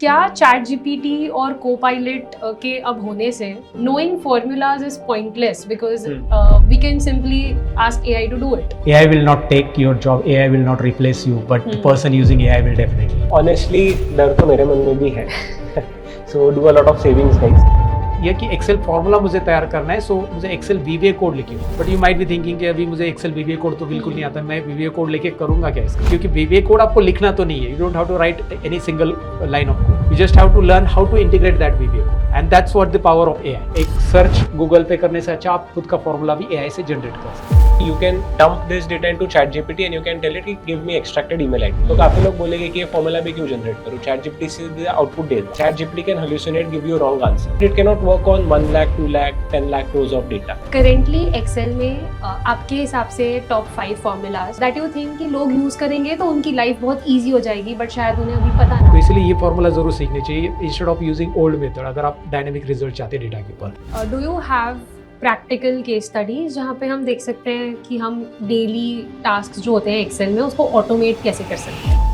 क्या chat GPT और copilot के अब होने से knowing formulas is pointless because we can simply ask AI to do it. AI will not take your job, AI will not replace you, but the person using AI will definitely. Honestly, डर तो मेरे मन में भी है. So do a lot of savings, guys. यह कि Excel formula मुझे तैयार करना है, सो मुझे एक्सेल VBA कोड लिखिए. But you might be thinking कि अभी मुझे एक्सेल VBA कोड तो बिल्कुल नहीं आता, मैं VBA कोड लेके करूंगा क्या इसका? क्योंकि VBA कोड आपको लिखना तो नहीं है. You don't have to write any single line of code. You just have to learn how to integrate that VBA code, and that's what the power of AI. एक सर्च गूगल पे करने से अच्छा आप खुद का फॉर्मूला भी AI से जनरेट कर सकते हैं. You can dump this data into ChatGPT and you can tell it कि give me extracted email ID. तो काफी लोग बोलेंगे कि ये फॉर्मूला भी क्यों जनरेट करूँ? ChatGPT से आउटपुट दे दो. ChatGPT can hallucinate, give you wrong answer. It cannot work on 1 lakh, 2 lakh, 10 lakh rows of data. Currently Excel में आपके हिसाब से top 5 formulas that you think कि लोग यूज करेंगे तो उनकी लाइफ बहुत ईजी हो जाएगी, बट शायद उन्हें अभी पता तो नहीं. इसलिए ये फॉर्मूला जरूर सीखनी चाहिए instead of using old method, अगर आप डायनेमिक रिजल्ट चाहते हैं डेटा के ऊपर. Do you have practical case studies जहाँ पे हम देख सकते हैं कि हम डेली टास्क जो होते हैं एक्सेल में उसको ऑटोमेट कैसे कर सकते हैं?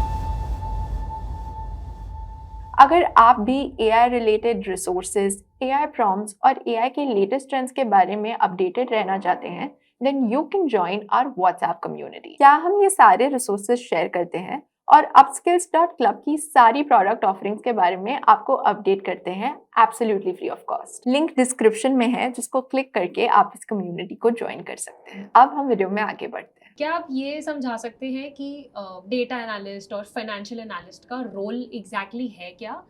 अगर आप भी AI related resources, AI prompts और AI के लेटेस्ट ट्रेंड्स के बारे में अपडेटेड रहना चाहते हैं, then you can join our WhatsApp community. क्या हम ये सारे रिसोर्सेज शेयर करते हैं और upskills.club की सारी प्रोडक्ट ऑफरिंग्स के बारे में आपको अपडेट करते हैं absolutely free of cost. Link description में है, जिसको क्लिक करके आप इस कम्युनिटी को ज्वाइन कर सकते हैं. अब हम वीडियो में आगे बढ़ते हैं. क्या आप ये समझा सकते हैं कि डेटा एनालिस्ट और फाइनेंशियल एनालिस्ट का रोल एग्जैक्टली है क्या?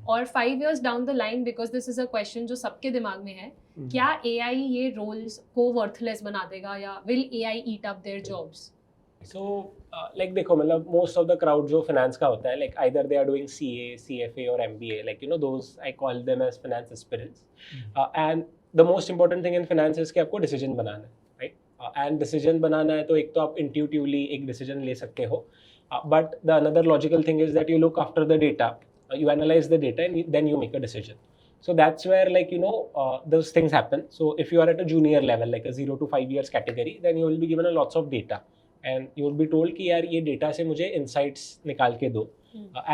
और 5 years down the line, because this is a question जो सबके दिमाग में है, क्या AI ये रोल्स को वर्थलेस बना देगा या will AI eat up their jobs? So like देखो मतलब most of the crowd जो finance का होता है, like either they are doing CA, CFA or MBA, like you know those I call them as finance aspirants. And the most important thing in finance is कि आपको decision बनाना है, right? And decision बनाना है तो एक तो आप intuitively एक decision ले सकते हो, but the another logical thing is that you look after the data, you analyze the data and then you make a decision. So that's where like you know those things happen. So if you are at a junior level like a 0 to 5 years category, then you will be given a lots of data. And you will be told कि यार ये data से मुझे insights निकाल के दो,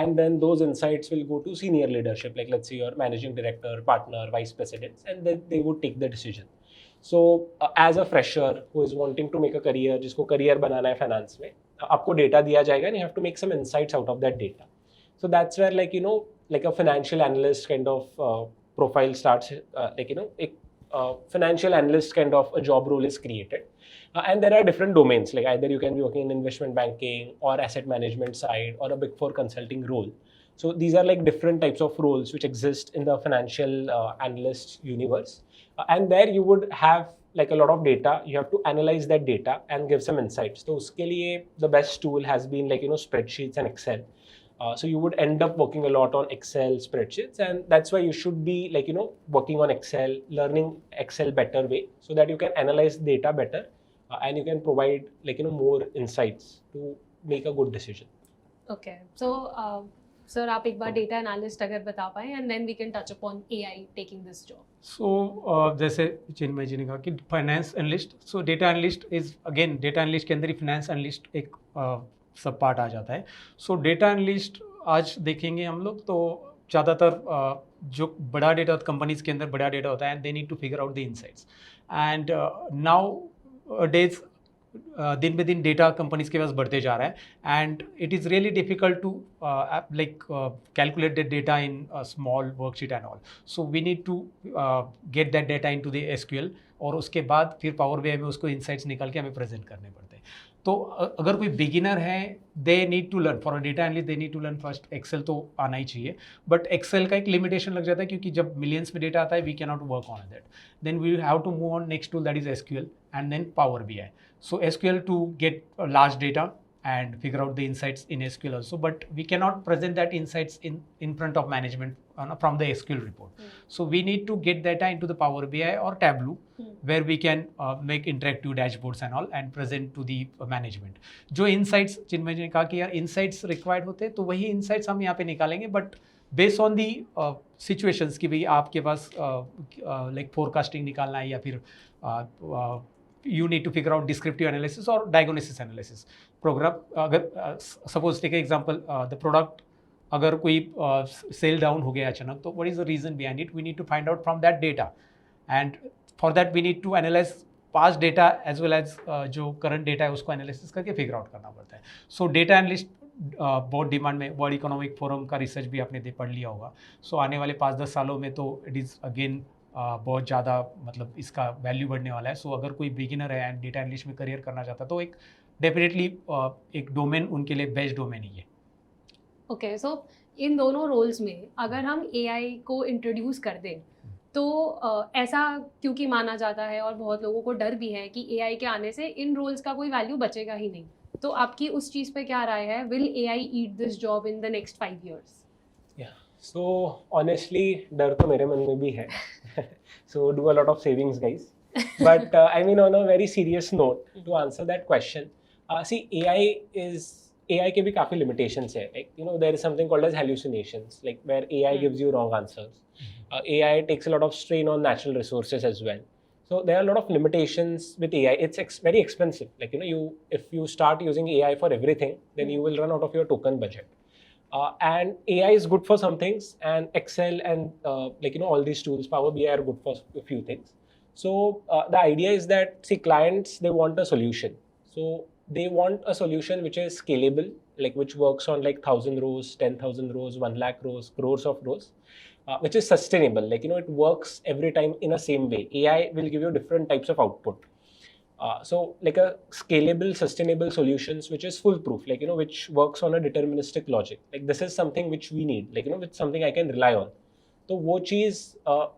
and then those insights will go to senior leadership, like let's say your managing director, partner, vice presidents, and then they would take the decision. So as a fresher who is wanting to make a career, जिसको career बनाना है finance में, आपको data दिया जाएगा and you have to make some insights out of that data. So that's where like you know like a financial analyst kind of profile starts, like you know एक financial analyst kind of a job role is created. And there are different domains, like either you can be working in investment banking or asset management side or a big four consulting role. So these are like different types of roles which exist in the financial analyst universe. And there you would have like a lot of data. You have to analyze that data and give some insights. So uske liye the best tool has been like you know spreadsheets and Excel. So you would end up working a lot on Excel spreadsheets, and that's why you should be like you know working on Excel, learning Excel better way so that you can analyze data better. And you can provide like you know more insights to make a good decision. Okay, so sir आप एक बार data analyst अगर बता पाएं, and then we can touch upon AI taking this job. So जैसे चिन्मय जी ने कहा कि finance analyst, so data analyst is again data analyst के अंदर ही फाइनेंस एनालिस्ट एक सब पार्ट आ जाता है. सो डेटा एनालिस्ट आज देखेंगे हम लोग तो ज़्यादातर जो बड़ा डेटा कंपनीज के अंदर बड़ा डेटा होता है, they need to figure out the insights. And nowadays दिन पे दिन डेटा कंपनीज के पास बढ़ते जा रहा है, and it is really difficult to like calculate the data in small worksheet and all. So we need to get that data into the SQL, और उसके बाद फिर पावर BI में उसको इंसाइट्स निकाल के हमें प्रेजेंट करने पड़ते हैं. तो अगर कोई बिगिनर है, they need to learn for a data analyst, they need to learn first Excel तो आना ही चाहिए. बट एक्सेल का एक लिमिटेशन लग जाता है क्योंकि जब मिलियंस में डेटा आता है we can not work on that. Then we have to move on next tool, that is SQL and then Power BI. So SQL to get large data and figure out the insights in SQL also, but we cannot present that insights in front of management from the SQL report. So we need to get data into the Power BI or Tableau, where we can make interactive dashboards and all and present to the management. जो insights चिन्मय जी ने कहा कि यार insights required होते हैं, तो वही insights हम यहाँ पे निकालेंगे, but based on the situations कि भाई आपके पास like forecasting निकालना है या फिर you need to figure out descriptive analysis or diagnosis analysis program. अगर suppose take an example, the product अगर कोई सेल डाउन हो गया अचानक, तो what is the reason behind it, we need to find out from that data, and for that we need to analyze past data as well as जो current data है उसको analysis करके figure out करना पड़ता है. So data analyst बहुत demand में, world economic forum का रिसर्च भी आपने पढ़ लिया होगा. सो आने वाले 5-10 सालों में तो इट इज़ अगेन बहुत ज़्यादा मतलब इसका वैल्यू बढ़ने वाला है. सो अगर कोई बिगिनर है एंड डेटा एनालिस्ट में करियर करना चाहता है तो एक डेफिनेटली एक डोमेन उनके लिए बेस्ट डोमेन ही है. ओके, सो इन दोनों रोल्स में अगर हम एआई को इंट्रोड्यूस कर दें तो ऐसा क्योंकि माना जाता है और बहुत लोगों को डर भी है कि एआई के आने से इन रोल्स का कोई वैल्यू बचेगा ही नहीं. तो आपकी उस चीज़ पे क्या राय है? Will AI eat this job in the next 5 years? So honestly, डर तो मेरे मन में भी है. So do a lot of savings, guys. But I mean, on a very serious note, to answer that question, see, AI के भी काफी limitations है. Like, you know, there is something called as hallucinations, like where AI gives you wrong answers. AI takes a lot of strain on natural resources as well. So there are a lot of limitations with AI. It's very expensive. Like, you know, if you start using AI for everything, then you will run out of your token budget. And AI is good for some things, and Excel and like, you know, all these tools, Power BI are good for a few things. So the idea is that, see, clients, they want a solution. So they want a solution which is scalable, like which works on like 1,000 rows, 10,000 rows, 1 lakh rows, crores of rows, which is sustainable. Like, you know, it works every time in a same way. AI will give you different types of output. So like a scalable, sustainable solutions which is foolproof, like, you know, which works on a deterministic logic. Like, this is something which we need, like, you know, it's something I can rely on. तो वो चीज़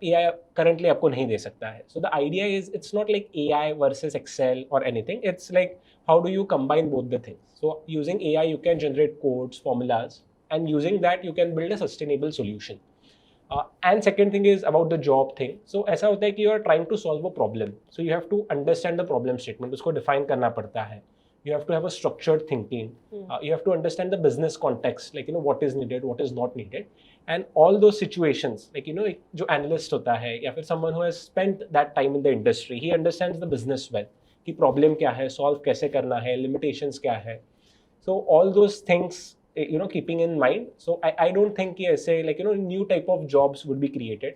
AI currently आपको नहीं दे सकता है. So the idea is, it's not like AI versus Excel or anything. It's like, how do you combine both the things? So using AI, you can generate codes, formulas, and using that, you can build a sustainable solution. And second thing is about the job thing. So ऐसा होता है कि you are trying to solve a problem. So you have to understand the problem statement. उसको define करना पड़ता है. You have to have a structured thinking. You have to understand the business context, like, you know, what is needed, what is not needed. And all those situations, like, you know, जो analyst होता है या फिर someone who has spent that time in the industry, he understands the business well. कि problem क्या है, solve कैसे करना है, limitations क्या है. So all those things, you know, keeping in mind. So I don't think कि ऐसे, like, you know, new type of jobs would be created.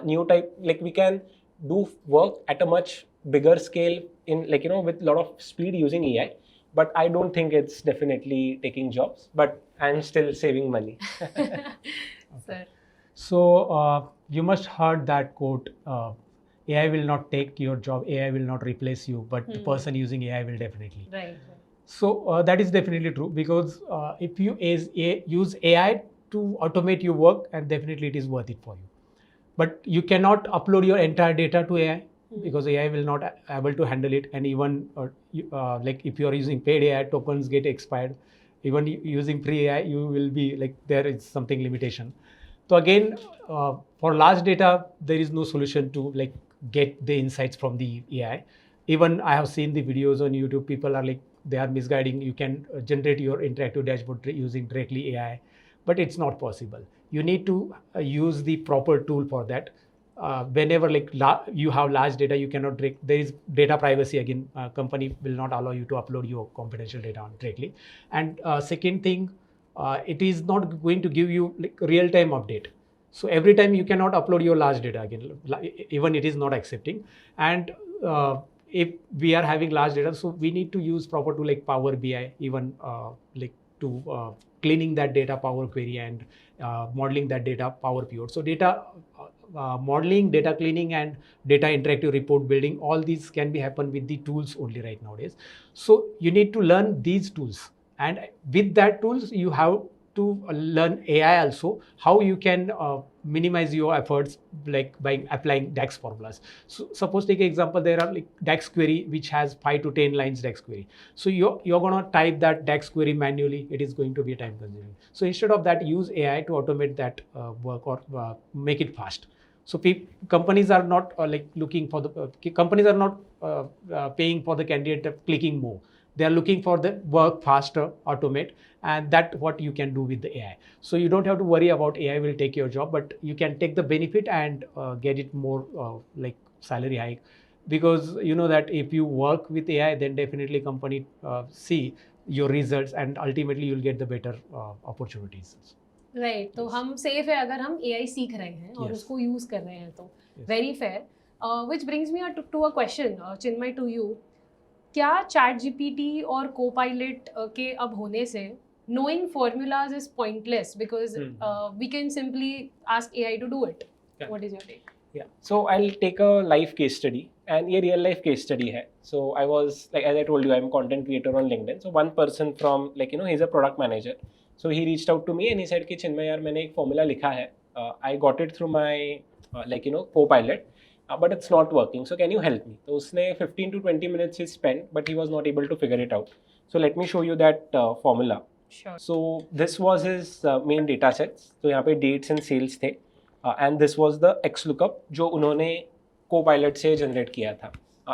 New type, like, we can do work at a much bigger scale in, like, you know, with a lot of speed using AI. But I don't think it's definitely taking jobs. But I'm still saving money. Sir. So you must heard that quote, AI will not take your job, AI will not replace you, but the person using AI will definitely. Right. So that is definitely true, because if you use AI to automate your work, and definitely it is worth it for you. But you cannot upload your entire data to AI, because AI will not able to handle it. And even like if you are using paid AI, tokens get expired. Even using free AI, you will be like, there is something limitation. So again, for large data, there is no solution to like get the insights from the AI. Even I have seen the videos on YouTube, people are like, they are misguiding. You can generate your interactive dashboard using directly AI, but it's not possible. You need to use the proper tool for that. Whenever like you have large data, you cannot there is data privacy again. Company will not allow you to upload your confidential data directly. And second thing, it is not going to give you like real-time update. So every time you cannot upload your large data again, even it is not accepting. And if we are having large data, so we need to use proper tool like Power BI, even like to cleaning that data, Power Query, and modeling that data, Power Pivot. So data modeling, data cleaning, and data interactive report building, all these can be happen with the tools only right nowadays. So you need to learn these tools, and with that tools you have to learn AI also, how you can minimize your efforts, like by applying DAX formulas. So suppose take an example, there are like DAX query which has 5 to 10 lines DAX query. So you're going to type that DAX query manually, it is going to be time consuming. So instead of that, use AI to automate that work, or make it fast. So companies are not like looking for companies are not paying for the candidate clicking more. They are looking for the work faster, automate, and that what you can do with the AI. So you don't have to worry about AI will take your job, but you can take the benefit and get it more like salary hike, because you know that if you work with AI, then definitely company see your results, and ultimately you'll get the better opportunities. Right, तो हम safe है अगर हम AI सीख रहे हैं और Yes. उसको यूज कर रहे हैं तो Yes. Very fair. Which brings me to a question, Chinmay, to you. क्या चैट GPT और कोपायलट के अब होने से knowing formulas is pointless because we can simply ask AI to do it? Yeah. What is your take? Yeah. So I'll take a live case study, and ये real life case study है. So I was like, as I told you, I'm a content creator on LinkedIn. So one person from, like, he's a product manager. So he reached out to me and he said कि चिन्मय यार मैंने एक formula लिखा है. I got it through my Copilot, but it's not working. So can you help me? तो उसने 15 to 20 minutes he spent, but he was not able to figure it out. So let me show you that formula. Sure. So this was his main data sets. तो यहाँ पे dates and sales थे. And this was the XLOOKUP जो उन्होंने Copilot से generate किया था.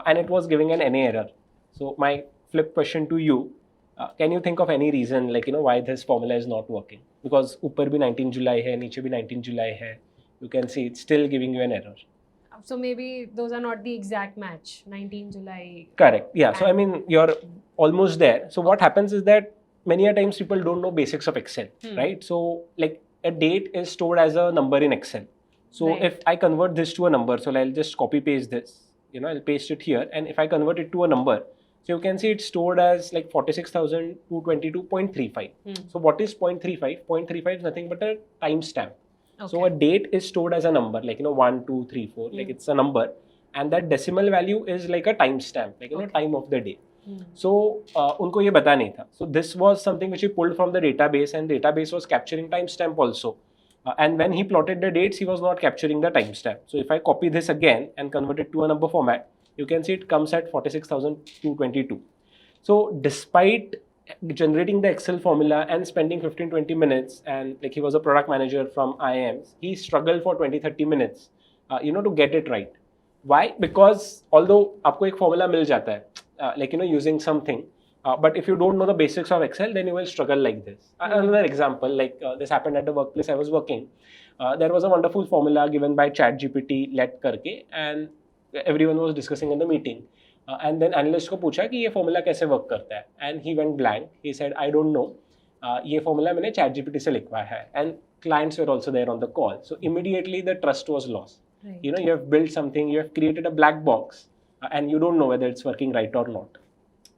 And it was giving an NA error. So my flip question to you, can you think of any reason why this formula is not working? Because ऊपर भी 19 July है, नीचे भी 19 July है. You can see it's still giving you an error. So maybe those are not the exact match. 19 July. Correct. Yeah. So I mean, you're almost there. So what happens is that many a times people don't know basics of Excel, right? So like a date is stored as a number in Excel. So Right. if I convert this to a number, so I'll just copy paste this, I'll paste it here. And if I convert it to a number, so you can see it's stored as like 46,222.35. So what is 0.35? 0.35 is nothing but a timestamp. Okay. So a date is stored as a number, like 1, 2, 3, 4, like it's a number, and that decimal value is like a timestamp, like Okay. time of the day. So उनको ये पता नहीं था. So this was something which he pulled from the database, and database was capturing timestamp also. And when he plotted the dates, he was not capturing the timestamp. So if I copy this again and convert it to a number format, you can see it comes at 46,222. So despite generating the Excel formula and spending 15-20 minutes, and like he was a product manager from IIMs, he struggled for 20-30 minutes, to get it right. Why? Because although आपको एक formula मिल जाता है, using something, but if you don't know the basics of Excel, then you will struggle like this. Another example, this happened at the workplace I was working. There was a wonderful formula given by ChatGPT let करके, and everyone was discussing in the meeting. And then analyst को पूछा कि ये formula कैसे work करता है, and he went blank. He said, I don't know. ये formula मैंने ChatGPT से लिखवा है, and clients were also there on the call. So immediately the trust was lost. Right. You have built something, you have created a black box, and you don't know whether it's working right or not.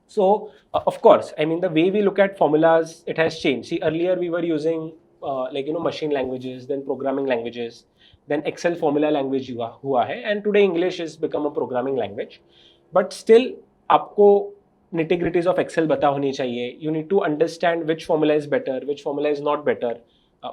So of course, I mean, the way we look at formulas, it has changed. See, earlier we were using machine languages, then programming languages, then Excel formula language हुआ है, and today English has become a programming language. But still, आपको nitty-gritties of Excel पता होनी चाहिए. You need to understand which formula is better, which formula is not better.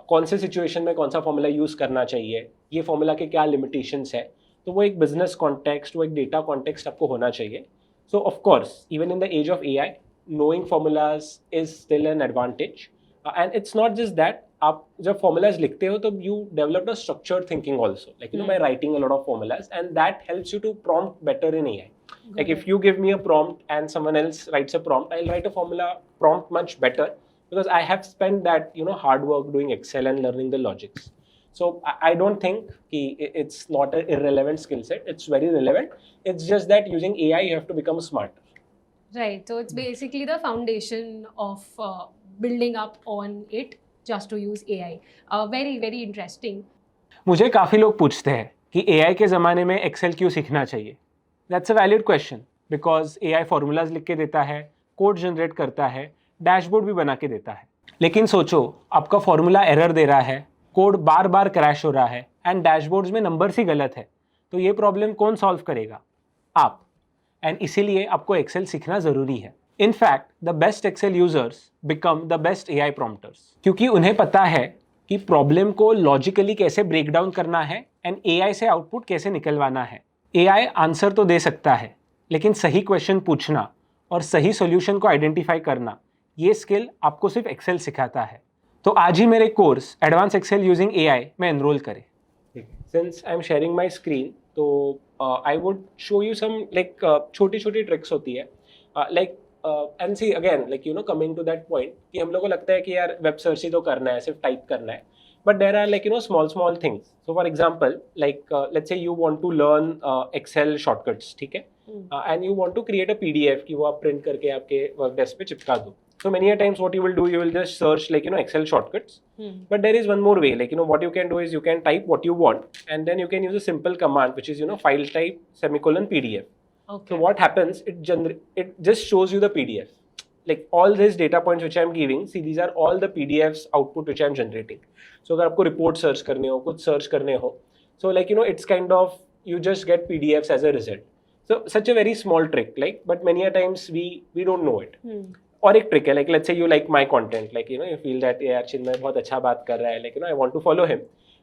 कौन से situation में कौन सा फॉर्मूला यूज़ करना चाहिए, ये फॉर्मूला के क्या लिमिटेशंस है. तो वो एक बिजनेस कॉन्टेक्स्ट, वो एक डेटा कॉन्टेक्स्ट आपको होना चाहिए. So of course, even in the age of AI, knowing formulas is still an advantage. And it's not just that. आप जब formulas लिखते हो तो you develop a structured thinking also, by writing a lot of formulas, and that helps you to prompt better in AI. Like if you give me a prompt and someone else writes a prompt, I'll write a formula prompt much better because I have spent that hard work doing Excel and learning the logics. So I don't think it's not an irrelevant skill set. It's very relevant. It's just that using AI, you have to become smarter. Right. So it's basically the foundation of building up on it just to use AI. Very, very interesting. मुझे काफ़ी लोग पूछते हैं कि AI के ज़माने में Excel क्यों सीखना चाहिए. That's a valid question because AI formulas लिख के देता है, कोड जनरेट करता है, डैशबोर्ड भी बना के देता है. लेकिन सोचो, आपका फॉर्मूला एरर दे रहा है, कोड बार बार क्रैश हो रहा है, एंड डैशबोर्ड्स में नंबर्स ही गलत है. तो ये प्रॉब्लम कौन सॉल्व करेगा? आप. एंड इसीलिए आपको एक्सेल सीखना ज़रूरी है. In fact the best Excel users become the best AI prompters, क्योंकि उन्हें पता है कि प्रॉब्लम को लॉजिकली कैसे ब्रेक डाउन करना है एंड AI से आउटपुट कैसे निकलवाना है. AI आंसर तो दे सकता है, लेकिन सही क्वेश्चन पूछना और सही सॉल्यूशन को आइडेंटिफाई करना, ये स्किल आपको सिर्फ एक्सेल सिखाता है. तो आज ही मेरे course advance Excel using AI में एनरोल करें. Since I am sharing my screen, तो I would show you some छोटी छोटी ट्रिक्स होती है. And see again coming to that point कि हम लोग को लगता है कि यार वेब सर्च ही तो करना है, सिर्फ टाइप करना है. But there are small things. So for example, let's say you want to learn Excel shortcuts, ठीक है, and you want to create a PDF कि वो आप print करके आपके वर्क डेस्क पे चिपका दो. So many a times what you will do, you will just search like, you know, Excel shortcuts. But there is one more way, like, you know, what you can do is you can type what you want, and then you can use a simple command, which is, you know, file type ;PDF. Okay. So what happens, it just shows you the PDF. Like all these data points which I am giving, see, these are all the PDFs output which I am generating. So अगर आपको report search करने हो, कुछ search करने हो, so like, you know, it's kind of, you just get PDFs as a result. So such a very small trick, like, but many a times we don't know it. और एक trick है, like let's say you like my content, like, you know, you feel that यार चिन्मय बहुत अच्छा बात कर रहा है, like, you know, I want to follow him,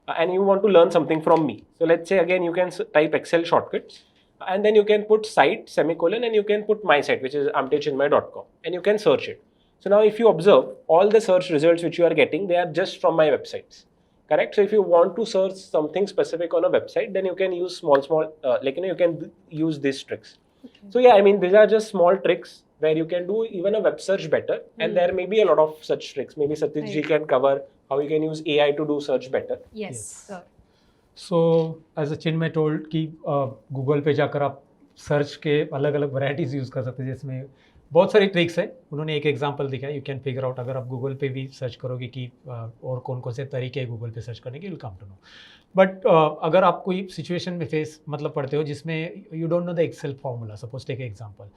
and you want to learn something from me. So let's say again you can type Excel shortcuts, and then you can put site ;, and you can put my site, which is amtechinmay.com, and you can search it. So now if you observe, all the search results which you are getting, they are just from my websites, correct? So if you want to search something specific on a website, then you can use small like, you know, you can use these tricks. Okay. So yeah, I mean, these are just small tricks where you can do even a web search better, and there may be a lot of such tricks. Maybe Satish ji can cover how you can use AI to do search better. Yes, sir. So as a Chinmay told कि Google पे जाकर आप search के अलग अलग varieties use कर सकते हैं, जिसमें बहुत सारी ट्रिक्स है. उन्होंने एक एग्जांपल दिखाया, यू कैन फिगर आउट. अगर आप गूगल पे भी सर्च करोगे कि और कौन कौन से तरीके हैं गूगल पे सर्च करने के, will come to know. But अगर आप कोई सिचुएशन में फेस मतलब पढ़ते हो जिसमें you don't know the Excel formula, suppose take example,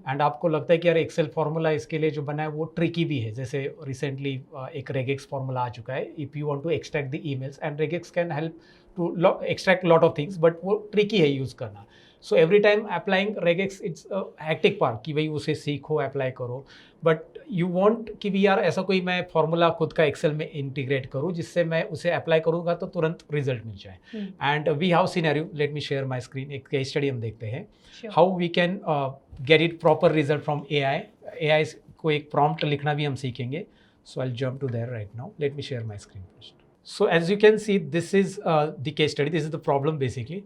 and आपको लगता है कि यार एक्सेल फार्मूला इसके लिए जो बना है वो ट्रिकी भी है. जैसे रिसेंटली एक रेगेक्स फार्मूला आ चुका है, if you want to extract the emails, and regex can help to extract lot of things, but वो ट्रिकी है यूज़ करना. So every time applying regex it's hectic part कि भाई उसे सीखो, अप्लाई करो. बट यू वांट कि भी यार ऐसा कोई मैं फार्मूला खुद का एक्सेल में इंटीग्रेट करूँ जिससे मैं उसे अप्लाई करूँगा तो तुरंत रिजल्ट मिल जाए. And we have scenario, let me share my screen. एक केस स्टडी हम देखते हैं how we can get it proper result from AI को एक प्रॉम्प्ट लिखना भी हम सीखेंगे. So I will jump to there right now. Let me share my screen first. So as you can see, this is the case study, this is the problem basically.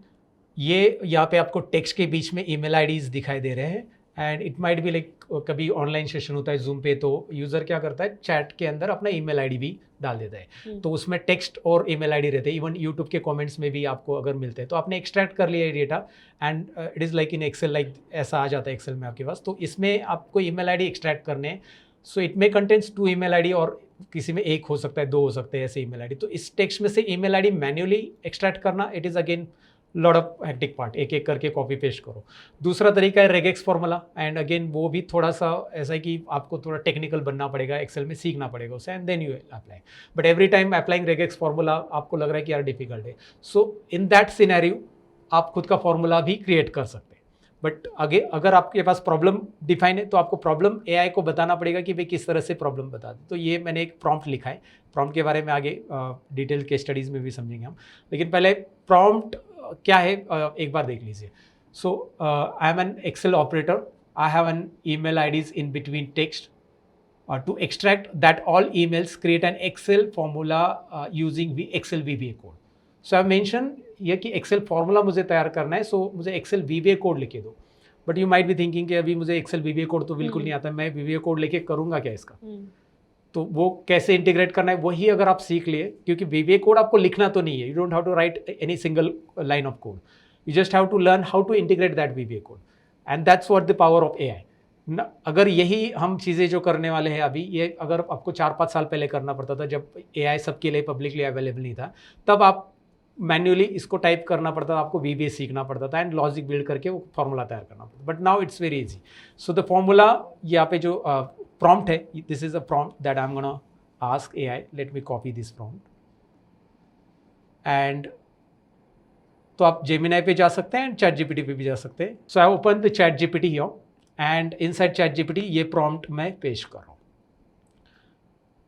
ये यहाँ पे आपको टेक्स्ट के बीच में ईमेल आईडीज़ दिखाई दे रहे हैं, and it might be like कभी ऑनलाइन सेशन होता है जूम पे, तो यूज़र क्या करता है, चैट के अंदर अपना ईमेल आईडी भी डाल देता है. तो उसमें टेक्स्ट और ईमेल आईडी रहते हैं. इवन यूट्यूब के कमेंट्स में भी आपको अगर मिलते हैं, तो आपने एक्सट्रैक्ट कर लिया ये data, and it is like in Excel, like ऐसा आ जाता है एक्सेल में आपके पास. तो इसमें आपको ईमेल आईडी एक्सट्रैक्ट करने हैं. So it may contains 2 email ID, और किसी में 1 हो सकता है, 2 हो सकते हैं ऐसे ईमेल आईडी. तो इस टेक्स्ट में से ईमेल आईडी मैन्युअली एक्सट्रैक्ट करना, it is again lot of hectic part. एक एक करके कॉपी पेस्ट करो. दूसरा तरीका है रेगेक्स फार्मूला, एंड अगेन वो भी थोड़ा सा ऐसा है कि आपको थोड़ा टेक्निकल बनना पड़ेगा, एक्सेल में सीखना पड़ेगा उसे, and then you apply. But every time applying regex formula आपको लग रहा है कि यार डिफिकल्ट है. सो इन दैट सिनेरियो आप खुद का फार्मूला भी क्रिएट कर सकते हैं. बट आगे अगर आपके पास प्रॉब्लम डिफाइन है, तो आपको प्रॉब्लम AI को बताना पड़ेगा कि भाई किस तरह से प्रॉब्लम बता दे. तो ये मैंने एक प्रॉम्प्ट लिखा है. प्रॉम्प्ट के बारे में आगे डिटेल के स्टडीज़ में भी समझेंगे हम, लेकिन पहले प्रॉम्प्ट क्या है एक बार देख लीजिए. So I am an Excel operator, I have an email IDs in between text. To extract that all emails, create an Excel formula using Excel VBA code. So I mention ये कि Excel formula मुझे तैयार करना है, सो मुझे Excel VBA code लिखे दो. But you might be thinking कि अभी मुझे एक्सेल VBA कोड तो बिल्कुल नहीं आता, मैं VBA कोड लेके करूँगा क्या इसका. तो वो कैसे इंटीग्रेट करना है वही अगर आप सीख लिए, क्योंकि VBA कोड आपको लिखना तो नहीं है, you don't have to write any single line of code, you just have to learn how to integrate that VBA code, and that's what the power of AI. अगर यही हम चीज़ें जो करने वाले हैं अभी, ये अगर आपको 4-5 साल पहले करना पड़ता था, जब AI सबके लिए पब्लिकली अवेलेबल नहीं था, तब आप मैन्युअली इसको टाइप करना पड़ता था, आपको VBA सीखना पड़ता था, एंड लॉजिक बिल्ड करके वो फार्मूला तैयार करना पड़ता. But now it's very easy. So the formula यहाँ पे जो प्रॉम्प्ट है, this is a prompt that I am gonna ask AI. Let me copy this prompt, and तो आप Gemini पे जा सकते हैं एंड ChatGPT पे भी जा सकते हैं. So I open the ChatGPT here, and inside ChatGPT ये प्रॉम्प्ट मैं पेश कर रहा हूँ.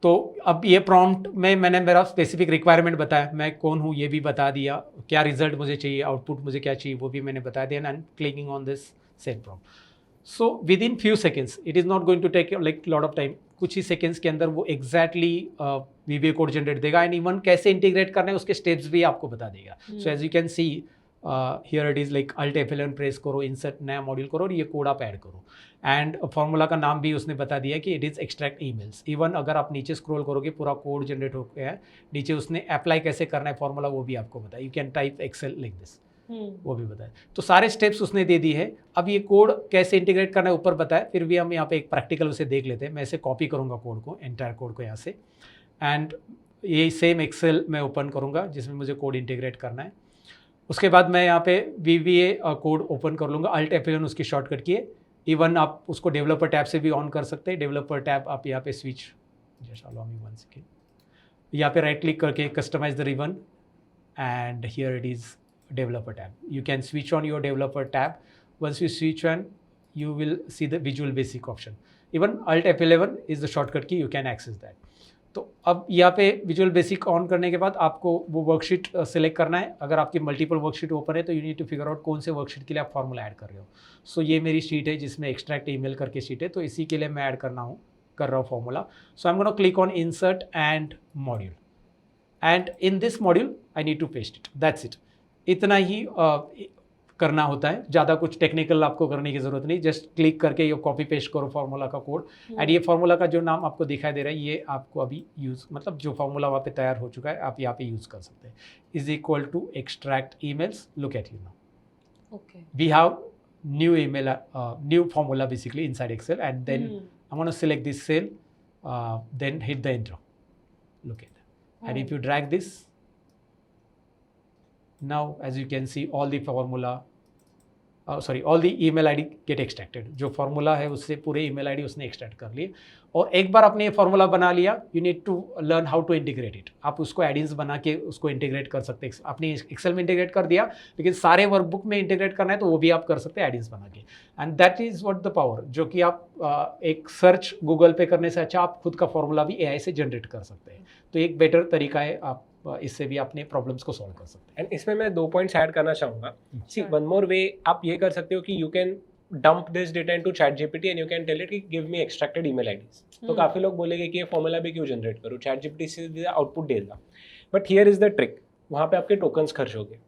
तो अब ये प्रॉम्प्ट में मैंने मेरा स्पेसिफिक रिक्वायरमेंट बताया, मैं कौन हूँ ये भी बता दिया, क्या रिजल्ट मुझे चाहिए, आउटपुट मुझे क्या चाहिए वो भी मैंने बता दिया, and clicking on this same prompt. So within few seconds, it is not going to take like lot of time, कुछ ही सेकेंड्स के अंदर वो एग्जैक्टली VBA कोड जनरेट देगा, एंड इवन कैसे इंटीग्रेट करना है उसके स्टेप्स भी आपको बता देगा. So as you can see here it is like Alt F11 press करो, इंसर्ट नया मॉड्यूल करो और ये कोड आप ऐड करो, एंड फार्मूला का नाम भी उसने बता दिया कि it is extract emails. Even अगर आप नीचे स्क्रॉल करोगे पूरा कोड जनरेट हो गया है, नीचे उसने अप्लाई कैसे करना है फार्मूला वो भी आपको बताया. You can type Excel like this, वो भी बताया। तो सारे स्टेप्स उसने दे दी है। अब ये कोड कैसे इंटीग्रेट करना है ऊपर बताया, फिर भी हम यहाँ पे एक प्रैक्टिकल उसे देख लेते हैं। मैं इसे कॉपी करूँगा कोड को, एंटायर कोड को यहाँ से, एंड ये सेम एक्सेल मैं ओपन करूँगा जिसमें मुझे कोड इंटीग्रेट करना है। उसके बाद मैं यहाँ पे VBA कोड ओपन कर लूँगा, Alt F11 उसकी शॉर्टकट की है। इवन आप उसको डेवलपर टैब से भी ऑन कर सकते हैं। डेवलपर टैब आप यहाँ पे स्विच, जस्ट अलाउ मी 1 सेकेंड, यहाँ पे राइट क्लिक करके customise the ribbon, and here it is developer tab. You can switch on your developer tab. Once you switch on, you will see the Visual Basic option. Even Alt F11 is the shortcut key, you can access that. तो अब यहाँ पे visual basic on करने के बाद आपको वो worksheet select करना है। अगर आपकी मल्टीपल वर्कशीट ओपन है तो you need to figure out कौन से वर्कशीट के लिए आप फॉर्मूला ऐड कर रहे हो। सो ये मेरी शीट है जिसमें एक्सट्रैक्ट ईमेल करके शीट है, तो इसी के लिए मैं ऐड कर रहा हूँ formula. So I am gonna click on insert and module, and in this module I need to paste it, that's it. इतना ही करना होता है, ज़्यादा कुछ टेक्निकल आपको करने की ज़रूरत नहीं। जस्ट क्लिक करके ये कॉपी पेस्ट करो फार्मूला का कोड, एंड ये फार्मूला का जो नाम आपको दिखाई दे रहा है ये आपको अभी यूज़, मतलब जो फार्मूला वहाँ पे तैयार हो चुका है आप यहाँ पे यूज़ कर सकते हैं। Is equal to extract emails, look at you now, Okay. we have new email, new formula basically inside Excel, and then I'm going to select this cell, then hit the enter. Look at that. And if you drag this, now as you can see all the formula, all the email ID get extracted. जो formula है उससे पूरे email ID उसने extract कर लिए। और एक बार आपने ये फार्मूला बना लिया, you need to learn how to integrate it. आप उसको एडिंग्स बना के उसको इंटीग्रेट कर सकते हैं। आपने एक्सेल में इंटीग्रेट कर दिया, लेकिन सारे वर्कबुक में इंटीग्रेट करना है तो वो भी आप कर सकते हैं एडिंग्स बना के। And that is what the power, जो कि आप एक सर्च गूगल पे करने से अच्छा आप खुद का फार्मूला भी AI से जनरेट कर सकते हैं। तो एक बेटर तरीका है, आप इससे भी अपने प्रॉब्लम्स को सॉल्व कर सकते हैं। एंड इसमें मैं 2 पॉइंट्स ऐड करना चाहूँगा। सी वन मोर वे आप ये कर सकते हो कि you can dump this data into ChatGPT and you can tell it कि give me extracted email IDs. तो काफ़ी लोग बोलेंगे कि ये फॉर्मूला भी क्यों जनरेट करूँ, ChatGPT से आउटपुट देगा। But here is the trick, वहाँ पे आपके टोकन्स खर्च हो गए,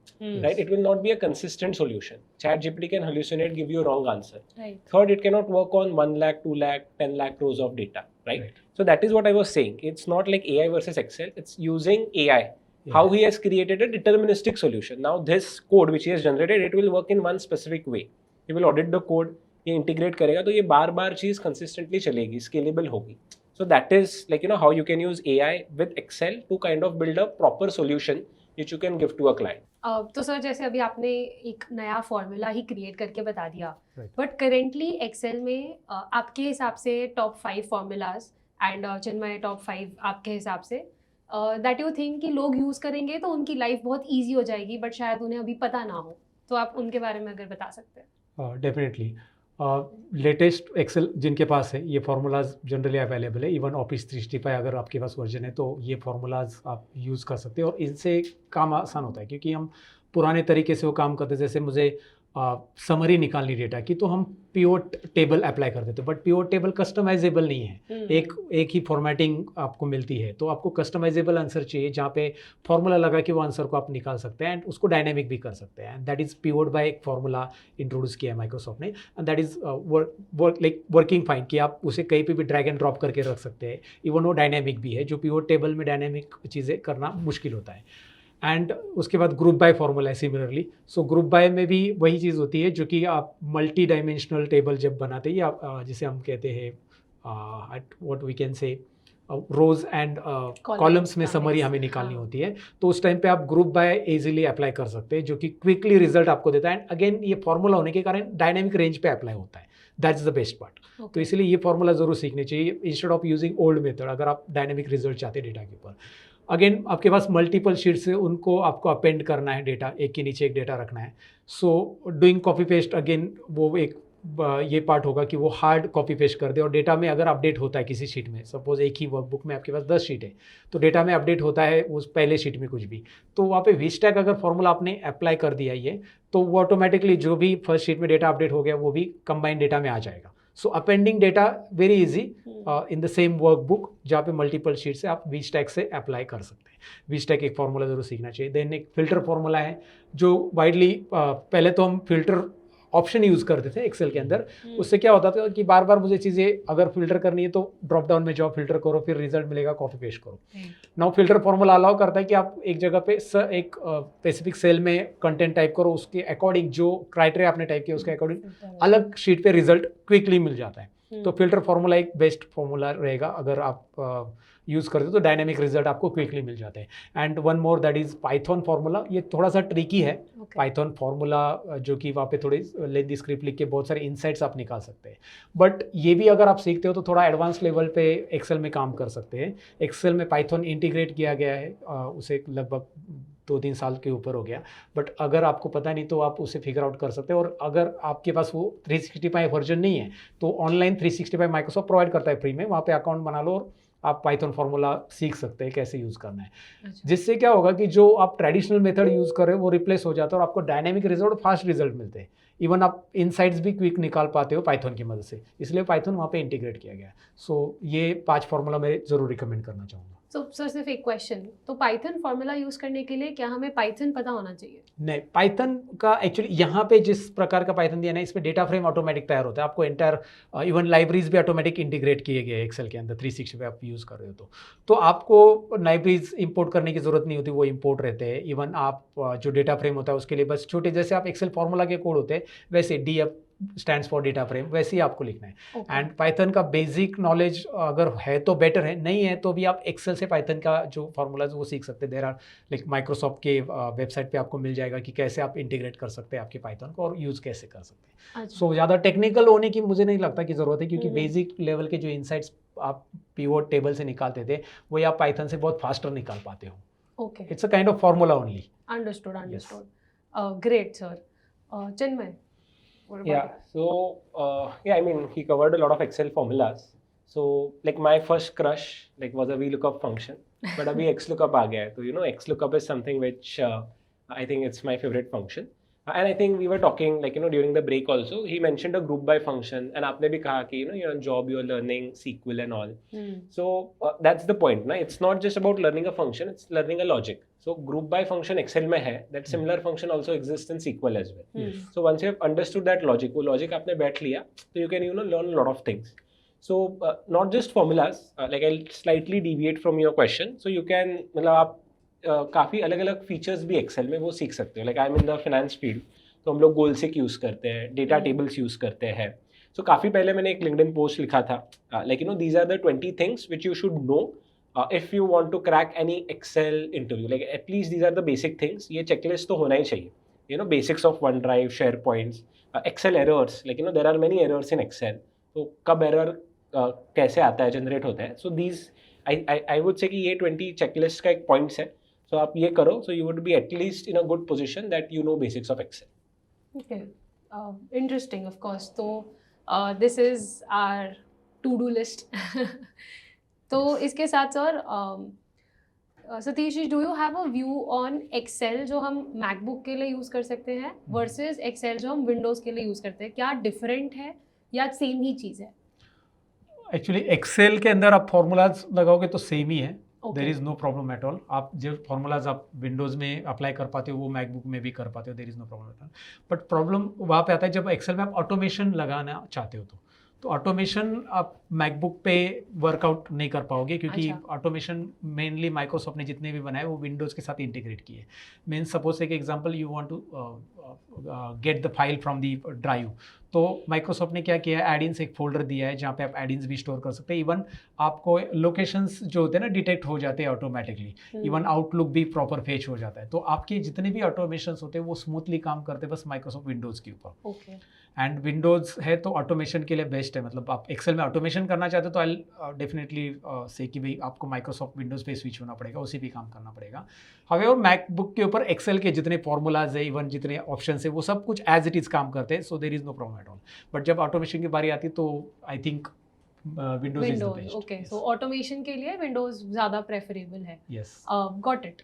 right? It will not be a consistent solution. ChatGPT can hallucinate, give you a wrong answer. Right. Third, it cannot work on 1 lakh, 2 lakh, 10 lakh rows of data, right? So that is what I was saying. It's not like AI versus Excel. It's using AI. How he has created a deterministic solution. Now this code which he has generated, it will work in one specific way. He will audit the code, ये integrate करेगा, तो ये बार-बार चीज़ consistently चलेगी, scalable होगी. So that is like, you know, how you can use AI with Excel to kind of build a proper solution which you can give to a client. तो sir जैसे अभी आपने एक नया फॉर्मूला ही create करके बता दिया, Right. बट करेंटली एक्सेल में आपके हिसाब से top 5 formulas and Chinmay top 5 आपके हिसाब से दैट यू थिंक कि लोग यूज़ करेंगे तो उनकी लाइफ बहुत ईजी हो जाएगी, बट शायद उन्हें अभी पता ना हो, तो आप उनके बारे में अगर बता सकते हैं। डेफिनेटली लेटेस्ट एक्सेल जिनके पास है ये फार्मूलाज जनरली अवेलेबल है। इवन ऑफिस 365 अगर आपके पास वर्जन है तो ये फार्मूलाज आप यूज़ कर सकते हैं, और इनसे काम आसान होता है। क्योंकि हम पुराने तरीके से वो काम करते, जैसे मुझे समरी निकालनी डेटा की तो हम पिवट टेबल अप्लाई कर देते, बट पिवट टेबल कस्टमाइजेबल नहीं है। एक ही फॉर्मेटिंग आपको मिलती है, तो आपको कस्टमाइजेबल आंसर चाहिए जहाँ पे फॉर्मूला लगा कि वो आंसर को आप निकाल सकते हैं एंड उसको डायनेमिक भी कर सकते हैं। And that is pivot by एक फॉर्मूला इंट्रोड्यूस किया है माइक्रोसॉफ्ट ने, and that is working fine कि आप उसे कहीं पे भी ड्रैग एंड ड्रॉप करके रख सकते हैं। इवन वो डायनेमिक भी है, जो पिवट टेबल में डायनेमिक चीज़ें करना मुश्किल होता है। एंड उसके बाद ग्रुप बाय फॉर्मूला है सिमिलरली। सो ग्रुप बाय में भी वही चीज़ होती है, जो कि आप मल्टी डायमेंशनल टेबल जब बनाते हैं, या जिसे हम कहते हैं what we can say rows and columns में समरी हमें निकालनी होती है, तो उस टाइम पे आप ग्रुप बाय इजीली अप्लाई कर सकते हैं, जो कि क्विकली रिजल्ट आपको देता है। एंड अगेन ये फॉर्मूला होने के कारण डायनेमिक रेंज पे अप्लाई होता है, दैट्स द बेस्ट पार्ट। तो इसलिए ये फॉर्मूला ज़रूर सीखनी चाहिए instead of using old method, अगर आप डायनेमिक रिजल्ट चाहते हैं डेटा के ऊपर। अगेन आपके पास मल्टीपल शीट्स है, उनको आपको अपेंड करना है डेटा, एक के नीचे एक डेटा रखना है। So doing copy paste again वो एक ये पार्ट होगा कि वो हार्ड कॉपी पेस्ट कर दे, और डेटा में अगर अपडेट होता है किसी शीट में, सपोज एक ही वर्कबुक में आपके पास 10 शीट है, तो डेटा में अपडेट होता है उस पहले शीट में कुछ भी, तो वहाँ पे VStack अगर फॉर्मूला आपने अप्लाई कर दिया ये, तो वो ऑटोमेटिकली जो भी फर्स्ट शीट में डेटा अपडेट हो गया वो भी कंबाइंड डेटा में आ जाएगा। So appending data very easy in the same workbook, जहाँ पे मल्टीपल शीट से आप VStack से अप्लाई कर सकते हैं। VStack एक फार्मूला ज़रूर सीखना चाहिए। देन एक फिल्टर फार्मूला है जो वाइडली, पहले तो हम फिल्टर ऑप्शन यूज़ करते थे एक्सेल के अंदर, उससे क्या होता था कि बार बार मुझे चीज़ें अगर फिल्टर करनी है तो ड्रॉप डाउन में जाओ, फिल्टर करो, फिर रिजल्ट मिलेगा, कॉपी पेस्ट करो। नाउ फिल्टर फॉर्मूला अलाउ करता है कि आप एक जगह पे एक स्पेसिफिक सेल में कंटेंट टाइप करो, उसके अकॉर्डिंग जो क्राइटेरिया आपने टाइप किया उसके अकॉर्डिंग अलग शीट पे रिजल्ट क्विकली मिल जाता है। तो फिल्टर फॉर्मूला एक बेस्ट फॉर्मूला रहेगा अगर आप यूज़ करते हो तो डायनेमिक रिजल्ट आपको क्विकली मिल जाते हैं। And one more that is Python formula. ये थोड़ा सा ट्रिकी है पाइथन फार्मूला, जो कि वहाँ पे थोड़ी लेंथी स्क्रिप्ट लिख के बहुत सारे इनसाइट्स आप निकाल सकते हैं। बट ये भी अगर आप सीखते हो तो थोड़ा एडवांस लेवल पे एक्सेल में काम कर सकते हैं। एक्सेल में पाइथन इंटीग्रेट किया गया है, उसे लगभग 2-3 साल के ऊपर हो गया। बट अगर आपको पता नहीं तो आप उसे फिगर आउट कर सकते हैं। और अगर आपके पास वो 365 वर्जन नहीं है तो ऑनलाइन 365 माइक्रोसॉफ्ट प्रोवाइड करता है फ्री में, वहाँ पे अकाउंट बना लो और आप पाइथन फार्मूला सीख सकते हैं कैसे यूज़ करना है। अच्छा। जिससे क्या होगा कि जो आप ट्रेडिशनल मेथड यूज़ कर रहे हो वो रिप्लेस हो जाता है और आपको डायनेमिक रिजल्ट, फास्ट रिजल्ट मिलते हैं। इवन आप इनसाइट्स भी क्विक निकाल पाते हो पाइथन की मदद से, इसलिए पाइथन वहाँ पे इंटीग्रेट किया गया है। सो ये 5 फार्मूला मैं ज़रूर रिकमेंड करना चाहूँगा। तो सर सिर्फ एक क्वेश्चन, तो पाइथन फार्मूला यूज करने के लिए क्या हमें पाइथन पता होना चाहिए? नहीं, पाइथन का एक्चुअली यहाँ पे जिस प्रकार का पाइथन दिया ना, इसमें डेटा फ्रेम ऑटोमेटिक तैयार होता है। आपको एंटायर इवन लाइब्रेरीज भी ऑटोमेटिक इंटीग्रेट किए गए एक्सेल के अंदर 360 पे आप यूज़ कर रहे हो तो आपको लाइब्रेरीज इंपोर्ट करने की ज़रूरत नहीं होती, वो इंपोर्ट रहते हैं। इवन आप जो डेटा फ्रेम होता है उसके लिए बस छोटे, जैसे आप एक्सेल फार्मूला के कोड होते हैं वैसे D stands for data frame, वैसे ही आपको लिखना है। एंड पाइथन का बेसिक नॉलेज अगर है तो बेटर है, नहीं है तो भी आप एक्सेल से पाइथन का जो फार्मूलाज वो सीख सकते हैं। देयर आर लाइक माइक्रोसॉफ्ट के वेबसाइट पे आपको मिल जाएगा कि कैसे आप इंटीग्रेट कर सकते हैं आपके पाइथन को और यूज़ कैसे कर सकते हैं। सो ज़्यादा टेक्निकल होने की मुझे नहीं लगता कि ज़रूरत है, क्योंकि बेसिक लेवल के जो इंसाइट्स आप पिवोट टेबल से निकालते थे वही आप पाइथन से बहुत फास्टर निकाल पाते हो। Okay, it's a kind of formula only. Understood. Great sir. Chinmay, what about Yeah, you? so yeah, I mean, he covered a lot of Excel formulas. So like my first crush was a VLOOKUP function, but abhi XLOOKUP aa gaya hai. So XLOOKUP is something which I think it's my favorite function. And I think we were talking during the break also. He mentioned a group by function, and आपने भी कहा कि you're on job, you're learning SQL and all. So that's the point, ना? It's not just about learning a function; it's learning a logic. So group by function Excel में है, that similar function also exists in SQL as well. So once you have understood that logic, वो logic आपने बैठ लिया, so you can learn a lot of things. So not just formulas. Like I'll slightly deviate from your question. So you can मतलब आप काफ़ी अलग अलग features भी एक्सेल में वो सीख सकते हो। Like I am in the finance field, तो हम लोग गोलसिक यूज़ करते हैं, डेटा टेबल्स यूज़ करते हैं। सो काफ़ी पहले मैंने एक लिंक्डइन पोस्ट लिखा था, like these are the 20 things which you should know if you want to crack any Excel interview. Like at least these are the basic things. ये चेकलिस्ट तो होना ही चाहिए। Basics of OneDrive, share points, Excel errors, like there are many errors in Excel. तो कब error कैसे आता है, जनरेट होता है। So these I would say कि ये 20 चेकलिस्ट का एक पॉइंट्स है। So आप ये करो, so you would be at least in a good position that you know basics of Excel. Okay, interesting, of course. So this is our to-do list. तो इसके साथ sir, Satish ji, do you have a view on Excel जो हम MacBook के लिए use कर सकते हैं versus Excel जो हम Windows के लिए यूज़ करते हैं? क्या डिफरेंट है या सेम ही चीज़ है? एक्चुअली एक्सेल के अंदर आप फॉर्मूलाज लगाओगे तो सेम ही है, there Okay. Is no problem at all. आप जो फॉर्मूलाज आप विंडोज़ में अप्लाई कर पाते हो वो मैकबुक में भी कर पाते हो, there is no problem at all. But problem वहाँ पे आता है जब एक्सेल में आप ऑटोमेशन लगाना चाहते हो तो ऑटोमेशन आप मैकबुक पे वर्कआउट नहीं कर पाओगे, क्योंकि अच्छा। ऑटोमेशन मेनली माइक्रोसॉफ्ट ने जितने भी बनाए वो विंडोज़ के साथ इंटीग्रेट किए। मीन सपोज एक example, you want to get the file from the drive, तो माइक्रोसॉफ्ट ने क्या किया है, एडिन्स एक फोल्डर दिया है जहाँ पे आप एडिन्स भी स्टोर कर सकते हैं। इवन आपको लोकेशंस जो होते हैं ना डिटेक्ट हो जाते हैं ऑटोमेटिकली। इवन आउटलुक भी प्रॉपर फेच हो जाता है। तो आपके जितने भी ऑटोमेशंस होते हैं वो स्मूथली काम करते हैं बस माइक्रोसॉफ्ट विंडोज़ के ऊपर। Okay. एंड विंडोज़ है तो ऑटोमेशन के लिए बेस्ट है। मतलब आप एक्सेल में ऑटोमेशन करना चाहते हो तो आई डेफिनेटली से कि भाई आपको माइक्रोसॉफ्ट विंडोज़ पे स्विच होना पड़ेगा, उसी पे काम करना पड़ेगा। हावेवर मैकबुक के ऊपर एक्सेल के जितने फॉर्मूलाज है, इवन जितने ऑप्शन है, वो सब कुछ एज इट इज़ काम करते हैं। So there is no problem at all. But जब ऑटोमेशन की बारी आती है तो I think Windows is the Windows. Best. Okay. So automation के लिए Windows ज़्यादा प्रेफरेबल है. यस। Got it.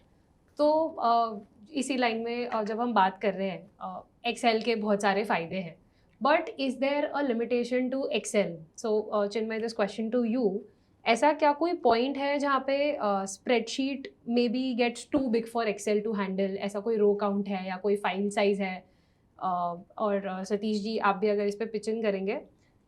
तो इसी लाइन में जब हम बात कर रहे हैं, एक्सेल के बहुत सारे फ़ायदे हैं, but is there a limitation to Excel? So Chinmay, this question to you, ऐसा क्या कोई पॉइंट है जहाँ पे spreadsheet may be gets too big for Excel to handle? ऐसा कोई रो काउंट है या कोई फाइल साइज है और सतीश जी आप भी अगर इस पे पिच इन करेंगे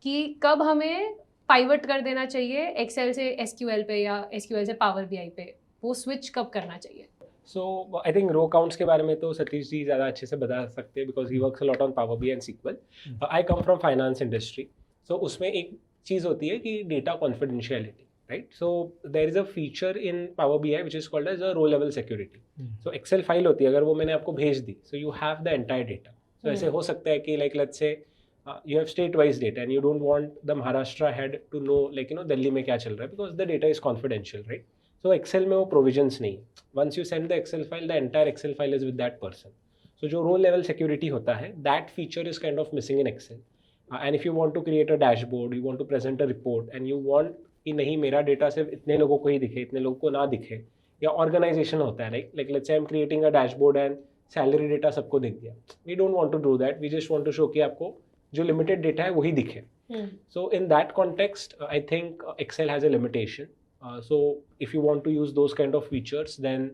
कि कब हमें पाइवट कर देना चाहिए एक्सेल से एसक्यूएल पे या एसक्यूएल से पावर बीआई पे, वो स्विच कब करना चाहिए? सो आई थिंक रो काउंट्स के बारे में तो सतीश जी ज़्यादा अच्छे से बता सकते हैं because he works a lot on power BI and SQL. I come from finance industry. So उसमें एक चीज़ होती है कि data confidentiality, right? So there is a feature in Power BI which is called as a row level security. So Excel file होती है, अगर वो मैंने आपको भेज दी, so you have the entire data. So ऐसे हो सकता है कि like let's say you have state wise data and you don't want the Maharashtra head to know like Delhi में क्या चल रहा है because the data is confidential, right? So Excel में वो provisions नहीं है. Once you send the Excel file, the entire Excel file is with that person. So जो row level security होता है, that feature is kind of missing in Excel. And if you want to create a dashboard, you want to present a report and you want कि नहीं मेरा data सिर्फ इतने लोगों को ही दिखे, इतने लोगों को ना दिखे, या ऑर्गेनाइजेशन होता है like let's say I am creating a dashboard and salary data सबको दिख गया. We don't want to do that, we just want to show कि आपको जो लिमिटेड डेटा है वही दिखे. So in that context I think Excel has a limitation. So if you want to use those kind of features then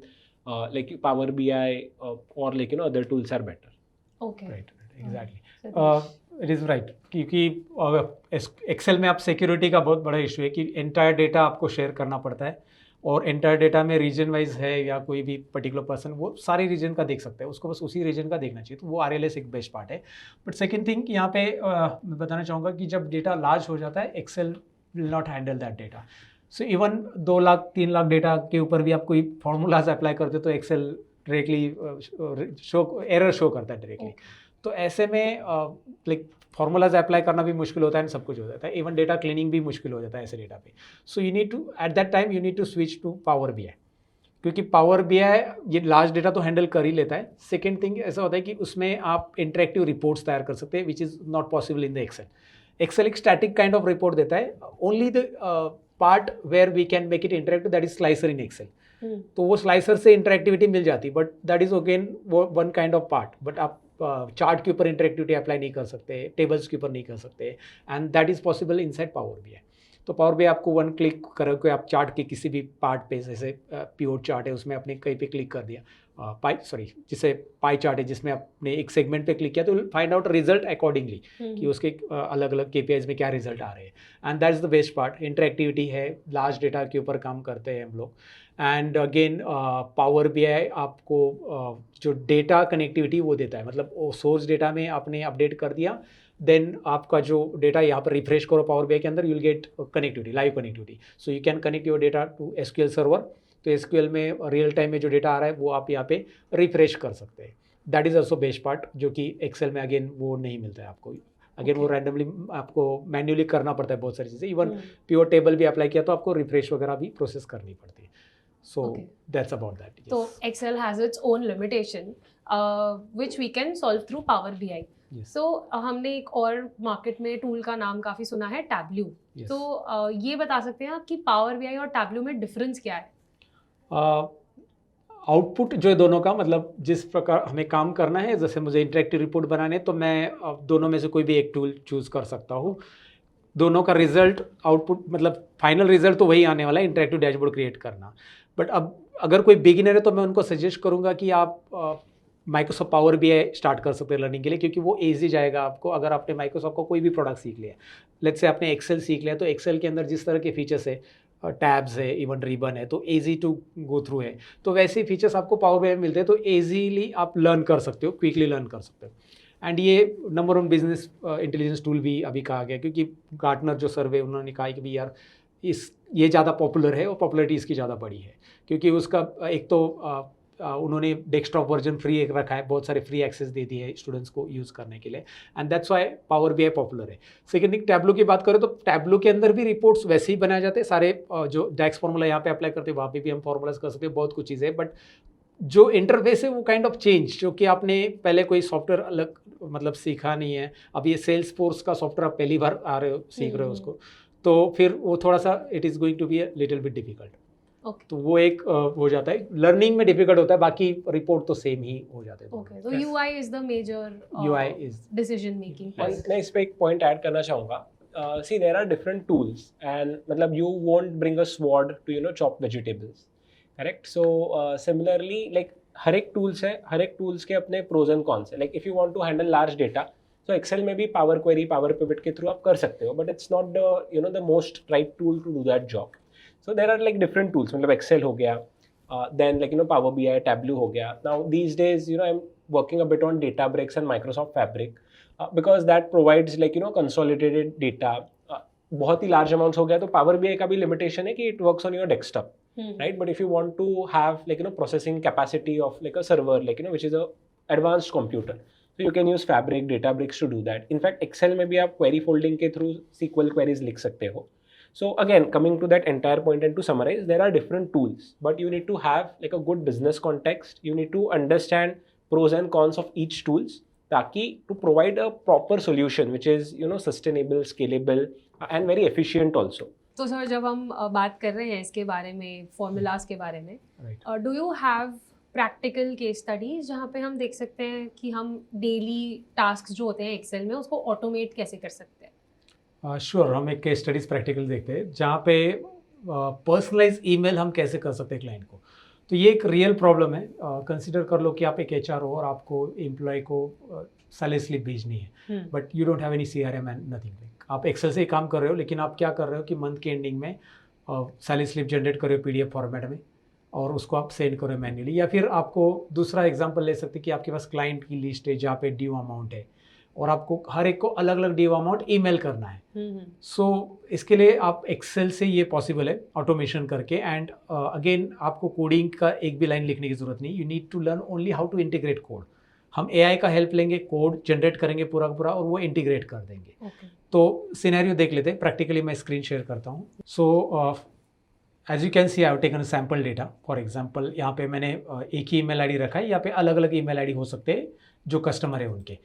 like power BI और like other tools are better. Okay, right, exactly. It is right, क्योंकि Excel में आप security का बहुत बड़ा issue है कि entire data आपको शेयर करना पड़ता है, और एंटायर डेटा में रीजन वाइज है या कोई भी पर्टिकुलर पर्सन वो सारे रीजन का देख सकता है, उसको बस उसी रीजन का देखना चाहिए. तो वो RLS एक बेस्ट पार्ट है. बट सेकेंड थिंग यहाँ पे मैं बताना चाहूँगा कि जब डेटा लार्ज हो जाता है Excel will not handle that data. So even 2 lakh 3 lakh data के ऊपर भी आप कोई फॉर्मूलाज अप्लाई करते हो तो एक्सेल डायरेक्टली एरर शो करता है डायरेक्टली. तो ऐसे में लाइक फॉर्मूलाज अप्लाई करना भी मुश्किल होता है और सब कुछ हो जाता है, इवन डेटा क्लीनिंग भी मुश्किल हो जाता है ऐसे डेटा पे. So you need to at that time you need to switch to power BI, क्योंकि पावर बीआई ये लार्ज डेटा तो हैंडल कर ही लेता है. सेकेंड थिंग ऐसा होता है कि उसमें आप इंटरेक्टिव रिपोर्ट्स तैयार कर सकते हैं which is not possible in the Excel. Excel एक स्टैटिक काइंड ऑफ रिपोर्ट देता है. Only the part where we can make it interactive that is slicer in Excel. तो वो स्लाइसर से इंटरेक्टिविटी मिल जाती, बट दैट इज अगेन वो one kind of part. But आप चार्ट के ऊपर इंटरेक्टिविटी अप्लाई नहीं कर सकते, टेबल्स के ऊपर नहीं कर सकते, and that is possible inside power BI. तो पावर बीआई आपको वन क्लिक करके आप चार्ट के किसी भी पार्ट पे, जैसे प्योर चार्ट है उसमें आपने कहीं पे क्लिक कर दिया, जिसे पाई चार्ट है जिसमें आपने एक सेगमेंट पे क्लिक किया तो फाइंड आउट रिजल्ट अकॉर्डिंगली कि उसके अलग अलग KPIs में क्या रिजल्ट आ रहे हैं. And that is the best part. Interactivity है, लार्ज डेटा के ऊपर काम करते हैं हम लोग. एंड अगेन पावर बीआई आपको जो डेटा कनेक्टिविटी वो देता है, मतलब सोर्स डेटा में आपने अपडेट कर दिया, देन आपका जो डेटा यहाँ पर रिफ्रेश करो पावर बीआई के अंदर, you will get connectivity, live connectivity. So you can connect your data to SQL server. तो SQL में रियल टाइम में जो डेटा आ रहा है वो आप यहाँ पे रिफ्रेश कर सकते हैं. That is also best part, जो कि एक्सेल में अगेन वो नहीं मिलता है आपको. अगेन वो रैंडमली आपको मैन्युअली करना पड़ता है बहुत सारी चीज़ें. इवन प्योर टेबल भी अप्लाई किया तो आपको रिफ्रेश वगैरह भी प्रोसेस करनी पड़ती है. So that's about that. Yes. So Excel has its own limitation, which we can solve through Power BI. Yes. So हमने एक और मार्केट में टूल का नाम काफ़ी सुना है, Tableau. Yes. तो ये बता सकते हैं आप कि Power BI और Tableau में डिफरेंस क्या है? आउटपुट जो है दोनों का, मतलब जिस प्रकार हमें काम करना है, जैसे मुझे इंटरेक्टिव रिपोर्ट बनाने तो मैं दोनों में से कोई भी एक टूल चूज़ कर सकता हूँ. दोनों का रिजल्ट आउटपुट मतलब फाइनल रिजल्ट तो वही आने वाला है, इंटरेक्टिव डैशबोर्ड क्रिएट करना. बट अब अगर कोई बिगिनर है तो मैं उनको सजेस्ट करूंगा कि आप माइक्रोसॉफ्ट पावर बीआई स्टार्ट कर सकते हैं लर्निंग के लिए, क्योंकि वो ईजी जाएगा आपको. अगर आपने माइक्रोसॉफ्ट का कोई भी प्रोडक्ट सीख लिया, लेट्स से आपने एक्सेल सीख लिया, तो एक्सेल के अंदर जिस तरह के फीचर्स है, टैब्स है, इवन रिबन है, तो ईजी टू गो थ्रू है. तो वैसे फीचर्स आपको पावर बीआई में मिलते हैं, तो ईजीली आप लर्न कर सकते हो, क्विकली लर्न कर सकते हो. एंड ये नंबर 1 बिजनेस इंटेलिजेंस टूल भी अभी कहा गया, क्योंकि गार्टनर जो सर्वे उन्होंने कहा कि भी यार ये ज़्यादा पॉपुलर है और पॉपुलरिटी इसकी ज़्यादा बड़ी है, क्योंकि उसका एक तो उन्होंने डेस्कटॉप वर्जन फ्री एक रखा है, बहुत सारे फ्री एक्सेस दे दिए है स्टूडेंट्स को यूज़ करने के लिए, and that's why power BI popular है. सेकेंड थिंग, टैब्लो की बात करें तो टैब्लो के अंदर भी रिपोर्ट्स वैसे ही बनाए जाते हैं. सारे जो डैक्स फार्मूला यहाँ पे अप्लाई करते हैं वहाँ पे भी हम फार्मूलाज कर सकते हैं, बहुत कुछ चीज़ें. बट जो इंटरफेस है वो काइंड ऑफ चेंज, जो कि आपने पहले कोई सॉफ्टवेयर अलग मतलब सीखा नहीं है, अब ये सेल्स फोर्स का सॉफ्टवेयर आप पहली बार आ रहे हो, सीख रहे हो उसको, तो फिर वो थोड़ा सा it is going to be a little bit difficult. तो वो एक हो जाता है, लर्निंग में डिफिकल्ट होता है, बाकी रिपोर्ट तो सेम ही हो जाते हैं. ओके, तो UI is the major decision making. मैं इस पे एक पॉइंट ऐड करना चाहूँगा. See, there are different tools, and मतलब you won't bring a sword to chop vegetables, correct? So similarly, like हर एक टूल्स के अपने प्रोज एंड कॉन्स है. Like if you want to handle large data, तो Excel में भी power query, power pivot के through आप कर सकते हो, but it's not the most right tool to do that job. So there are like different tools. मतलब Excel हो गया, then like Power BI, Tableau हो गया. Now these days I'm working a bit on Databricks and Microsoft Fabric because that provides like consolidated data. बहुत ही large amounts हो गया तो Power BI का भी limitation है कि it works on your desktop, right? But if you want to have like processing capacity of like a server, like which is a advanced computer, so you can use Fabric, Databricks to do that. In fact Excel में भी आप query folding के through SQL queries लिख सकते हो. So again, coming to that entire point and to summarize, there are different tools, but you need to have like a good business context. You need to understand pros and cons of each tools, ताकि to provide a proper solution which is sustainable, scalable and very efficient also. तो sir जब हम बात कर रहे हैं इसके बारे में, फॉर्मूलाज के बारे में, do you have practical case studies जहाँ पे हम देख सकते हैं कि हम डेली टास्क जो होते हैं एक्सेल में उसको ऑटोमेट कैसे कर सकते हैं? श्योर हम एक केस स्टडीज़ प्रैक्टिकल देखते हैं जहाँ पे पर्सनलाइज ईमेल हम कैसे कर सकते हैं क्लाइंट को. तो ये एक रियल प्रॉब्लम है. कंसिडर कर लो कि आप एक HR हो और आपको एम्प्लॉय को सैलरी स्लिप भेजनी है, but you don't have any CRM and nothing. आप एक्सेल से ही काम कर रहे हो, लेकिन आप क्या कर रहे हो कि मंथ के एंडिंग में सैलरी स्लिप जनरेट करो PDF फॉर्मेट में और उसको आप सेंड करो मैन्युअली. या फिर आपको दूसरा एग्जांपल ले सकते हैं कि आपके पास क्लाइंट की लिस्ट है जहाँ पे ड्यू अमाउंट है और आपको हर एक को अलग अलग ड्यू अमाउंट ईमेल करना है. सो इसके लिए आप एक्सेल से ये पॉसिबल है ऑटोमेशन करके. एंड अगेन आपको कोडिंग का एक भी लाइन लिखने की ज़रूरत नहीं. You need to learn only how to integrate code. हम AI का हेल्प लेंगे, कोड जनरेट करेंगे पूरा का पूरा और वो इंटीग्रेट कर देंगे. तो सिनेरियो देख लेते हैं. प्रैक्टिकली मैं स्क्रीन शेयर करता हूँ. So as you can see I have taken sample data. For example यहाँ पे मैंने एक ही ईमेल ID रखा है. यहाँ पे अलग अलग ईमेल ID हो सकते हैं जो कस्टमर है उनके,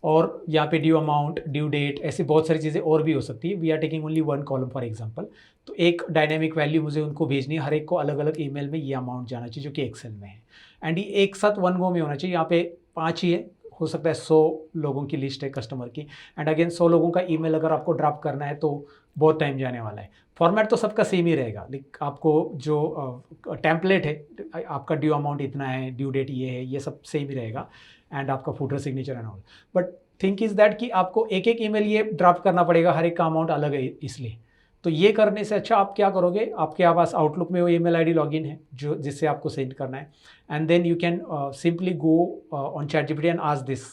और यहाँ पे ड्यू अमाउंट, ड्यू डेट, ऐसी बहुत सारी चीज़ें और भी हो सकती है. We are taking only one column for example. तो एक डायनेमिक वैल्यू मुझे उनको भेजनी है, हर एक को अलग अलग ईमेल में ये अमाउंट जाना चाहिए जो कि एक्सेल में है. एंड ये एक साथ वन गो में होना चाहिए. यहाँ पे 5 ही है, हो सकता है 100 लोगों की लिस्ट है कस्टमर की. एंड अगेन 100 लोगों का ईमेल अगर आपको ड्रॉप करना है तो बहुत टाइम जाने वाला है. फॉर्मेट तो सबका सेम ही रहेगा. लाइक आपको जो टेम्पलेट है, आपका ड्यू अमाउंट इतना है, ड्यू डेट ये है, ये सब सेम ही रहेगा. एंड आपका footer signature and all. But think is that कि आपको एक एक ईमेल ये ड्राफ्ट करना पड़ेगा, हर एक का अमाउंट अलग है इसलिए. तो ये करने से अच्छा आप क्या करोगे, आपके पास आउटलुक में वो ईमेल ID लॉगिन है जो जिससे आपको सेंड करना है. And then you can simply go on ChatGPT and ask this.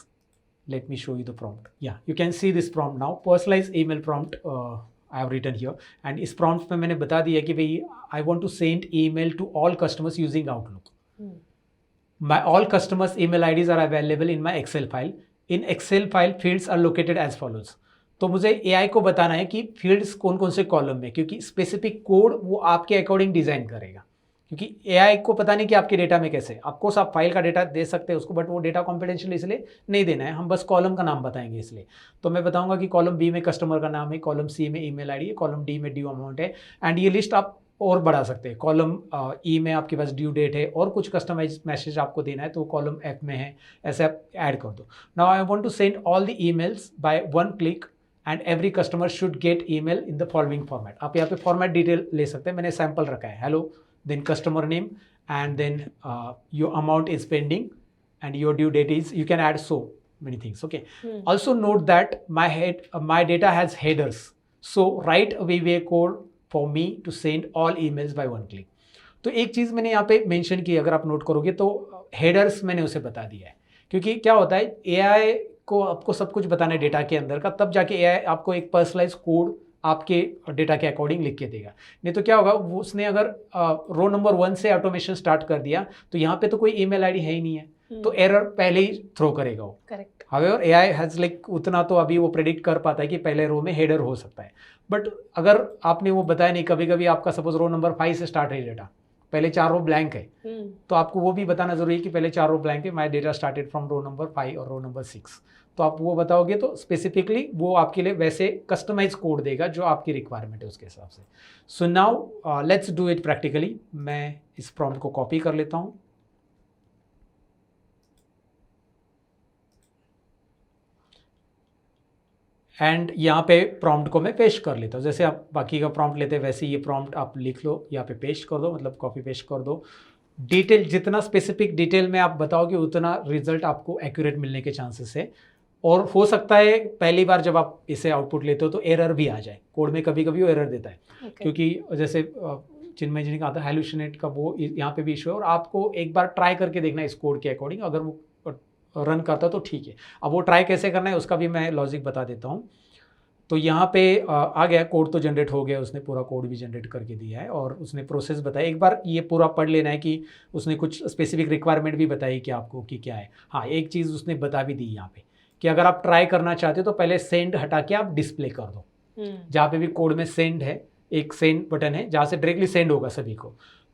Let me show you the prompt. Yeah you can see this prompt now. Personalize email prompt I have written here. And इस prompt में मैंने बता दिया कि भाई I want to send email to all customers using Outlook. My all customers email IDs are available in my Excel file. In Excel file fields are located as follows. तो मुझे AI को बताना है कि फील्ड्स कौन कौन से column में, क्योंकि स्पेसिफिक कोड वो आपके अकॉर्डिंग डिज़ाइन करेगा. क्योंकि AI को पता नहीं कि आपके डेटा में कैसे. आपको आप फाइल का डेटा दे सकते हैं उसको, बट वो डेटा कॉन्फिडेंशियल इसलिए नहीं देना है. हम बस कॉलम का नाम बताएंगे इसलिए. तो मैं बताऊंगा कि कॉलम B में कस्टमर का नाम है, कॉलम C में ईमेल ID है, कॉलम D में ड्यू अमाउंट है. एंड ये लिस्ट आप और बढ़ा सकते हैं. कॉलम E में आपके पास ड्यू डेट है और कुछ कस्टमाइज मैसेज आपको देना है तो कॉलम F में है, ऐसे आप ऐड कर दो. Now I want to send all the emails by one click and every customer should get email in the following format. आप यहाँ पे फॉर्मेट डिटेल ले सकते हैं. मैंने सैम्पल रखा है, hello, then customer name and then your amount is pending and your due date is, you can add so many things. Okay. Also note that my data has headers. So write a VBA code for me to send all emails by one click. तो एक चीज़ मैंने यहाँ पे mention की, अगर आप note करोगे तो हेडर्स मैंने उसे बता दिया है. क्योंकि क्या होता है, AI को आपको सब कुछ बताना है डेटा के अंदर का, तब जाके AI आपको एक पर्सनलाइज कोड आपके डेटा के अकॉर्डिंग लिख के देगा. नहीं तो क्या होगा, उसने अगर रो नंबर 1 से ऑटोमेशन स्टार्ट कर दिया तो यहाँ पे तो कोई ईमेल आईडी है ही नहीं है, तो एरर पहले ही थ्रो करेगा वो. Correct. However AI has like उतना तो अभी वो प्रेडिक्ट कर पाता है कि पहले रो में हेडर हो सकता है. बट अगर आपने वो बताया नहीं, कभी कभी आपका सपोज रो नंबर 5 से स्टार्ट है डेटा, पहले 4 रो ब्लैंक है, तो आपको वो भी बताना जरूरी है कि पहले 4 रो ब्लैंक है, my data started from row number 5 और रो नंबर 6. तो आप वो बताओगे तो स्पेसिफिकली वो आपके लिए वैसे कस्टमाइज कोड देगा जो आपकी रिक्वायरमेंट है उसके हिसाब से. So now let's do it practically. मैं इस प्रॉम्प्ट को कॉपी कर लेता हूँ. एंड यहाँ पे प्रॉम्प्ट को मैं पेस्ट कर लेता हूँ. जैसे आप बाकी का प्रॉम्प्ट लेते हैं वैसे ये प्रॉम्प्ट आप लिख लो, यहाँ पे पेस्ट कर दो, मतलब कॉपी पेस्ट कर दो. डिटेल जितना स्पेसिफिक डिटेल में आप बताओगे उतना रिजल्ट आपको एक्यूरेट मिलने के चांसेस है। और हो सकता है पहली बार जब आप इसे आउटपुट लेते हो तो एरर भी आ जाए, कोड में कभी कभी वो एरर देता है क्योंकि जैसे चिन्मय जी ने कहा था हैलुसिनेट का वो यहाँ पे भी इशू है, और आपको एक बार ट्राई करके देखना है इस कोड के अकॉर्डिंग, अगर वो रन करता तो ठीक है। अब वो ट्राई कैसे करना है उसका भी मैं लॉजिक बता देता हूँ। तो यहाँ पे आ गया, कोड तो जनरेट हो गया, उसने पूरा कोड भी जनरेट करके दिया है और उसने प्रोसेस बताया। एक बार ये पूरा पढ़ लेना है कि उसने कुछ स्पेसिफिक रिक्वायरमेंट भी बताई कि आपको कि क्या है। हाँ, एक चीज़ उसने बता भी दी यहाँ पे कि अगर आप ट्राई करना चाहते हो तो पहले सेंड हटा के आप डिस्प्ले कर दो। जहाँ पे भी कोड में सेंड है, एक सेंड बटन है जहाँ से डायरेक्टली सेंड होगा सभी को,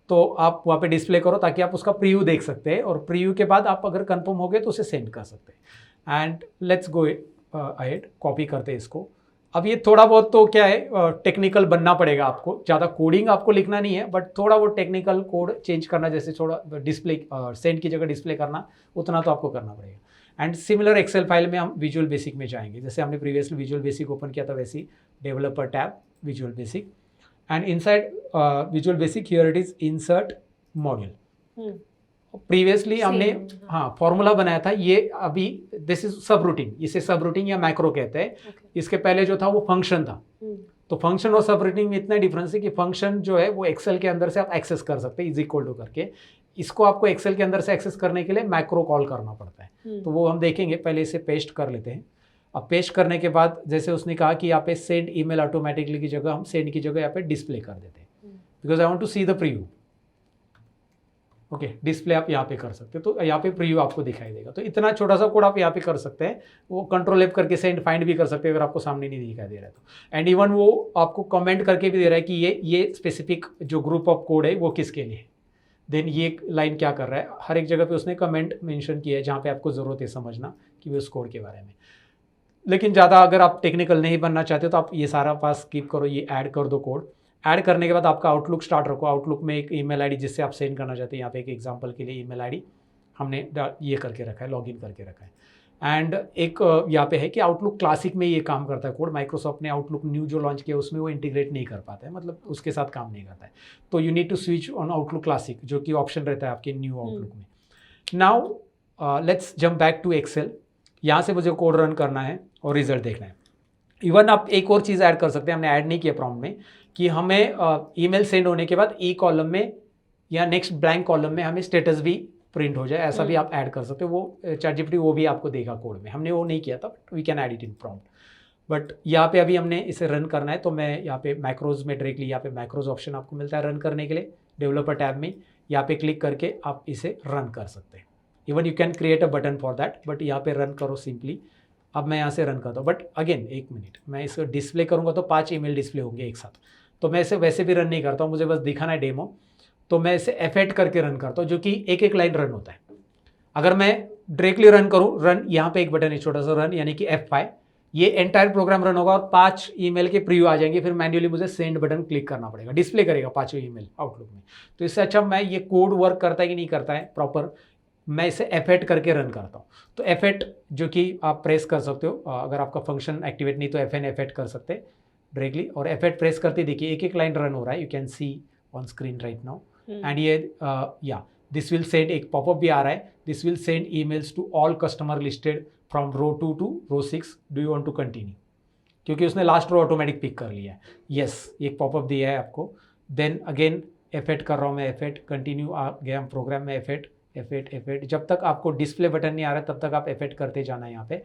तो आप वहाँ पे डिस्प्ले करो ताकि आप उसका प्रीव्यू देख सकते हैं, और प्रीव्यू के बाद आप अगर कंफर्म हो गए तो उसे सेंड कर सकते हैं। And let's go ahead, copy करते हैं इसको। अब ये थोड़ा बहुत तो क्या है, टेक्निकल बनना पड़ेगा आपको, ज़्यादा कोडिंग आपको लिखना नहीं है, बट थोड़ा वो टेक्निकल कोड चेंज करना, जैसे थोड़ा डिस्प्ले सेंड की जगह डिस्प्ले करना, उतना तो आपको करना पड़ेगा। एंड सिमिलर एक्सेल फाइल में हम विजुअल बेसिक में जाएंगे, जैसे हमने प्रीवियसली विजुअल बेसिक ओपन किया था वैसे developer tab visual basic, and inside visual basic here it is insert module. Previously हमने हाँ फॉर्मूला बनाया था, ये अभी दिस इज सब रूटीन, इसे सब रूटीन या मैक्रो कहते हैं। इसके पहले जो था वो फंक्शन था। तो फंक्शन और सब रूटीन में इतना डिफरेंस है कि फंक्शन जो है वो एक्सेल के अंदर से आप एक्सेस कर सकते हैं इज इक्वल टू करके, इसको आपको एक्सेल के अंदर से एक्सेस करने के लिए मैक्रो कॉल करना पड़ता है। तो वो हम देखेंगे, पहले इसे पेस्ट कर लेते हैं। अब पेस्ट करने के बाद जैसे उसने कहा कि यहाँ पे सेंड ईमेल ऑटोमेटिकली की जगह हम सेंड की जगह यहाँ पे डिस्प्ले कर देते हैं, because I want to see the preview. Okay, display आप यहाँ पे कर सकते हैं, तो यहाँ पे प्रीव्यू आपको दिखाई देगा। तो इतना छोटा सा कोड आप यहाँ पे कर सकते हैं, वो कंट्रोल एफ करके सेंड फाइंड भी कर सकते हैं अगर आपको सामने नहीं दिखाई दे रहा है तो। एंड इवन वो आपको कमेंट करके भी दे रहा है कि ये स्पेसिफिक जो ग्रुप ऑफ कोड है वो किसके लिए है, देन ये लाइन क्या कर रहा है। हर एक जगह पे उसने कमेंट मेंशन किया है जहाँ पे आपको ज़रूरत है समझना कि वो उस कोड के बारे में। लेकिन ज़्यादा अगर आप टेक्निकल नहीं बनना चाहते तो आप ये सारा पास स्किप करो, ये ऐड कर दो कोड। ऐड करने के बाद आपका आउटलुक स्टार्ट रखो। आउटलुक में एक ईमेल आईडी जिससे आप सेंड करना चाहते हैं, यहाँ पे एक एग्जांपल के लिए ईमेल आईडी हमने ये करके रखा है, लॉगिन करके रखा है। एंड एक यहाँ पे है कि आउटलुक क्लासिक में ये काम करता है कोड, माइक्रोसॉफ्ट ने आउटलुक न्यू जो लॉन्च किया उसमें वो इंटीग्रेट नहीं कर पाता है, मतलब उसके साथ काम नहीं करता है। तो you need to switch on Outlook classic, जो कि ऑप्शन रहता है आपके न्यू आउटलुक में। Now let's jump back to Excel. यहाँ से मुझे कोड रन करना है और रिजल्ट देखना है। इवन आप एक और चीज़ ऐड कर सकते हैं, हमने ऐड नहीं किया प्रॉम्प्ट में, कि हमें ईमेल सेंड होने के बाद ई कॉलम में या नेक्स्ट ब्लैंक कॉलम में हमें स्टेटस भी प्रिंट हो जाए, ऐसा भी आप ऐड कर सकते हो। वो ChatGPT वो भी आपको देगा कोड में, हमने वो नहीं किया था, but we can add it in prompt. But यहाँ पे अभी हमने इसे रन करना है, तो मैं यहाँ पे मैक्रोज में डायरेक्टली यहाँ पे मैक्रोज ऑप्शन आपको मिलता है रन करने के लिए डेवलपर टैब में, यहाँ पे क्लिक करके आप इसे रन कर सकते हैं। Even you can create a button for that, but यहाँ पे रन करो सिंपली। अब मैं यहाँ से रन करता हूँ, बट अगेन एक मिनट, मैं इसको डिस्प्ले करूँगा तो 5 ईमेल डिस्प्ले होंगे एक साथ, तो मैं इसे वैसे भी रन नहीं करता हूँ, मुझे बस दिखाना है डेमो। तो मैं इसे F8 करके रन करता हूँ, जो कि एक एक लाइन रन होता है। अगर मैं डायरेक्टली रन करूँ, रन यहाँ पे एक बटन है छोटा सा रन, यानी कि F5, ये एंटायर प्रोग्राम रन होगा और 5 ईमेल के प्रीव्यू आ जाएंगे, फिर मैन्युअली मुझे सेंड बटन क्लिक करना पड़ेगा, डिस्प्ले करेगा 5 ईमेल आउटलुक में। तो इससे अच्छा मैं ये कोड वर्क करता है कि नहीं करता है प्रॉपर, मैं इसे F8 करके रन करता हूँ। तो F8 जो कि आप प्रेस कर सकते हो, अगर आपका फंक्शन एक्टिवेट नहीं तो F8 कर सकते हैं डायरेक्टली, और F8 प्रेस करते देखिए एक एक लाइन रन हो रहा है, you can see on screen right now. And ये या दिस विल सेंड, एक पॉपअप भी आ रहा है, this will send emails to all customer listed from row 2 to row 6, do you want to continue, क्योंकि उसने लास्ट रो ऑटोमेटिक पिक कर लिया है। यस, एक पॉपअप दिया है आपको। देन अगेन F8 कर रहा हूँ मैं, F8 कंटिन्यू आ गया हम प्रोग्राम में, F8 जब तक आपको डिस्प्ले बटन नहीं आ रहा है तब तक आप F8 करते जाना है यहाँ पे।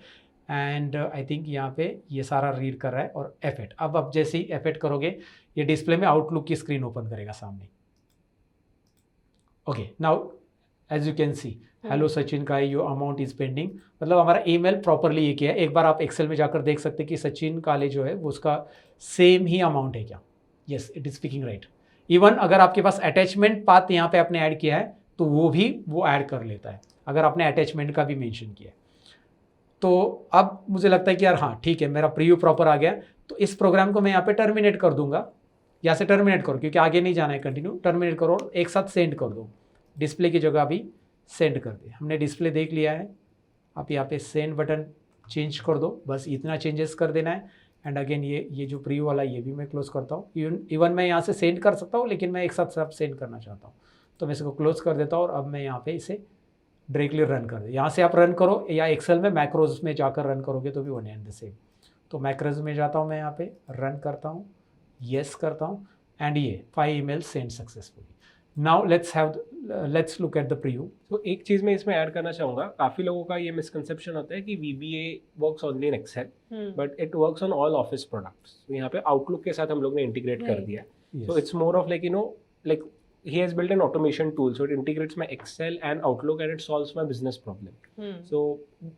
एंड आई थिंक यहाँ पे ये सारा रीड कर रहा है, और F8 अब जैसे ही F8 करोगे ये डिस्प्ले में आउटलुक की स्क्रीन ओपन करेगा सामने। Okay, now as you can see hello Sachin का योर अमाउंट इज पेंडिंग, मतलब हमारा ईमेल प्रॉपरली ये किया है। एक बार आप एक्सेल में जाकर देख सकते हैं कि सचिन काले जो है वो उसका सेम ही अमाउंट है क्या। Yes, it is speaking right. Even अगर आपके पास अटैचमेंट पाथ यहाँ पे आपने ऐड किया है तो वो ऐड कर लेता है, अगर आपने अटैचमेंट का भी मेंशन किया है। तो अब मुझे लगता है कि यार हाँ ठीक है, मेरा प्रीव्यू प्रॉपर आ गया, तो इस प्रोग्राम को मैं यहाँ पे टर्मिनेट कर दूंगा। यहाँ से टर्मिनेट करो क्योंकि आगे नहीं जाना है, कंटिन्यू टर्मिनेट करो, एक साथ सेंड कर दो, डिस्प्ले की जगह भी सेंड कर दे। हमने डिस्प्ले देख लिया है, आप यहाँ पे सेंड बटन चेंज कर दो, बस इतना चेंजेस कर देना है। एंड अगेन ये जो प्रीव्यू वाला ये भी मैं क्लोज करता हूँ। इवन मैं यहाँ से सेंड कर सकता हूँ, लेकिन मैं एक साथ सब सेंड करना चाहता हूँ, तो मैं इसको क्लोज कर देता हूँ और अब मैं यहाँ पे इसे डायरेक्टली रन कर दे। यहाँ से आप रन करो या एक्सेल में मैक्रोज में जाकर रन करोगे तो भी वन एंड द सेम। तो मैक्रोज में जाता हूँ मैं, यहाँ पे रन करता हूँ, येस करता हूँ, एंड ये 5 emails send successfully. Now let's look at the preview. तो एक चीज मैं इसमें ऐड करना चाहूंगा, काफी लोगों का ये मिसकंसेप्शन होता है कि VBA works only in Excel, but it works on all office products. तो यहाँ पे आउटलुक के साथ हम लोग ने इंटीग्रेट कर दिया। So it's more of like, like he has built an automation tool, so it integrates my Excel and Outlook and it solves my business problem. So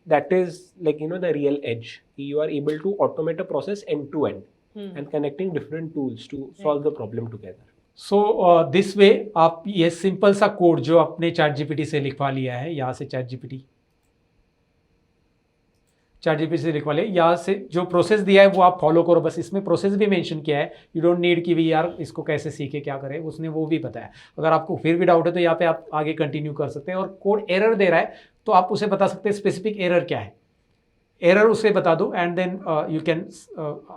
that is like, the real edge. You are able to automate a process end to end and connecting different tools to solve the problem together. So this way आप ये simple सा code जो आपने chat GPT से लिखवा लिया है, यहाँ से चैट जीपीटी से लिखवा लिया, यहाँ से जो प्रोसेस दिया है वो आप फॉलो करो। बस इसमें प्रोसेस भी मेंशन किया है, यू डोंट नीड कि भी यार इसको कैसे सीखे क्या करें, उसने वो भी बताया। अगर आपको फिर भी डाउट है तो यहाँ पे आप आगे कंटिन्यू कर सकते हैं। और कोड एरर दे रहा है तो आप उसे बता सकते हैं स्पेसिफिक एरर क्या है, एरर उसे बता दो, and then you can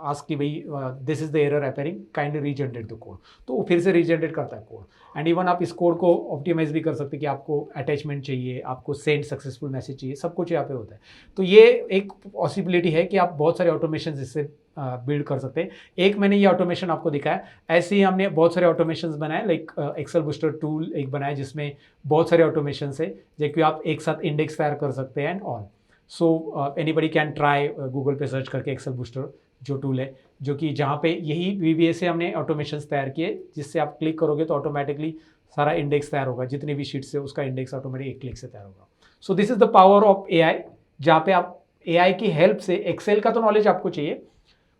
ask कि भाई this is the error appearing, kindly regenerate the code. तो वो फिर से रीजनरेट करता है कोड। एंड इवन आप इस कोड को ऑप्टिमाइज भी कर सकते हैं कि आपको अटैचमेंट चाहिए, आपको सेंड सक्सेसफुल मैसेज चाहिए, सब कुछ यहाँ पे होता है। तो ये एक पॉसिबिलिटी है कि आप बहुत सारे ऑटोमेशन इससे बिल्ड कर सकते हैं। एक मैंने ये ऑटोमेशन आपको दिखाया, ऐसे ही हमने बहुत सारे ऑटोमेशन बनाए, लाइक एक्सेल बूस्टर टूल एक बनाया जिसमें बहुत सारे ऑटोमेशन है, जो कि आप एक साथ इंडेक्स तैयार कर सकते हैं and all. So anybody can try, Google पे सर्च करके एक्सेल बूस्टर जो टूल है, जो कि जहाँ पे यही VBA से हमने ऑटोमेशन तैयार किए, जिससे आप क्लिक करोगे तो ऑटोमेटिकली सारा इंडेक्स तैयार होगा, जितने भी शीट्स है उसका इंडेक्स ऑटोमेटिक एक क्लिक से तैयार होगा। सो this is the power of AI, जहाँ पे आप AI की हेल्प से, एक्सेल का तो नॉलेज आपको चाहिए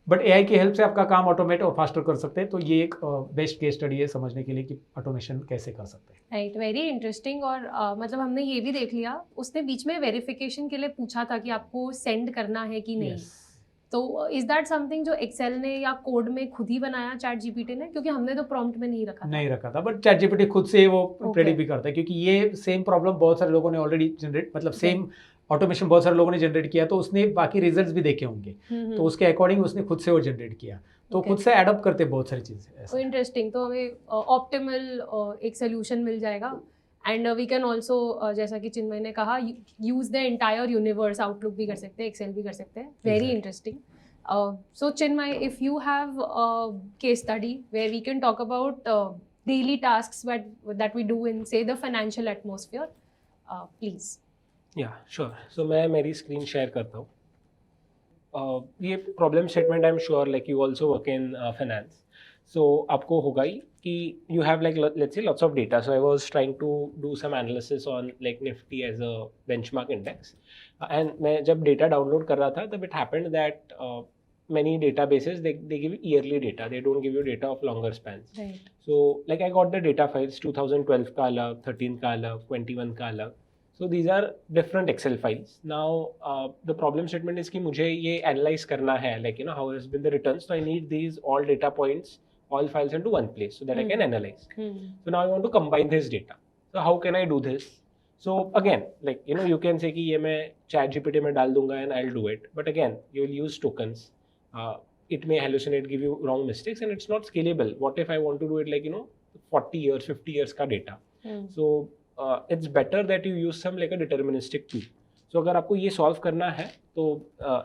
बट AI की हेल्प से आपका काम ऑटोमेट और फास्टर कर सकते हैं। तो ये एक बेस्ट केस स्टडी है समझने के लिए कि ऑटोमेशन कैसे कर सकते हैं। Right, very interesting. और मतलब हमने ये भी देख लिया, उसने बीच में वेरिफिकेशन के लिए पूछा था कि आपको सेंड करना है कि नहीं। तो इज दैट समथिंग जो एक्सेल ने या कोड में खुद ही बनाया चैट जीपीटी ने, क्योंकि हमने तो प्रॉम्प्ट में नहीं रखा था, बट चैट जीपीटी खुद से वो प्रेडिक्ट भी करता है, क्योंकि ये सेम प्रॉब्लम बहुत सारे लोगों ने ऑलरेडी जनरेट, मतलब सेम ऑटोमेशन बहुत सारे लोगों ने जनरेट किया, तो उसने बाकी रिजल्ट्स भी देखे होंगे, तो उसके अकॉर्डिंग उसने खुद से वो जनरेट किया। तो खुद से एडप्ट करते बहुत सारी चीज़ें। तो इंटरेस्टिंग, तो हमें ऑप्टिमल एक सोल्यूशन मिल जाएगा। एंड वी कैन ऑल्सो, जैसा कि चिन्मय ने कहा, use the entire universe, outlook भी कर सकते हैं, एक्सेल भी कर सकते हैं। Very interesting. So Chinmay, if you have a case study where we can talk about daily tasks that we do in, say, the financial atmosphere, please. Yeah, sure. So मैं मेरी स्क्रीन शेयर करता हूँ। ये problem statement I am sure like you also work in finance, so आपको होगा ही कि you have like let's say lots of data. So I was trying to do some analysis on like Nifty as a benchmark index, and मैं जब data download कर रहा था तब it happened that many databases they give you yearly data, they don't give you data of longer spans. Right. So like I got the data files 2012 का अलग, 13 का अलग, 21 का अलग. So these are different Excel files. Now the problem statement is कि मुझे ये analyze करना है, like how has been the returns. So I need these all data points, all files into one place so that I can analyze. So now I want to combine this data. So how can I do this? So again, like you can say कि ये मैं ChatGPT में डाल दूंगा and I'll do it. But again, you will use tokens. It may hallucinate, give you wrong mistakes, and it's not scalable. What if I want to do it like 40 years, 50 years का data? So it's better that you use some like a deterministic tool. So अगर आपको ये solve करना है तो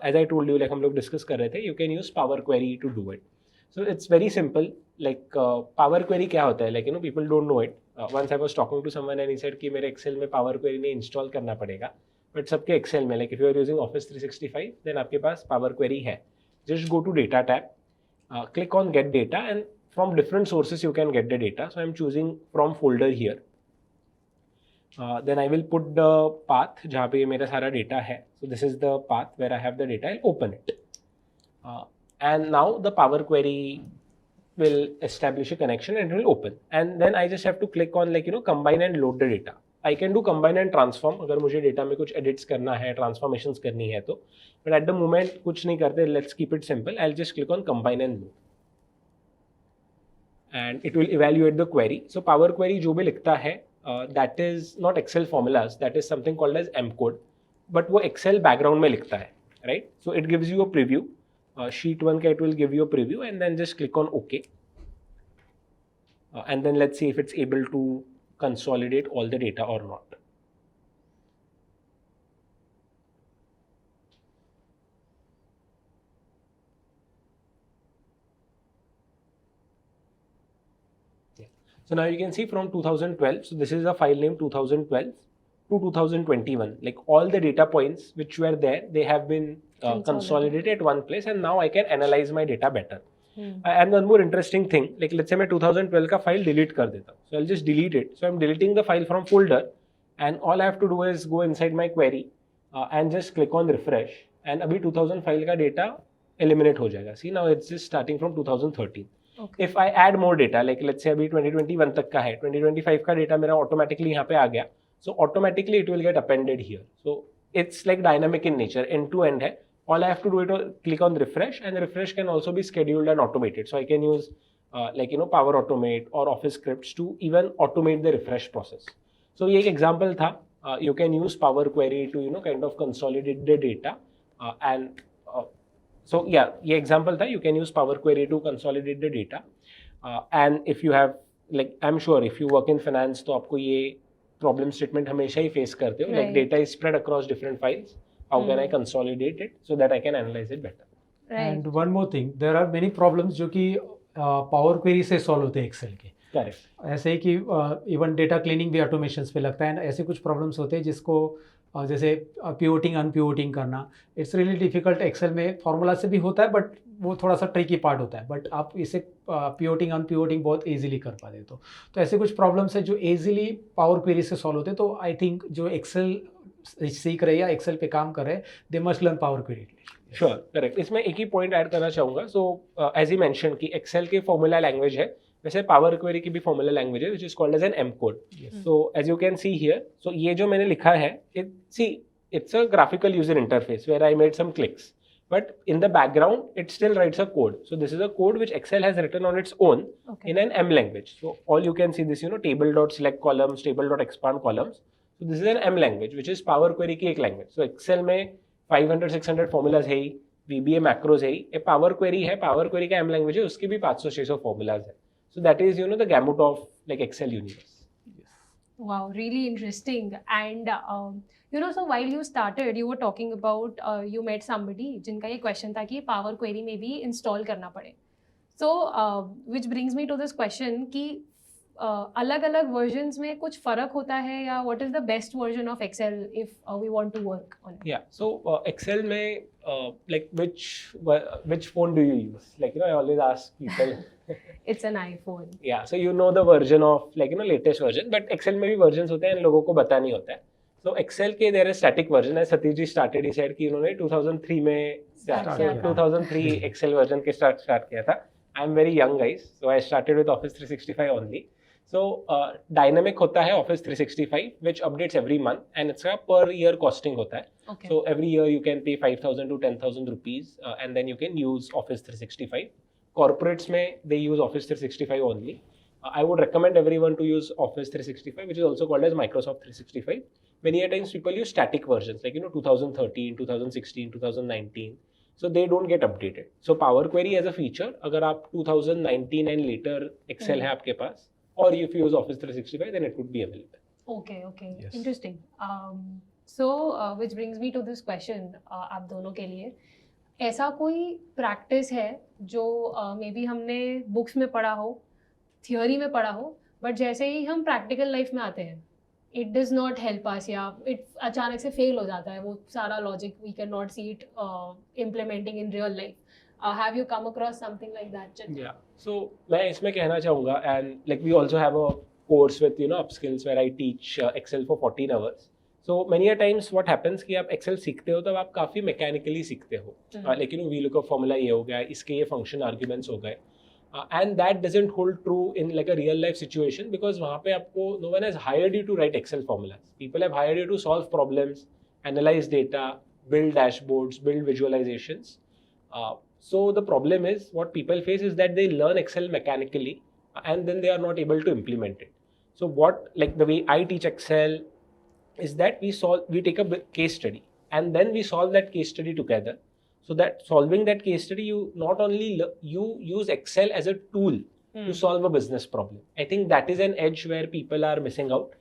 as I told you, like हम लोग discuss कर रहे थे, you can use Power Query to do it. So it's very simple. Like Power Query क्या होता है? Like people don't know it. Once I was talking to someone and he said कि मेरे Excel में Power Query नहीं install करना पड़ेगा. But सबके Excel में, like if you are using Office 365, then आपके पास Power Query है. Just go to data tab, click on get data, and from different sources you can get the data. So I'm choosing from folder here. Then I will put the path जहाँ पे मेरा सारा data है. So this is the path where I have the data. I'll open it. And now the Power Query will establish a connection and it will open. And then I just have to click on like combine and load the data. I can do combine and transform अगर मुझे data में कुछ edits करना है, transformations करनी है तो, but at the moment कुछ नहीं करते, let's keep it simple. I'll just click on combine and load, and it will evaluate the query. So Power Query जो भी लिखता है, that is not Excel formulas, that is something called as M code, but वो Excel background में लिखता है, right? So it gives you a preview. Sheet 1 का it will give you a preview, and then just click on OK, and then let's see if it's able to consolidate all the data or not. So now you can see from 2012, so this is a file name 2012 to 2021, like all the data points which were there, they have been consolidated at one place, and now I can analyze my data better. And one more interesting thing, like let's say मैं 2012 का file delete कर देता हूँ, so I'll just delete it. So I'm deleting the file from folder, and all I have to do is go inside my query and just click on refresh, and अभी 2000 file का data eliminate हो जाएगा. See, now it's just starting from 2013. Okay. If I add more data, like let's say अभी 2021 तक का है, 2025 का data मेरा automatically यहाँ पे आ गया, so automatically it will get appended here. So it's like dynamic in nature, end to end है. All I have to do is click on refresh, and refresh can also be scheduled and automated. So I can use Power Automate or Office scripts to even automate the refresh process. So ये एक example था. You can use Power Query to kind of consolidate the data so yeah, ये example था. You can use Power Query to consolidate the data, and if you have, like I'm sure if you work in finance तो आपको ये problem statement हमेशा ही face करते हो, like data is spread across different files. How can I consolidate it so that I can analyze it better? Right. And one more thing, there are many problems जो कि Power Query से solve होते हैं Excel के. Correct. ऐसे ही कि even data cleaning भी automations पे लगता है, ऐसे कुछ प्रॉब्लम्स होते हैं जिसको जैसे पिवोटिंग अनपिवोटिंग करना, इट्स रियली डिफिकल्ट. एक्सेल में फार्मूला से भी होता है बट वो थोड़ा सा ट्रिकी पार्ट होता है, बट आप इसे पिवोटिंग अनपिवोटिंग बहुत इजीली कर पाते हो. तो ऐसे कुछ प्रॉब्लम्स है जो इजीली पावर क्वेरी से सॉल्व होते हैं. तो आई थिंक जो एक्सेल सीख रहे हैं या एक्सेल पे काम कर रहे हैं, they must learn power query. Sure, correct. इसमें एक ही पॉइंट ऐड करना चाहूँगा. सो एज ही मेंशन कि एक्सेल के फॉर्मूला लैंग्वेज है, वैसे पावर क्वेरी की भी फॉर्मूला लैंग्वेज है which is called as an M code. So as you can see here, so ये जो मैंने लिखा है, it's a graphical user interface where I made some clicks, but in the background it still writes a code. So this is a code which Excel has written on its own in an M language. So all you can see this, table.select columns, table.expand columns. So this is an M language which is Power Query की एक language. So Excel में 500-600 formulas है ही, VBA macros है ही, ये Power Query है, Power Query का M language है, उसकी भी 500-600 formulas है. So that is the gamut of like Excel universe. Wow, really interesting. And so while you started, you were talking about you met somebody जिनका ये question था कि Power Query में भी install करना पड़े. So which brings me to this question कि अलग-अलग versions में कुछ फर्क होता है, या what is the best version of Excel if we want to work on it? Yeah, so Excel में like which phone do you use? Like I always ask people. It's an iPhone. Yeah, so you know the version of latest version, but Excel में भी versions होते हैं, इन लोगों को पता नहीं होता है. So Excel के there is static version है. Satish ji started, he said कि उन्होंने 2003 में 2003 Excel version के start किया था. I'm very young guys, so I started with Office 365 only. So dynamic होता है Office 365 which updates every month, and it's a per year costing होता है. Okay. So every year you can pay 5,000 to 10,000 rupees and then you can use Office 365. Corporates में they use Office 365 only. I would recommend everyone to use Office 365, which is also called as Microsoft 365. Many times people use static versions like 2013, 2016, 2019. So they don't get updated. So Power Query as a feature, अगर आप 2019 and later Excel है आपके पास, or if you use Office 365, then it would be available. Okay. Yes. Interesting. So which brings me to this question आप दोनों के लिए. ऐसा कोई प्रैक्टिस है जो मे बी हमने बुक्स में पढ़ा हो, थियोरी में पढ़ा हो, बट जैसे ही हम प्रैक्टिकल लाइफ में आते हैं it does not help us, या इट अचानक से फेल हो जाता है वो सारा logic, we can not see it implementing in real life. Have you come across something like that? Yeah, so मैं इसमें कहना चाहूँगा, and like we also have a course with upskills where I teach Excel for 14 hours. So many a times what happens कि आप Excel सीखते हो तब आप काफ़ी mechanically सीखते हो. Like VLOOKUP formula ये हो गया, इसके ये function arguments हो गए. And that doesn't hold true in like a real life situation, because वहाँ पे आपको no one has hired you to write Excel formulas. People have hired you to solve problems, analyze data, build dashboards, build visualizations. So the problem is what people face is that they learn Excel mechanically and then they are not able to implement it. So what, like the way I teach Excel is that we take a case study and then we solve that case study together. So that solving that case study, you not only you use Excel as a tool to solve a business problem. I think that is an edge where people are missing out,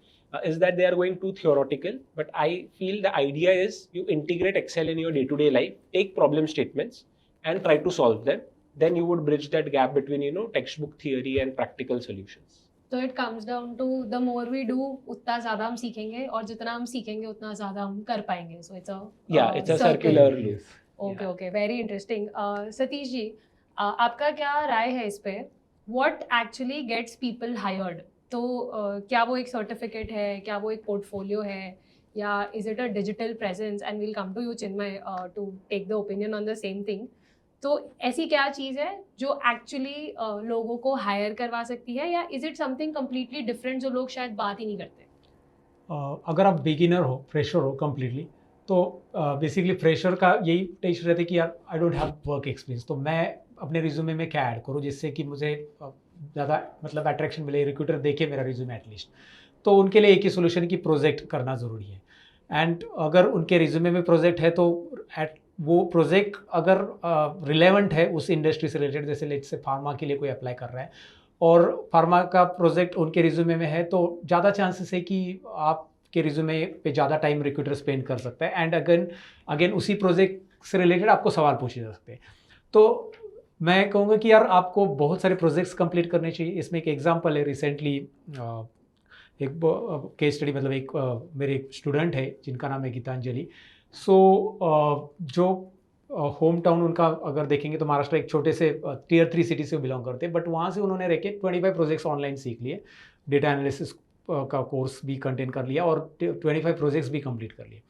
is that they are going too theoretical. But I feel the idea is you integrate Excel in your day-to-day life, take problem statements and try to solve them. Then you would bridge that gap between, you know, textbook theory and practical solutions. So it comes down to the more we do, उतना ज़्यादा हम सीखेंगे और जितना हम सीखेंगे उतना ज़्यादा हम कर पाएंगे. So it's a circular loop. Okay, okay, very interesting. Satish ji, आपका क्या राय है इस पे? What actually gets people hired? तो क्या वो एक सर्टिफिकेट है, क्या वो एक पोर्टफोलियो है, या is it a digital presence? And we'll come to you, Chinmay, to take the opinion on the same thing. तो ऐसी क्या चीज़ है जो एक्चुअली लोगों को हायर करवा सकती है, या is it something completely different जो लोग शायद बात ही नहीं करते? अगर आप बिगिनर हो, फ्रेशर हो कम्प्लीटली, तो बेसिकली फ्रेशर का यही टेंशन रहती है कि यार I don't have work experience, तो मैं अपने रिज्यूमे में क्या ऐड करूँ जिससे कि मुझे ज़्यादा मतलब अट्रैक्शन मिले, रिक्रूटर देखे मेरा रिज्यूमे एटलीस्ट. तो उनके लिए एक ही सोल्यूशन कि प्रोजेक्ट करना ज़रूरी है. एंड अगर उनके रिज्यूमे में प्रोजेक्ट है तो वो प्रोजेक्ट अगर रिलेवेंट है उस इंडस्ट्री से रिलेटेड, जैसे लेट्स से फार्मा के लिए कोई अप्लाई कर रहा है और फार्मा का प्रोजेक्ट उनके रिज्यूमे में है, तो ज़्यादा चांसेस है कि आपके रिज्यूमे पे ज़्यादा टाइम रिक्रूटर स्पेंड कर सकता है. एंड अगेन उसी प्रोजेक्ट से रिलेटेड आपको सवाल पूछे जा सकते हैं. तो मैं कहूँगा कि यार आपको बहुत सारे प्रोजेक्ट्स कंप्लीट करने चाहिए. इसमें एक एग्जांपल है, रिसेंटली एक केस स्टडी, मतलब एक मेरे एक स्टूडेंट है जिनका नाम है गीतांजलि. सो जो होम टाउन उनका अगर देखेंगे तो महाराष्ट्र एक छोटे से टियर 3 सिटी से बिलोंग करते हैं, बट वहाँ से उन्होंने रह के 25 प्रोजेक्ट्स ऑनलाइन सीख लिए, डेटा एनालिसिस का कोर्स भी कंटेन कर लिया और 25 प्रोजेक्ट्स भी कंप्लीट कर लिए.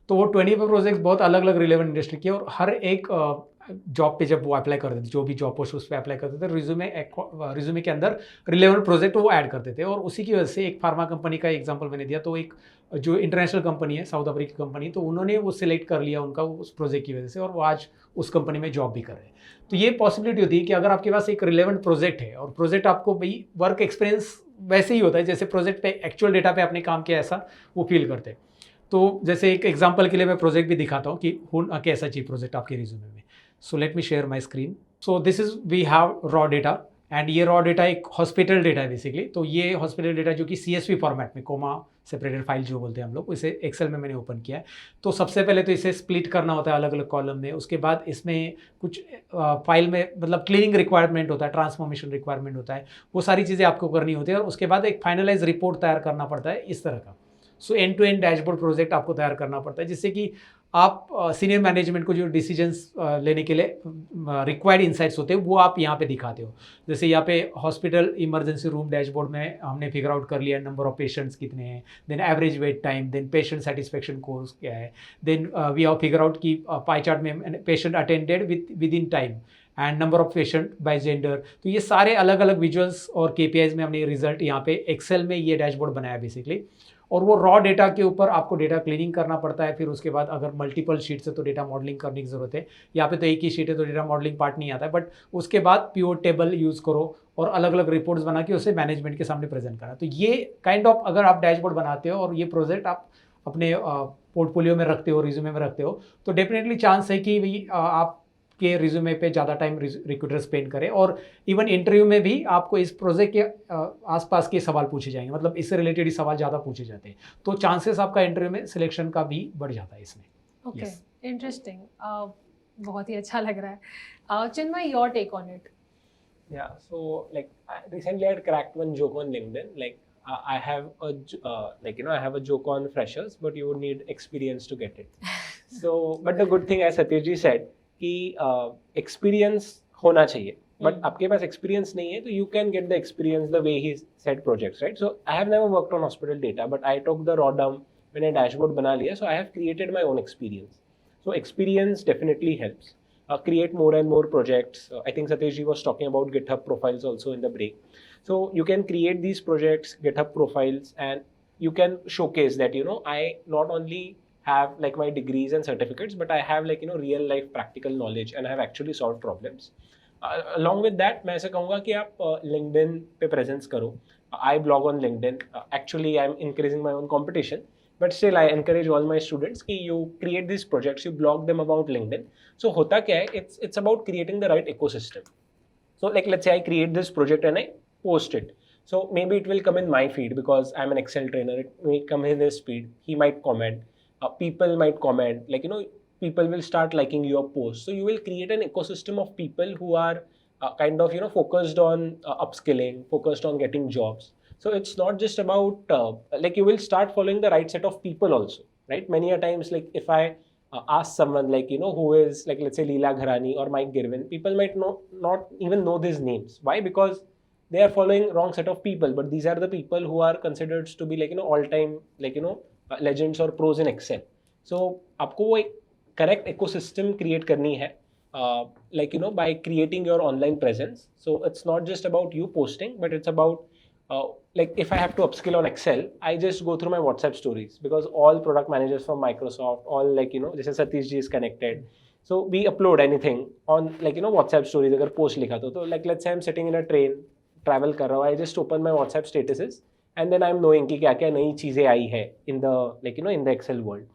तो वो 25 प्रोजेक्ट्स बहुत अलग अलग रिलेवेंट इंडस्ट्री के, और हर एक जॉब पे जब वो अप्लाई करते थे, जो भी जॉब पोस्ट उस पर अप्लाई करते थे, रिज्यूमे के अंदर रिलेवेंट प्रोजेक्ट वो ऐड करते थे. और उसी की वजह से एक फार्मा कंपनी का एग्जांपल मैंने दिया, तो एक जो इंटरनेशनल कंपनी है, साउथ अफ्रीकी कंपनी, तो उन्होंने वो सिलेक्ट कर लिया उनका उस प्रोजेक्ट की वजह से, और वो आज उस कंपनी में जॉब भी कर रहे हैं. तो ये पॉसिबिलिटी होती है कि अगर आपके पास एक रिलेवेंट प्रोजेक्ट है, और प्रोजेक्ट आपको भाई वर्क एक्सपीरियंस वैसे ही होता है जैसे प्रोजेक्ट पे एक्चुअल डेटा पे आपने काम किया, ऐसा वो फील करते हैं. तो जैसे एक एग्जांपल के लिए मैं प्रोजेक्ट भी दिखाता हूँ कि कैसा चाहिए प्रोजेक्ट आपके रिज्यूमे में. So let me share my screen. So this is we have raw data, and ये रॉ डेटा एक हॉस्पिटल डेटा है बेसिकली. तो ये हॉस्पिटल डेटा जो कि CSV फॉर्मेट में, कोमा सेपरेटेड फाइल जो बोलते हैं हम लोग, इसे एक्सेल में मैंने ओपन किया है. तो सबसे पहले तो इसे स्प्लिट करना होता है अलग अलग कॉलम में. उसके बाद इसमें कुछ फाइल में मतलब क्लीनिंग रिक्वायरमेंट होता है, ट्रांसफॉर्मेशन रिक्वायरमेंट होता है, वो सारी चीज़ें आपको करनी होती है. और उसके बाद एक फाइनलाइज रिपोर्ट तैयार करना पड़ता है इस तरह का. So end to end dashboard project आपको तैयार करना पड़ता है, जिससे कि आप सीनियर मैनेजमेंट को जो डिसीजंस लेने के लिए रिक्वायर्ड इंसाइट्स होते हैं वो आप यहाँ पे दिखाते हो. जैसे यहाँ पे हॉस्पिटल इमरजेंसी रूम डैशबोर्ड में हमने फिगर आउट कर लिया नंबर ऑफ पेशेंट्स कितने हैं, then average wait time, then patient satisfaction कोर्स क्या है, then we have figure out की पाई चार्ट में patient attended within time and number of patient by gender. तो ये सारे अलग अलग विजुअल्स और KPIs में हमने रिजल्ट यहाँ पे एक्सेल में ये डैशबोर्ड बनाया बेसिकली. और वो रॉ डेटा के ऊपर आपको डेटा क्लीनिंग करना पड़ता है. फिर उसके बाद अगर मल्टीपल शीट्स है तो डेटा मॉडलिंग करने की ज़रूरत है. यहाँ पे तो एक ही शीट है तो डेटा मॉडलिंग पार्ट नहीं आता है, बट उसके बाद प्योर टेबल यूज़ करो और अलग अलग रिपोर्ट्स बना के उसे मैनेजमेंट के सामने प्रेजेंट करा. तो ये काइंड ऑफ अगर आप डैशबोर्ड बनाते हो और ये प्रोजेक्ट आप अपने पोर्टफोलियो में रखते हो, रिज्यूमे में रखते हो, तो डेफिनेटली चांस है कि भाई आप के रिज्यूमे पे ज़्यादा टाइम रिक्रूटर स्पेंड करें. और इवन इंटरव्यू में भी आपको इस प्रोजेक्ट के आसपास के सवाल पूछे जाएंगे, मतलब इससे रिलेटेड ही सवाल ज़्यादा पूछे जाते हैं. तो चांसेस आपका इंटरव्यू में सिलेक्शन का भी बढ़ जाता है इसमें. ओके, इंटरेस्टिंग, बहुत ही अच्छा लग रहा है. Chinmay, your take on it. Yeah, so like recently I had cracked one joke on LinkedIn. Like I have I have a joke on freshers, but you would need experience to get it. So, but the good thing, as Satish ji said, कि experience होना चाहिए, but आपके पास experience नहीं है तो you can get the experience the way he said projects, right. So I have never worked on hospital data, but I took the raw down, मैंने dashboard बना लिया, so I have created my own experience. So experience definitely helps create more and more projects. I think Satish ji was talking about GitHub profiles also in the break. So you can create these projects, GitHub profiles, and you can showcase that, you know, I not only have like my degrees and certificates, but I have like, you know, real life practical knowledge and I have actually solved problems. Along with that, मैं ऐसा कहूँगा कि आप LinkedIn पे presence करो. I blog on LinkedIn. Actually, I'm increasing my own competition. But still, I encourage all my students कि you create these projects, you blog them about LinkedIn. So होता क्या है? It's about creating the right ecosystem. So like let's say I create this project and I post it. So maybe it will come in my feed because I'm an Excel trainer. It may come in his feed. He might comment. People might comment. Like, you know, people will start liking your post. So you will create an ecosystem of people who are kind of, you know, focused on upskilling, focused on getting jobs. So it's not just about like you will start following the right set of people also, right? Many a times, like if I ask someone like, you know, who is like, let's say Leela Gharani or Mike Girvin, people might not even know these names. Why? Because they are following wrong set of people, but these are the people who are considered to be like, you know, all time, like, you know, legends or pros in Excel. So आपको वो एक correct ecosystem create करनी है, like, you know, by creating your online presence. So it's not just about you posting, but it's about like if I have to upskill on Excel, I just go through my WhatsApp stories because all product managers from Microsoft, all like, you know, जैसे Satish ji is connected. So we upload anything on like, you know, WhatsApp stories. अगर post लिखा तो like let's say I'm sitting in a train, travel कर रहा हूँ, I just open my WhatsApp statuses and then I'm knowing कि क्या क्या नई चीज़ें आई है in the like, you know, in the Excel world.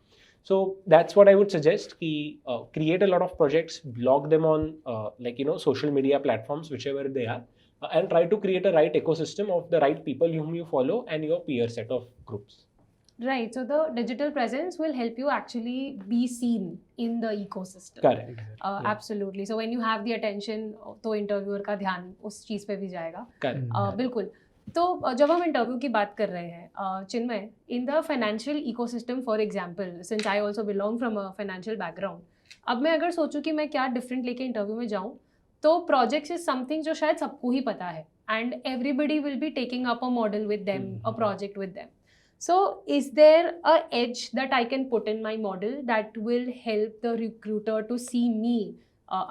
So that's what I would suggest कि create a lot of projects, blog them on like, you know, social media platforms, whichever they are, and try to create a right ecosystem of the right people whom you follow and your peer set of groups. Right. So the digital presence will help you actually be seen in the ecosystem. Correct. Absolutely. So when you have the attention, तो interviewer का ध्यान उस चीज़ पे भी जाएगा. Correct. बिल्कुल. तो जब हम इंटरव्यू की बात कर रहे हैं Chinmay, in the financial ecosystem for example, since I also belong from a financial background, अब मैं अगर सोचूं कि मैं क्या डिफरेंट लेके इंटरव्यू में जाऊं, तो प्रोजेक्ट्स इज समथिंग जो शायद सबको ही पता है and everybody will be taking up a model with them, a project with them. So is there a edge that I can put in my model that will help the recruiter to see me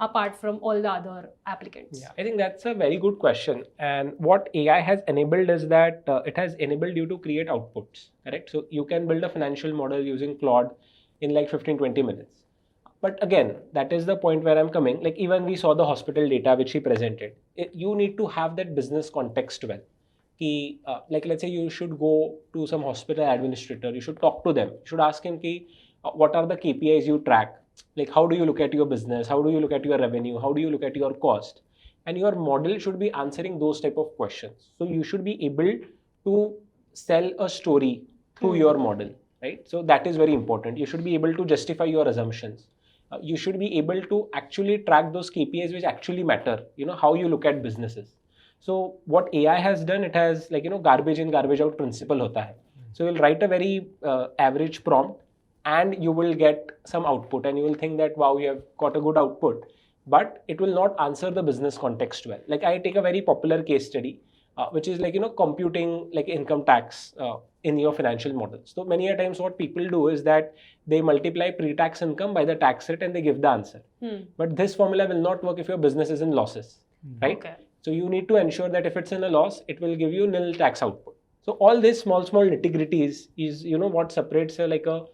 apart from all the other applicants? Yeah, I think that's a very good question. And what AI has enabled is that it has enabled you to create outputs, correct? So you can build a financial model using Claude in like 15-20 minutes. But again, that is the point where I'm coming. Like even we saw the hospital data which he presented. You need to have that business context well. Like let's say you should go to some hospital administrator, you should talk to them, you should ask him what are the KPIs you track, like how do you look at your business, how do you look at your revenue, how do you look at your cost, and your model should be answering those type of questions. So you should be able to sell a story through your model, right? So that is very important. You should be able to justify your assumptions. You should be able to actually track those KPIs which actually matter, you know, how you look at businesses. So what AI has done, it has like, you know, garbage in garbage out principle hota hai. So you'll write a very average prompt and you will get some output and you will think that wow, you have got a good output, but it will not answer the business context well. Like I take a very popular case study which is like, you know, computing like income tax in your financial models. So many a times what people do is that they multiply pre-tax income by the tax rate and they give the answer. But this formula will not work if your business is in losses, right? Okay. So you need to ensure that if it's in a loss, it will give you nil tax output. So all these small nitty-gritties is, you know, what separates like a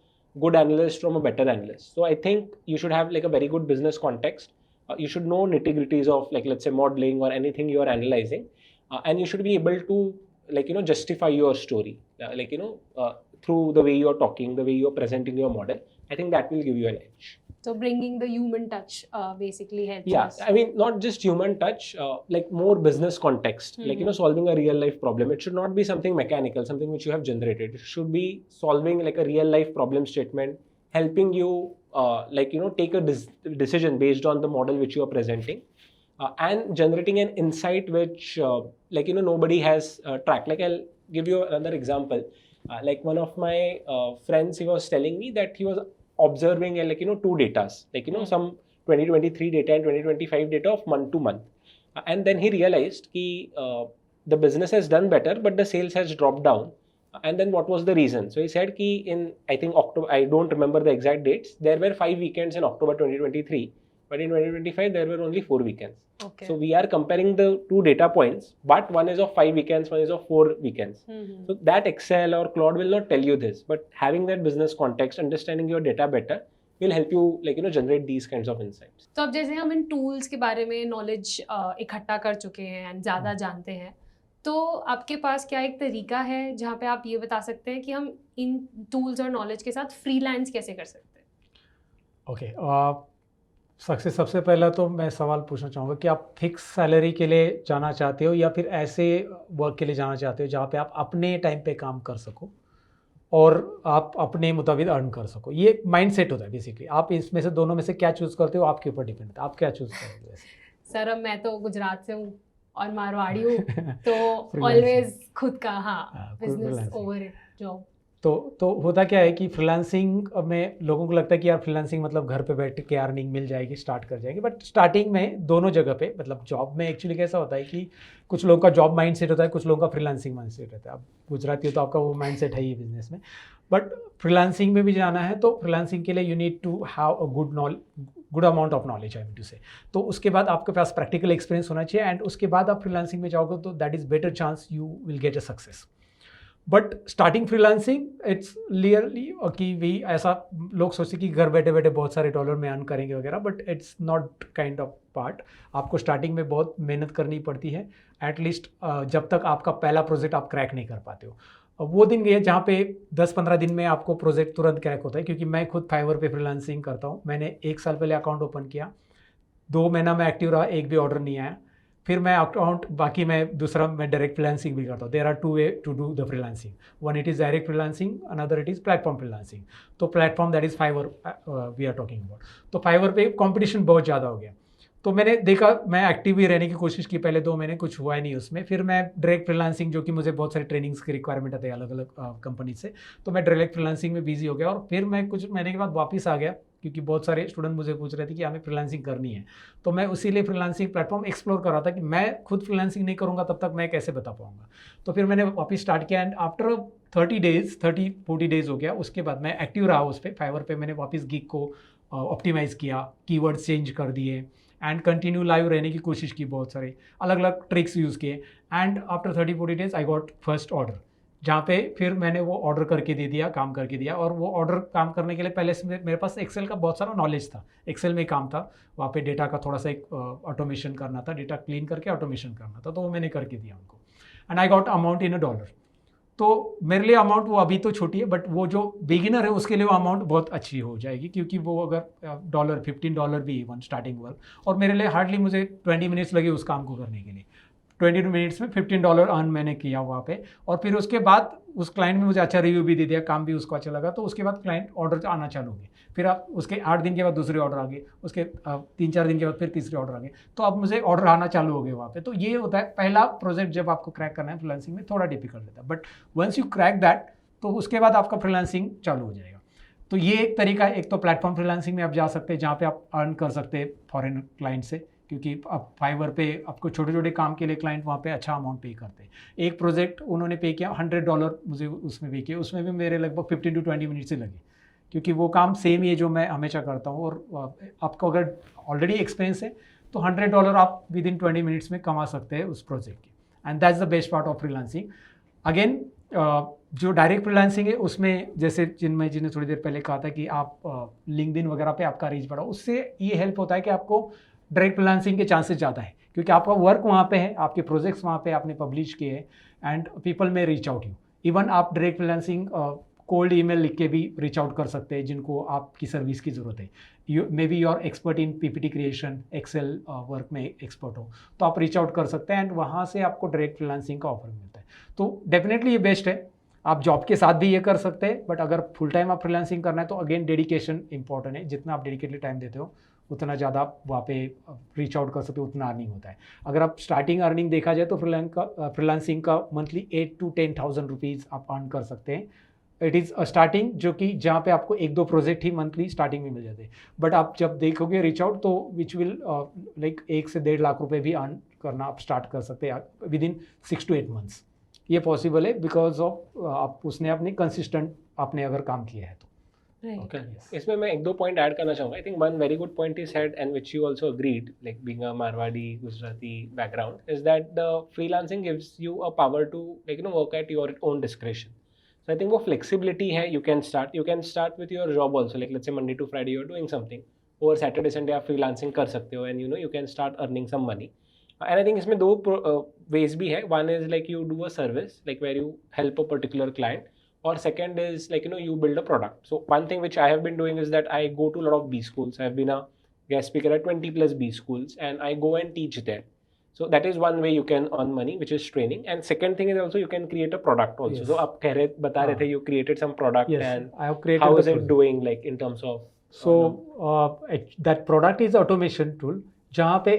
good analyst from a better analyst. So I think you should have like a very good business context. You should know nitty-gritties of like, let's say modeling or anything you are analyzing. And you should be able to like, you know, justify your story, like, you know, through the way you're talking, the way you're presenting your model. I think that will give you an edge. So bringing the human touch basically helps us. I mean, not just human touch, like more business context, like, you know, solving a real life problem. It should not be something mechanical, something which you have generated. It should be solving like a real life problem statement, helping you like, you know, take a decision based on the model which you are presenting, and generating an insight which like, you know, nobody has tracked. Like I'll give you another example. Like one of my friends, he was telling me that he was observing like, you know, two datas, like, you know, some 2023 data and 2025 data of month to month, and then he realized that the business has done better but the sales has dropped down. And then what was the reason? So he said that in, I think October, I don't remember the exact dates, there were 5 weekends in October 2023, but in 2025 there were only 4 weekends. Okay. So we are comparing the two data points, but one is of 5 weekends, one is of 4 weekends. So that Excel or Claude will not tell you this, but having that business context, understanding your data better will help you like, you know, generate these kinds of insights. तो अब जैसे हम इन tools के बारे में knowledge इकट्ठा कर चुके हैं एंड ज़्यादा जानते हैं, तो आपके पास क्या एक तरीका है जहाँ पे आप ये बता सकते हैं कि हम इन टूल्स और नॉलेज के साथ फ्रीलांस कैसे कर सकते हैं? Okay. सक्सेस, सबसे पहला तो मैं सवाल पूछना चाहूँगा कि आप फिक्स सैलरी के लिए जाना चाहते हो या फिर ऐसे वर्क के लिए जाना चाहते हो जहाँ पे आप अपने टाइम पे काम कर सको और आप अपने मुताबिक अर्न कर सको? ये माइंडसेट होता है बेसिकली। आप इसमें से दोनों में से क्या चूज़ करते हो, आपके ऊपर डिपेंड है। आप क्या चूज़ करोगे वैसे? सर अब मैं तो गुजरात से हूँ और मारवाड़ी हूँ तो Freelancing। ऑलवेज खुद का हाँ, business freelancing। Over it job. तो होता क्या है कि फ्रीलांसिंग में लोगों को लगता है कि यार फ्रीलांसिंग मतलब घर पे बैठ के अर्निंग मिल जाएगी, स्टार्ट कर जाएगी। बट स्टार्टिंग में दोनों जगह पे, मतलब जॉब में एक्चुअली कैसा होता है कि कुछ लोगों का जॉब माइंडसेट होता है, कुछ लोगों का फ्रीलांसिंग माइंडसेट रहता है। अब गुजराती हो तो आपका वो माइंडसेट है ही बिजनेस में, बट फ्रीलांसिंग में भी जाना है तो फ्रीलांसिंग के लिए you need to have a good amount of knowledge, I mean to say. तो उसके बाद आपके पास प्रैक्टिकल एक्सपीरियंस होना चाहिए एंड उसके बाद आप फ्रीलांसिंग में जाओगे तो that is better chance you will get a success. But starting freelancing it's rarely कि भी ऐसा लोग सोचते कि घर बैठे बैठे बहुत सारे डॉलर में अर्न करेंगे वगैरह, but it's not kind of part. आपको स्टार्टिंग में बहुत मेहनत करनी पड़ती है, एटलीस्ट जब तक आपका पहला प्रोजेक्ट आप क्रैक नहीं कर पाते हो। वो दिन गए जहाँ पे 10-15 दिन में आपको प्रोजेक्ट तुरंत क्रैक होता है, क्योंकि मैं खुद फाइवर पे फ्रीलांसिंग करता हूँ। मैंने 1 साल पहले अकाउंट ओपन किया, 2 महीना मैं एक्टिव रहा, एक भी ऑर्डर नहीं आया। फिर मैं अकाउंट बाकी मैं दूसरा मैं डायरेक्ट फ्रीलांसिंग भी करता हूँ। There are 2 way to do the freelancing, one it is direct freelancing, another it is platform freelancing. तो platform that is Fiverr we are talking about. तो फाइवर पे कंपटीशन बहुत ज़्यादा हो गया, तो मैंने देखा, मैं एक्टिव ही रहने की कोशिश की पहले 2 महीने, कुछ हुआ नहीं उसमें। फिर मैं डायरेक्ट फ्रीलांसिंग, जो कि मुझे बहुत सारी ट्रेनिंग्स की रिक्वायरमेंट आती है अलग अलग कंपनी से, तो मैं डायरेक्ट फ्रीलांसिंग में बिजी हो गया। और फिर मैं कुछ महीने के बाद वापस आ गया, क्योंकि बहुत सारे स्टूडेंट मुझे पूछ रहे थे कि हमें फ्रीलांसिंग करनी है। तो मैं उसीलिए फ्रीलांसिंग प्लेटफॉर्म एक्सप्लोर कर रहा था कि मैं खुद फ्रीलांसिंग नहीं करूँगा तब तक मैं कैसे बता पाऊँगा। तो फिर मैंने वापस स्टार्ट किया एंड आफ्टर 30-40 डेज हो गया, उसके बाद मैं एक्टिव रहा उस पर। फाइवर पे मैंने वापस गिग को ऑप्टिमाइज़ किया, कीवर्ड्स चेंज कर दिए एंड कंटिन्यू लाइव रहने की कोशिश की, बहुत सारे अलग अलग ट्रिक्स यूज़ किए। And after 30-40 days I got first order, जहाँ पे फिर मैंने वो ऑर्डर करके दे दिया, काम करके दिया। और वो ऑर्डर काम करने के लिए पहले से मेरे पास एक्सेल का बहुत सारा नॉलेज था, एक्सेल में काम था, वहाँ पे डेटा का थोड़ा सा एक ऑटोमेशन करना था, डेटा क्लीन करके ऑटोमेशन करना था, तो वो मैंने करके दिया उनको। And I got amount in $1। तो मेरे लिए अमाउंट वो अभी तो छोटी है, बट वो जो बिगिनर है उसके लिए वो अमाउंट बहुत अच्छी हो जाएगी, क्योंकि वो अगर $15 भी इवन स्टार्टिंग वर्क, और मेरे लिए हार्डली मुझे 20 मिनट्स लगे उस काम को करने के लिए। 20 मिनट्स में $15 अर्न मैंने किया वहाँ पे। और फिर उसके बाद उस क्लाइंट ने मुझे अच्छा रिव्यू भी दे दिया, काम भी उसको अच्छा लगा, तो उसके बाद क्लाइंट ऑर्डर आना चालू हो गए। फिर आप उसके 8 दिन के बाद दूसरे ऑर्डर आ गए, उसके 3-4 दिन के बाद फिर तीसरे ऑर्डर आ गए, तो अब मुझे ऑर्डर आना चालू हो गए वहाँ पे। तो ये होता है, पहला प्रोजेक्ट जब आपको क्रैक करना है फ्रीलांसिंग में थोड़ा डिफिकल्ट रहता है, but once you crack that तो उसके बाद आपका फ्रीलांसिंग चालू हो जाएगा। तो ये एक तरीका है। एक तो प्लेटफॉर्म फ्रीलांसिंग में आप जा सकते हैं, जहाँ पे आप अर्न कर सकते हैं फॉरेन क्लाइंट से, क्योंकि अब फाइवर पे आपको छोटे छोटे काम के लिए क्लाइंट वहाँ पे अच्छा अमाउंट पे करते हैं। एक प्रोजेक्ट उन्होंने पे किया $100 मुझे उसमें पे किया, उसमें भी मेरे लगभग 15 to 20 मिनट से लगे, क्योंकि वो काम सेम ही है जो मैं हमेशा करता हूँ। और आपको अगर ऑलरेडी एक्सपीरियंस है तो $100 आप विद इन 20 मिनट्स में कमा सकते हैं उस प्रोजेक्ट के। And that's the best part of freelancing. Again जो डायरेक्ट फ्रीलांसिंग है उसमें, जैसे चिन्मय जी ने थोड़ी देर पहले कहा था कि आप लिंक्डइन वगैरह पे आपका रीच बढ़ाओ, उससे ये हेल्प होता है कि आपको डायरेक्ट फ्रीलांसिंग के चांसेस ज़्यादा है, क्योंकि आपका वर्क वहाँ पे है, आपके प्रोजेक्ट्स वहाँ पे आपने पब्लिश किए हैं एंड पीपल में रीच आउट यू। इवन आप डायरेक्ट फ्रीलांसिंग कोल्ड ईमेल लिख के भी रीच आउट कर सकते हैं जिनको आपकी सर्विस की ज़रूरत है। May be your expert in PPT creation, Excel work में एक्सपर्ट हो, तो आप रीच आउट कर सकते हैं एंड वहाँ से आपको डायरेक्ट फ्रीलांसिंग का ऑफर मिलता है। तो डेफिनेटली ये बेस्ट है। आप जॉब के साथ भी ये कर सकते हैं, बट अगर फुल टाइम आप फ्रीलांसिंग करना है तो अगेन डेडिकेशन इंपॉर्टेंट है। जितना आप डेडिकेटली टाइम देते हो उतना ज़्यादा आप वहाँ पे रीच आउट कर सकते हो, उतना अर्निंग होता है। अगर आप स्टार्टिंग अर्निंग देखा जाए तो फ्रीलांसिंग का मंथली 8 to 10,000 रुपीज़ आप अर्न कर सकते हैं। इट इज़ अ स्टार्टिंग, जो कि जहाँ पे आपको 1-2 प्रोजेक्ट ही मंथली स्टार्टिंग में मिल जाते हैं। बट आप जब देखोगे रीच आउट तो विच विल लाइक 1 से 1.5 लाख रुपए भी अर्न करना आप स्टार्ट कर सकते हैं विद इन 6 to 8 मंथ्स। ये पॉसिबल है बिकॉज ऑफ आप उसने अपने कंसिस्टेंट आपने अगर काम किया है तो। Okay. इसमें मैं 1-2 पॉइंट ऐड करना चाहूँगा। I think one very good point is head and which you also agreed, like being a Marwari Gujarati background, is that the freelancing gives you a power to work at your own discretion. So I think वो flexibility है। You can start with your job also, like let's say Monday to Friday you are doing something, over Saturday Sunday आप freelancing कर सकते हो and you can start earning some money. And I think इसमें 2 ways भी है। One is like you do a service like where you help a particular client, or second is like you build a product. So one thing which I have been doing is that I go to a lot of B schools. I have been a guest speaker at 20 plus B schools, and I go and teach there. So that is one way you can earn money, which is training. And second thing is also you can create a product also. Yes. So आप बता रहे थे you created some product, Yes, and I have created how the is it project. doing like in terms of that product is automation tool जहाँ पे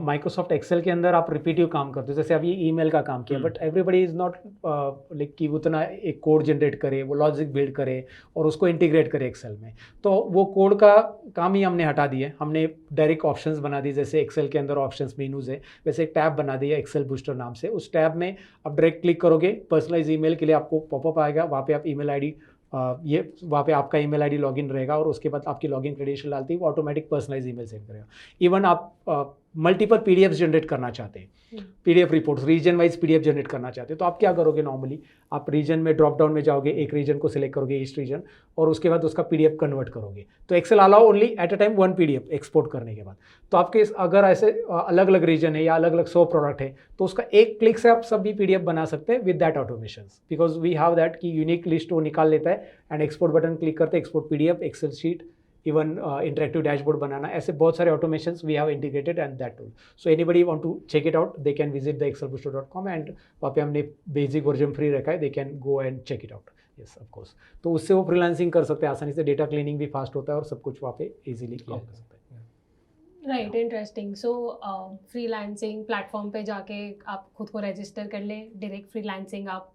Microsoft Excel के अंदर आप repetitive काम करते हो, जैसे अभी ईमेल का काम किया, but everybody is not like कि उतना एक कोड जनरेट करे, वो लॉजिक बिल्ड करे और उसको इंटीग्रेट करे एक्सेल में। तो वो कोड का काम ही हमने हटा दिया, हमने डायरेक्ट ऑप्शंस बना दिए। जैसे एक्सेल के अंदर ऑप्शंस मेनूज है, वैसे एक टैब बना दिया एक्सेल बूस्टर नाम से। उस टैब में आप डायरेक्ट क्लिक करोगे, पर्सनलाइज ईमेल के लिए आपको पॉपअप आएगा, वहाँ पे आप ईमेल आईडी ये वहाँ पे आपका ईमेल आईडी लॉगिन रहेगा और उसके बाद आपकी लॉगिन क्रेडेंशियल डालती है, वो ऑटोमेटिक पर्सनलाइज ईमेल सेंड करेगा। इवन आप मल्टीपल पीडीएफ्स जनरेट करना चाहते हैं, PDF reports region wise PDF generate करना चाहते हैं, तो आप क्या करोगे, नॉर्मली आप रीजन में ड्रॉप डाउन में जाओगे, एक रीजन को सिलेक्ट करोगे, ईस्ट रीजन, और उसके बाद उसका पीडीएफ कन्वर्ट करोगे। तो Excel allow only at a time 1 PDF export करने के बाद। तो आपके अगर ऐसे अलग अलग रीजन है या अलग अलग 100 प्रोडक्ट है, तो उसका एक क्लिक से आप सभी पीडीएफ बना सकते हैं with that automation, because we have that कि यूनिक लिस्ट वो निकाल लेता है एंड एक्सपोर्ट बटन क्लिक करते हैं, export PDF, Excel sheet, even interactive dashboard बनाना, ऐसे बहुत सारे automations we have integrated and that tool. So anybody want to check it out, they can visit the excelbooster.com and वहाँ पे हमने basic version free रखा है, they can go and check it out. Yes of course, तो उससे वो freelancing कर सकते हैं आसानी से, डेटा क्लीनिंग भी फास्ट होता है और सब कुछ वहाँ पे इजीली काम कर सकते हैं। Right, interesting. So freelancing platform पे जाके आप खुद को रजिस्टर कर लें, डायरेक्ट फ्रीलांसिंग आप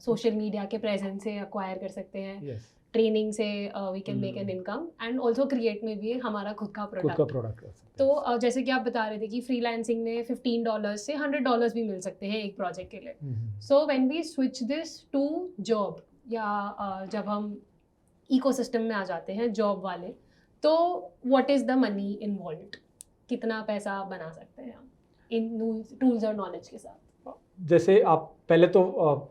सोशल मीडिया के प्रेजेंस से एक्वायर कर सकते हैं, यस, ट्रेनिंग से we can make an income, and also create में भी हमारा खुद का खुद का प्रोडक्ट। प्रोडक्ट कर सकते हैं। तो जैसे कि आप बता रहे थे कि फ्रीलांसिंग में $15 से $100 भी मिल सकते हैं एक प्रोजेक्ट के लिए। So when we switch this to job, या जब हम इकोसिस्टम में आ जाते हैं जॉब वाले, तो what is the money involved, कितना पैसा बना सकते हैं हम इन टूल्स और नॉलेज के साथ? जैसे आप पहले तो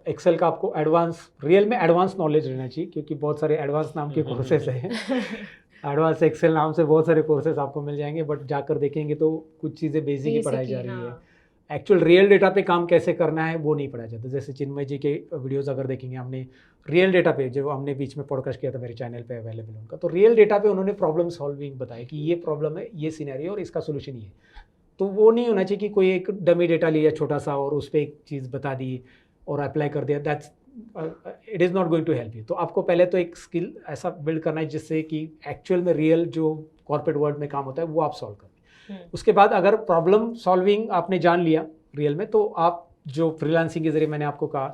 एक्सेल का आपको एडवांस, रियल में एडवांस नॉलेज रहना चाहिए, क्योंकि बहुत सारे एडवांस नाम के कोर्सेज हैं। एडवांस एक्सेल नाम से बहुत सारे कोर्सेज आपको मिल जाएंगे, बट जाकर देखेंगे तो कुछ चीज़ें बेसिक ही पढ़ाई जा रही है। एक्चुअल रियल डेटा पे काम कैसे करना है वो नहीं पढ़ाया जाता। जैसे चिन्मय जी के वीडियोस अगर देखेंगे, हमने रियल डेटा पे, जो हमने बीच में पॉडकास्ट किया था मेरे चैनल पे अवेलेबल उनका, तो रियल डेटा पे उन्होंने प्रॉब्लम सॉल्विंग बताया कि ये प्रॉब्लम है, ये सिनेरियो और इसका सोल्यूशन ये। तो वो नहीं होना चाहिए कि कोई एक डमी डेटा लिया छोटा सा और उस पर एक चीज़ बता दी और अप्लाई कर दिया, that's it is not going to help you. तो आपको पहले तो एक स्किल ऐसा बिल्ड करना है जिससे कि एक्चुअल में रियल जो कॉर्पोरेट वर्ल्ड में काम होता है वो आप सॉल्व करें। उसके बाद अगर प्रॉब्लम सॉल्विंग आपने जान लिया रियल में, तो आप जो फ्रीलांसिंग के जरिए मैंने आपको कहा,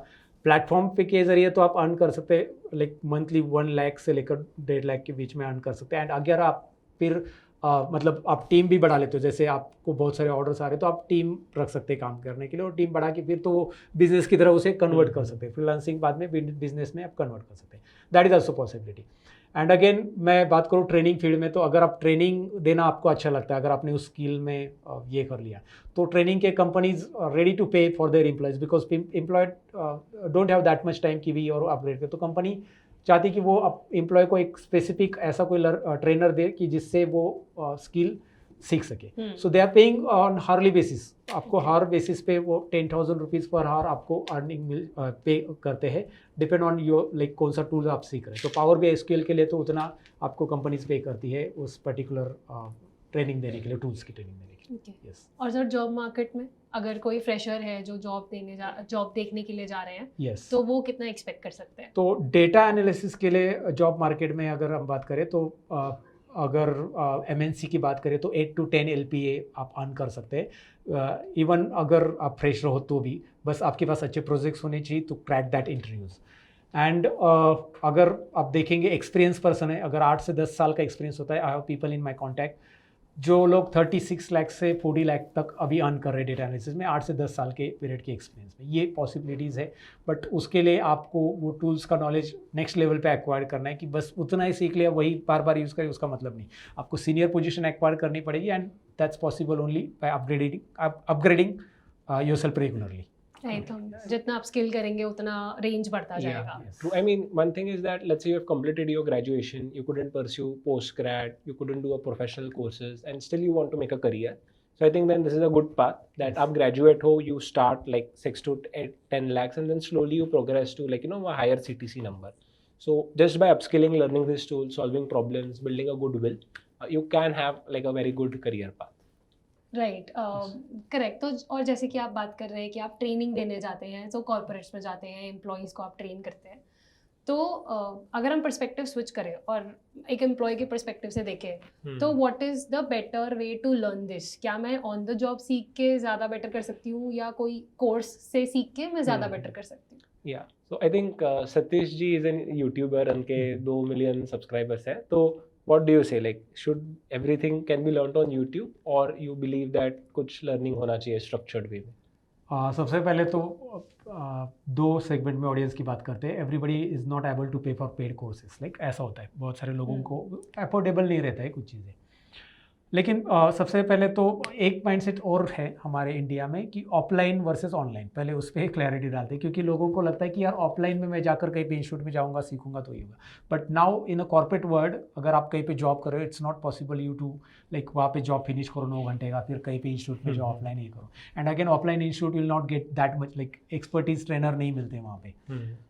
प्लेटफॉर्म पे के जरिए तो आप अर्न कर सकते हैं, लाइक मंथली 1 लाख से लेकर 1.5 लाख के बीच में अर्न कर सकते हैं। एंड अगर आप फिर मतलब आप टीम भी बढ़ा लेते हो, जैसे आपको बहुत सारे ऑर्डर्स आ रहे हैं तो आप टीम रख सकते हैं काम करने के लिए, और टीम बढ़ा के फिर तो वो बिजनेस की तरह उसे कन्वर्ट कर सकते हैं। फ्रीलांसिंग बाद में बिजनेस में आप कन्वर्ट कर सकते हैं, that is also possibility. And again मैं बात करूँ ट्रेनिंग फील्ड में, तो अगर आप ट्रेनिंग देना आपको अच्छा लगता है, अगर आपने उस स्किल में ये कर लिया, तो ट्रेनिंग के companies ready to pay for their employees, because employed don't have that much time की भी और अपग्रेड कर। तो कंपनी चाहती कि वो एम्प्लॉय को एक स्पेसिफिक ऐसा कोई ट्रेनर दे कि जिससे वो स्किल सीख सके। So they are paying on hourly basis, आपको हार बेसिस पे वो 10,000 रुपीज़ पर हार आपको अर्निंग पे करते हैं, डिपेंड ऑन योर लाइक कौन सा टूल आप सीख रहे हैं। तो पावर BI SQL के लिए तो उतना आपको कंपनीज पे करती है उस पर्टिकुलर ट्रेनिंग देने के लिए, टूल्स की ट्रेनिंग देने के लिए। Yes. और सर जॉब मार्केट में अगर कोई फ्रेशर है जो जॉब देखने के लिए जा रहे हैं, yes. तो वो कितना एक्सपेक्ट कर सकते हैं? तो डेटा एनालिसिस के लिए जॉब मार्केट में अगर हम बात करें तो अगर MNC की बात करें तो 8 to 10 LPA आप अर्न कर सकते हैं। इवन अगर आप फ्रेशर हो तो भी, बस आपके पास अच्छे प्रोजेक्ट्स होने चाहिए to crack that interviews. And अगर आप देखेंगे एक्सपीरियंस पर्सन है, अगर 8 से 10 साल का एक्सपीरियंस होता है, I have people in my contact जो लोग 36 लाख से 40 लाख तक अभी अर्न कर रहे हैं डेटा एनालिसिस में 8 से 10 साल के पीरियड के एक्सपीरियंस में। ये पॉसिबिलिटीज़ है, बट उसके लिए आपको वो टूल्स का नॉलेज नेक्स्ट लेवल पे एक्वायर करना है कि बस उतना ही सीख लिया वही बार बार यूज़ करें, उसका मतलब नहीं। आपको सीनियर पोजीशन एक्वायर करनी पड़ेगी, and that's possible only by upgrading yourself regularly. Right, हम जितना आप स्किल करेंगे उतना रेंज बढ़ता जाएगा। True. I mean, one thing is that let's say you have completed your graduation, you couldn't pursue post-grad, you couldn't do a professional courses, and still you want to make a career. So I think then this is a good path that आप graduate हो, you start like 6 to 10 lakhs, and then slowly you progress to like a higher CTC number. So just by upskilling, learning this tool, solving problems, building a goodwill, you can have like a very good career path. Right correct. तो और जैसे कि आप बात कर रहे हैं कि आप ट्रेनिंग देने जाते हैं, तो कॉर्पोरेट्स में जाते हैं, एम्प्लॉयज़ को आप ट्रेन करते हैं, तो अगर हम पर्सपेक्टिव स्विच करें और एक एम्प्लॉय के पर्सपेक्टिव से देखें, तो what is the better way to learn this? क्या मैं ऑन द जॉब सीख के ज़्यादा बेटर कर सकती हूँ, या कोई कोर्स से सीख के मैं ज़्यादा बेटर कर सकती हूँ? Yeah, so I think Satish ji is a YouTuber, उनके 2 million subscribers हैं, तो what do you say, like should everything can be learned on YouTube, or you believe that कुछ learning होना चाहिए structured way में? सबसे पहले तो दो सेगमेंट में ऑडियंस की बात करते हैं। Everybody is not able to pay for paid courses, like ऐसा होता है, बहुत सारे लोगों को अफोर्डेबल नहीं रहता है कुछ चीज़ें। लेकिन सबसे पहले तो एक माइंडसेट और है हमारे इंडिया में कि ऑफलाइन वर्सेस ऑनलाइन, पहले उस पर क्लैरिटी डालते हैं, क्योंकि लोगों को लगता है कि यार ऑफलाइन में मैं जाकर कहीं पे इंस्टीट्यूट में जाऊंगा, सीखूंगा तो ये होगा। But now in a corporate world, अगर आप कहीं पे जॉब कर रहे हो, it's not possible you to like वहाँ पे जॉब फिनिश करो 9 घंटे का, फिर कहीं पे इंस्टीट्यूट में जो ऑफलाइन ही करो। And again offline institute will not get that much like expertise, trainer नहीं मिलते वहाँ पे।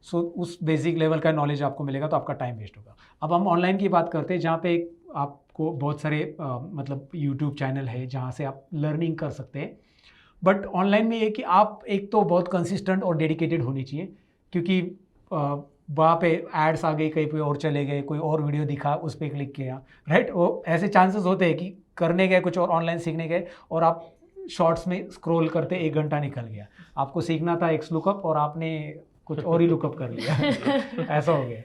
सो उस बेसिक लेवल का नॉलेज आपको मिलेगा तो आपका टाइम वेस्ट होगा। अब हम ऑनलाइन की बात करते हैं, जहाँ पे आपको बहुत सारे मतलब यूट्यूब चैनल है जहाँ से आप लर्निंग कर सकते हैं। बट ऑनलाइन में ये कि आप एक तो बहुत कंसिस्टेंट और डेडिकेटेड होनी चाहिए, क्योंकि वहाँ पे एड्स आ गई, कहीं पे और चले गए, कोई और वीडियो दिखा, उस पर क्लिक किया, राइट। वो ऐसे चांसेस होते हैं कि करने गए कुछ और, ऑनलाइन सीखने गए, और आप शॉर्ट्स में स्क्रॉल करते 1 घंटा निकल गया। आपको सीखना था एक्स लुकअप और आपने कुछ और ही लुकअप कर लिया ऐसा हो गया।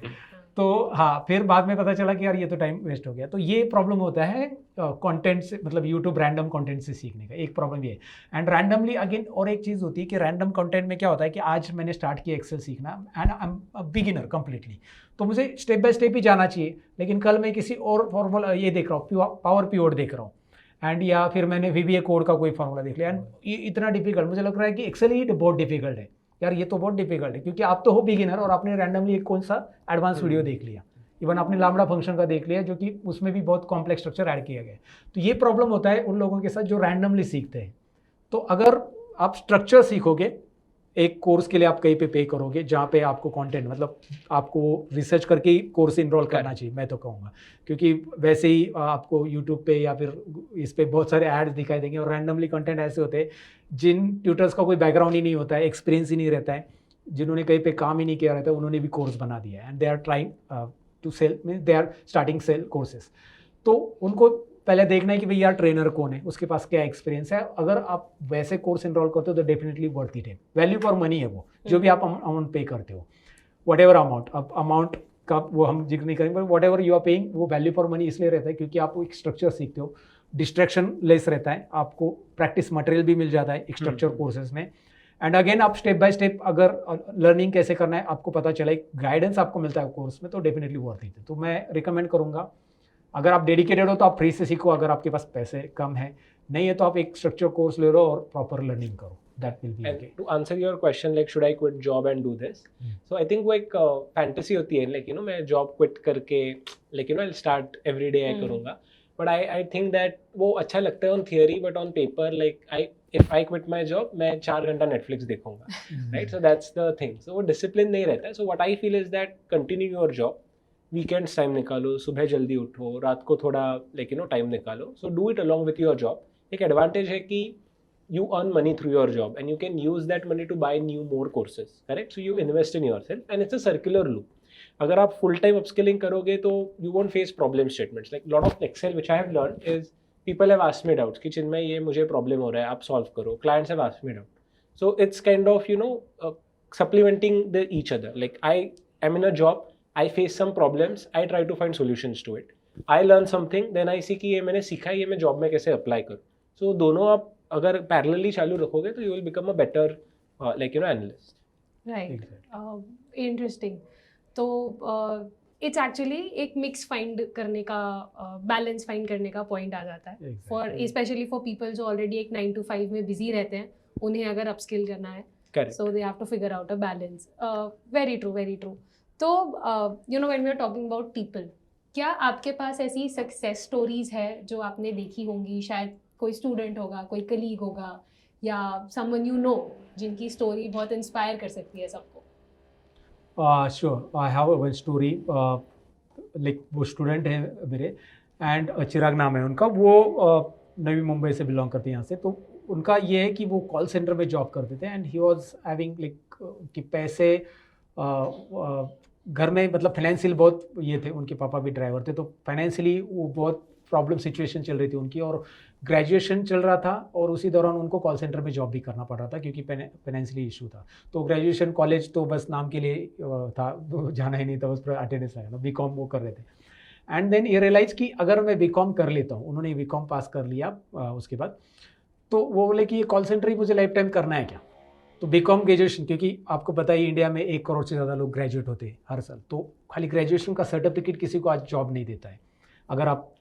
तो हाँ, फिर बाद में पता चला कि यार ये तो टाइम वेस्ट हो गया। तो ये प्रॉब्लम होता है कंटेंट से, मतलब यूट्यूब रैंडम कंटेंट से सीखने का एक प्रॉब्लम ये है। एंड रैंडमली अगेन और एक चीज़ होती है कि रैंडम कंटेंट में क्या होता है कि आज मैंने स्टार्ट किया एक्सेल सीखना, and I am a beginner completely, तो मुझे स्टेप बाय स्टेप ही जाना चाहिए। लेकिन कल मैं किसी और फॉर्मूला ये देख रहा हूँ, पावर पिवोट देख रहा हूँ, एंड या फिर मैंने VBA कोड का कोई फार्मूला देख लिया, एंड ये इतना डिफिकल्ट मुझे लग रहा है कि एक्सेल ही बहुत डिफिकल्ट है। यार ये तो बहुत डिफिकल्ट है, क्योंकि आप तो हो बिगिनर और आपने रैंडमली एक कौन सा एडवांस वीडियो देख लिया, इवन आपने लामड़ा फंक्शन का देख लिया, जो कि उसमें भी बहुत कॉम्प्लेक्स स्ट्रक्चर ऐड किया गया है। तो ये प्रॉब्लम होता है उन लोगों के साथ जो रैंडमली सीखते हैं। तो अगर आप स्ट्रक्चर सीखोगे, एक कोर्स के लिए आप कहीं पे करोगे जहाँ पे आपको कंटेंट, मतलब आपको रिसर्च करके ही कोर्स इनरोल करना चाहिए, मैं तो कहूँगा, क्योंकि वैसे ही आपको यूट्यूब पे या फिर इस पे बहुत सारे एड्स दिखाई देंगे, और रैंडमली कंटेंट ऐसे होते हैं जिन ट्यूटर्स का कोई बैकग्राउंड ही नहीं होता है, एक्सपीरियंस ही नहीं रहता है, जिन्होंने कहीं पे काम ही नहीं किया रहता है, उन्होंने भी कोर्स बना दिया है, and they are trying to sell, mean they are starting sell courses. तो उनको पहले देखना है कि भाई यार ट्रेनर कौन है, उसके पास क्या एक्सपीरियंस है। अगर आप वैसे कोर्स इनरोल करते हो तो डेफिनेटली वर्थ इट है, वैल्यू फॉर मनी है वो, जो भी आप अमाउंट पे करते हो, वट एवर अमाउंट। अब अमाउंट का वो हम जिक्र नहीं करेंगे, whatever you are paying, वो वैल्यू फॉर मनी इसलिए रहता है क्योंकि आप एक स्ट्रक्चर सीखते हो, डिस्ट्रैक्शन लेस रहता है, आपको प्रैक्टिस मटेरियल भी मिल जाता है एक स्ट्रक्चर कोर्सेज में। एंड अगेन आप स्टेप बाय स्टेप अगर लर्निंग कैसे करना है आपको पता चला, एक गाइडेंस आपको मिलता है कोर्स में, तो डेफिनेटली वर्थ इट है। तो मैं रिकमेंड करूँगा, अगर आप डेडिकेटेड हो तो आप फ्री से सीखो, अगर आपके पास पैसे कम है, नहीं है तो आप एक स्ट्रक्चर कोर्स ले लो और प्रॉपर लर्निंग करो, that will be okay. To answer your question like should I quit job and do this, so I think वो एक फैंटेसी होती है, लाइक यू नो मैं जॉब क्विट करके like you know I start every day I करूँगा, but I think that वो अच्छा लगता है on theory, but on paper like if I quit my job, मैं 4 घंटा Netflix देखूंगा, right? So that's the thing. So वो discipline नहीं रहता है. So what I feel is that continue your job, weekends time निकालो, सुबह जल्दी उठो, रात को थोड़ा like you know time निकालो. So do it along with your job. एक advantage है कि you earn money through your job and you can use that money to buy more courses, correct? So you invest in yourself and it's a circular loop. अगर आप full time upskilling करोगे तो you won't face problem statements. Like lot of Excel which I have learned is people have asked me doubts कि चिन्मय ये मुझे problem हो रहा है, आप सॉल्व करो. Clients have asked me doubt. So it's kind of you know supplementing the each other. Like I am in a job, I face some problems, I try to find solutions to it. I learn something, then I see कि ये मैंने सीखा है, ये मैं job में कैसे apply करूँ. So दोनों आप अगर पैरेलली चालू रखोगे तो you will become a better like you know analyst. Right. Interesting. तो इट्स एक्चुअली एक मिक्स फाइंड करने का, बैलेंस फाइंड करने का पॉइंट आ जाता है फॉर स्पेशली फॉर पीपल जो ऑलरेडी एक 9 to 5 में बिजी रहते हैं, उन्हें अगर अपस्किल करना है, so they have to figure out a balance. Very true, very true. तो you know when we are talking about people, क्या आपके पास ऐसी सक्सेस स्टोरीज है जो आपने देखी होंगी? शायद कोई स्टूडेंट होगा, कोई कलीग होगा, या समवन यू नो जिनकी स्टोरी बहुत इंस्पायर कर सकती है सबको. Sure, I have one story. Like वो स्टूडेंट है मेरे, एंड चिराग नाम है उनका, वो नवी मुंबई से बिलोंग करते हैं यहाँ से। तो उनका ये है कि वो कॉल सेंटर में जॉब करते थे and he was having like कि पैसे घर में मतलब फाइनेंशियल बहुत ये थे, उनके पापा भी ड्राइवर थे, तो फाइनेंशियली वो बहुत प्रॉब्लम सिचुएशन चल रही थी उनकी, और ग्रेजुएशन चल रहा था और उसी दौरान उनको कॉल सेंटर में जॉब भी करना पड़ रहा था क्योंकि फाइनेंशियली इशू था। तो ग्रेजुएशन कॉलेज तो बस नाम के लिए था, तो जाना ही नहीं था, बस अटेंडेंस लगाना, बीकॉम वो कर रहे थे। एंड देन ये रियलाइज़ कि अगर मैं बीकॉम कर लेता हूँ, उन्होंने बीकॉम पास कर लिया उसके बाद, तो वो बोले कि ये कॉल सेंटर ही मुझे लाइफ टाइम करना है क्या। तो बीकॉम ग्रेजुएशन, क्योंकि आपको पता ही इंडिया में 1 करोड़ से ज़्यादा लोग ग्रेजुएट होते हैं हर साल, तो खाली ग्रेजुएशन का सर्टिफिकेट किसी को आज जॉब नहीं देता है। अगर आप